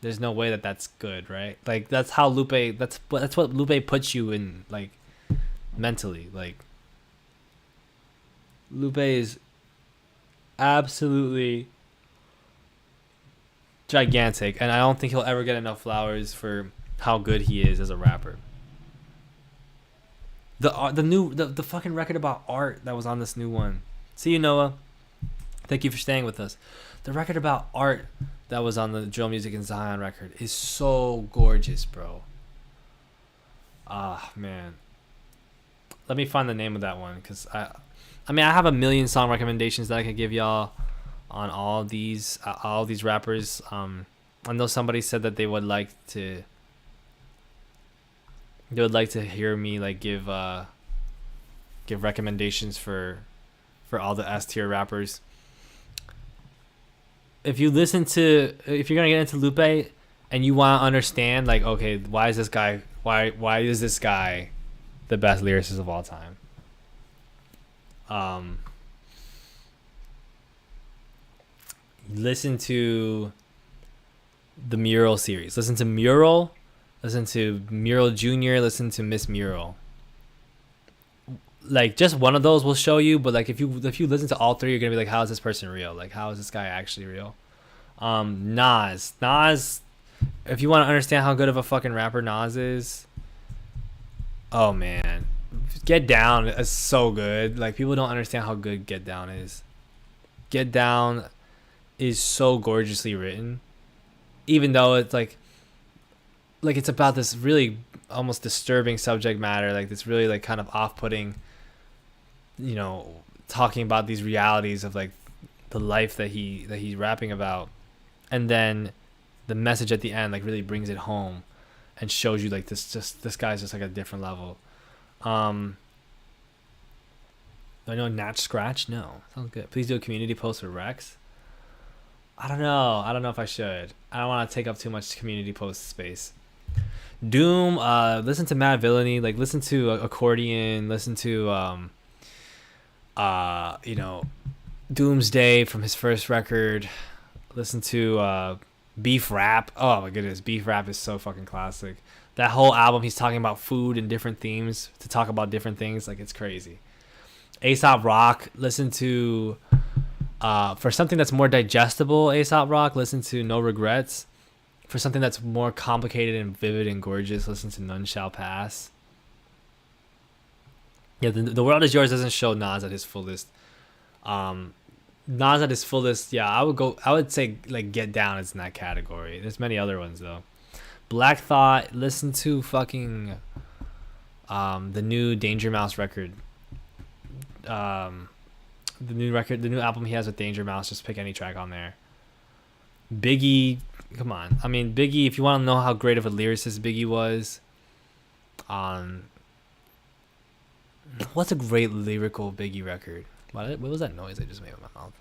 A: there's no way that's good, right? Like, that's how Lupe, that's what Lupe puts you in, like, mentally. Like, Lupe is absolutely gigantic, and I don't think he'll ever get enough flowers for how good he is as a rapper. The fucking record about art that was on this new one. See you, Noah. Thank you for staying with us. The record about art that was on the Drill Music in Zion record is so gorgeous, bro. Ah, man. Let me find the name of that one, because I have a million song recommendations that I could give y'all on all these rappers. I know somebody said that they would like to hear me like give recommendations for all the S tier rappers. If you're gonna get into Lupe and you want to understand, like, okay, why is this guy the best lyricist of all time? Listen to the Mural series. Listen to Mural Junior. Listen to Miss Mural. Like, just one of those will show you, but like if you listen to all three, you're gonna be like, how is this person real? Like, how is this guy actually real? Nas, if you want to understand how good of a fucking rapper Nas is, oh man, Get Down is so good. Like, people don't understand how good Get Down is. Get Down is so gorgeously written, even though it's like it's about this really almost disturbing subject matter, like this really like kind of off-putting, talking about these realities of like the life that he's rapping about, and then the message at the end like really brings it home and shows you like this guy's just like a different level. I know Natch Scratch. No, sounds good. Please do a community post for Rex. I don't know if I should. I don't want to take up too much community post space. Doom, listen to Mad Villainy, like listen to Accordion, listen to Doomsday from his first record, listen to Beef Rap. Oh my goodness, Beef Rap is so fucking classic. That whole album, he's talking about food and different themes to talk about different things, like it's crazy. Aesop Rock, listen to for something that's more digestible, Aesop Rock, listen to No Regrets. For something that's more complicated and vivid and gorgeous, listen to None Shall Pass. Yeah, the World Is Yours doesn't show Nas at his fullest. Nas at his fullest, yeah, I would say like Get Down is in that category. There's many other ones though. Black Thought, listen to fucking the new Danger Mouse record. The new album he has with Danger Mouse, just pick any track on there. Biggie, come on. I mean, Biggie, if you want to know how great of a lyricist Biggie was, what's a great lyrical Biggie record? What was that noise I just made with my mouth?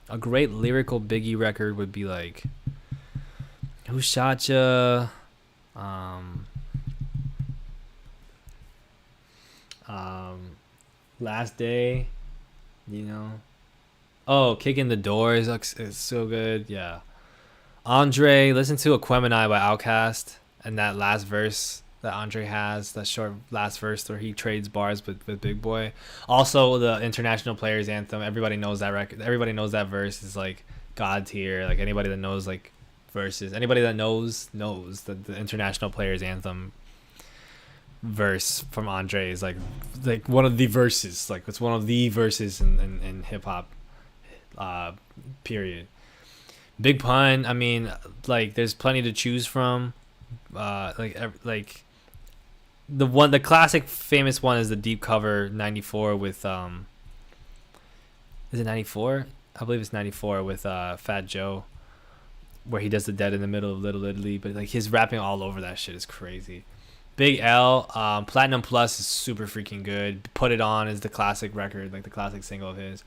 A: A great lyrical Biggie record would be like Who Shot Ya? Last Day, Oh, Kicking the Doors is so good. Yeah. Andre, listen to Aquemini by Outkast, and that last verse that Andre has, that short last verse where he trades bars with Big Boy. Also, the International Players Anthem. Everybody knows that record. Everybody knows that verse is like God tier. Like anybody that knows like verses, anybody that knows that the International Players Anthem verse from Andre is like one of the verses. Like it's one of the verses in hip hop. Period. Big Pun, I mean, like there's plenty to choose from. Like the classic famous one is the deep cover 94 with is it 94? I believe it's 94 with Fat Joe, where he does the dead in the middle of Little Italy, but like his rapping all over that shit is crazy. Big L, Platinum Plus is super freaking good. Put It On is the classic record, like the classic single of his.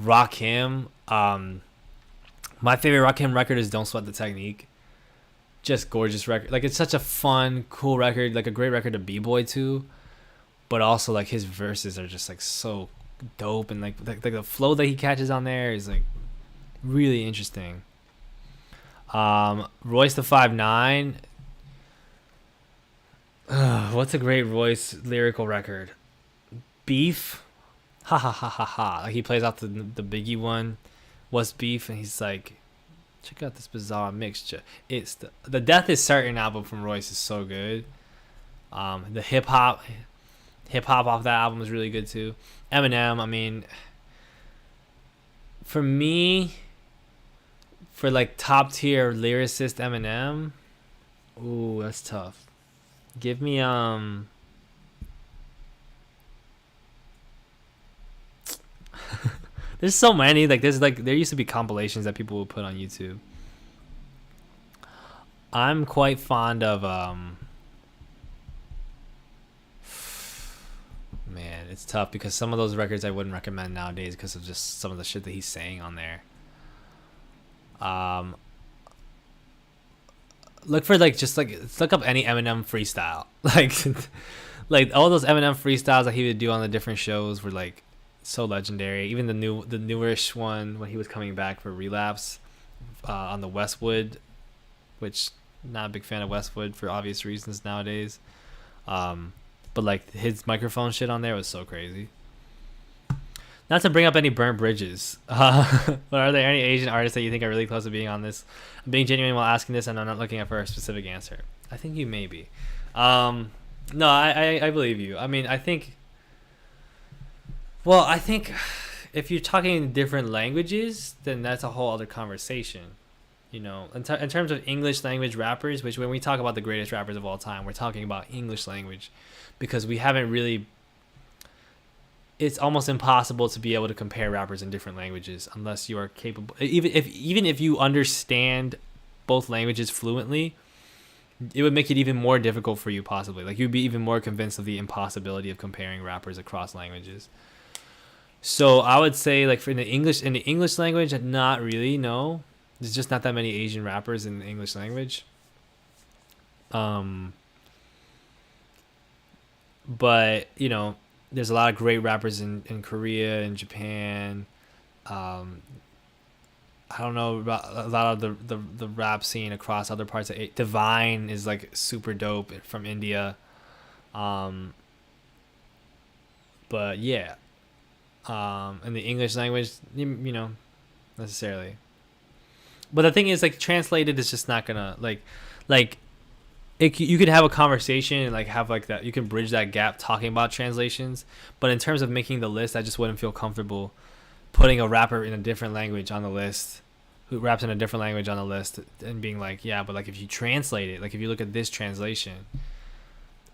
A: Rakim, my favorite Rakim record is Don't Sweat the Technique. Just gorgeous record. Like it's such a fun, cool record, like a great record to b-boy to, but also like his verses are just like so dope, and like the flow that he catches on there is like really interesting. Royce the 5'9". What's a great Royce lyrical record? Beef. Ha ha ha ha ha. Like he plays out the Biggie one. What's Beef? And he's like, check out this bizarre mixture. It's the Death Is Certain album from Royce is so good. The hip hop off that album is really good too. Eminem, I mean, for me, for like top tier lyricist Eminem, ooh, that's tough. Give me there's so many, like there used to be compilations that people would put on YouTube. I'm quite fond of man, it's tough because some of those records I wouldn't recommend nowadays because of just some of the shit that he's saying on there. Look for look up any Eminem freestyle. like all those Eminem freestyles that he would do on the different shows were like so legendary. Even the newish one when he was coming back for Relapse on the Westwood, which not a big fan of Westwood for obvious reasons nowadays. But like his microphone shit on there was so crazy. Not to bring up any burnt bridges, but are there any Asian artists that you think are really close to being on this? I'm being genuine while asking this, and I'm not looking for a specific answer. I think you may be. No, I believe you. I mean, I think Well, I think if you're talking in different languages, then that's a whole other conversation. You know, in terms of English language rappers, which when we talk about the greatest rappers of all time, we're talking about English language, because we haven't really. It's almost impossible to be able to compare rappers in different languages unless you are capable. Even if you understand both languages fluently, it would make it even more difficult for you possibly. Like you'd be even more convinced of the impossibility of comparing rappers across languages. So I would say like for in the English language, not really. No, there's just not that many Asian rappers in the English language. Um, but you know, there's a lot of great rappers in Korea and Japan. Um, I don't know about a lot of the rap scene across other parts of Divine is like super dope from India. Um, but yeah, in the English language, you know, necessarily. But the thing is, like, translated is just not gonna like you could have a conversation and like have like that. You can bridge that gap talking about translations. But in terms of making the list, I just wouldn't feel comfortable putting a rapper in a different language on the list, who raps in a different language on the list, and being like, yeah, but like if you translate it, like if you look at this translation,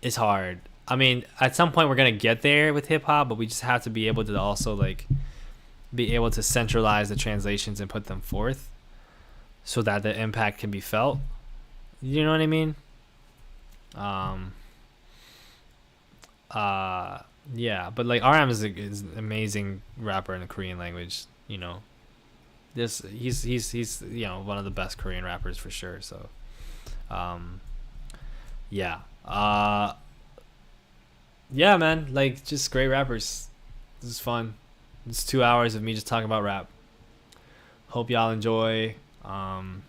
A: it's hard. I mean, at some point we're gonna get there with hip hop, but we just have to be able to also like be able to centralize the translations and put them forth so that the impact can be felt. You know what I mean? Um yeah, but like RM is an amazing rapper in the Korean language, you know. He's you know one of the best Korean rappers for sure. So yeah. Yeah, man, like just great rappers. This is fun. It's 2 hours of me just talking about rap. Hope y'all enjoy. I'm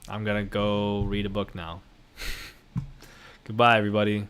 A: gonna go read a book now. Goodbye, everybody.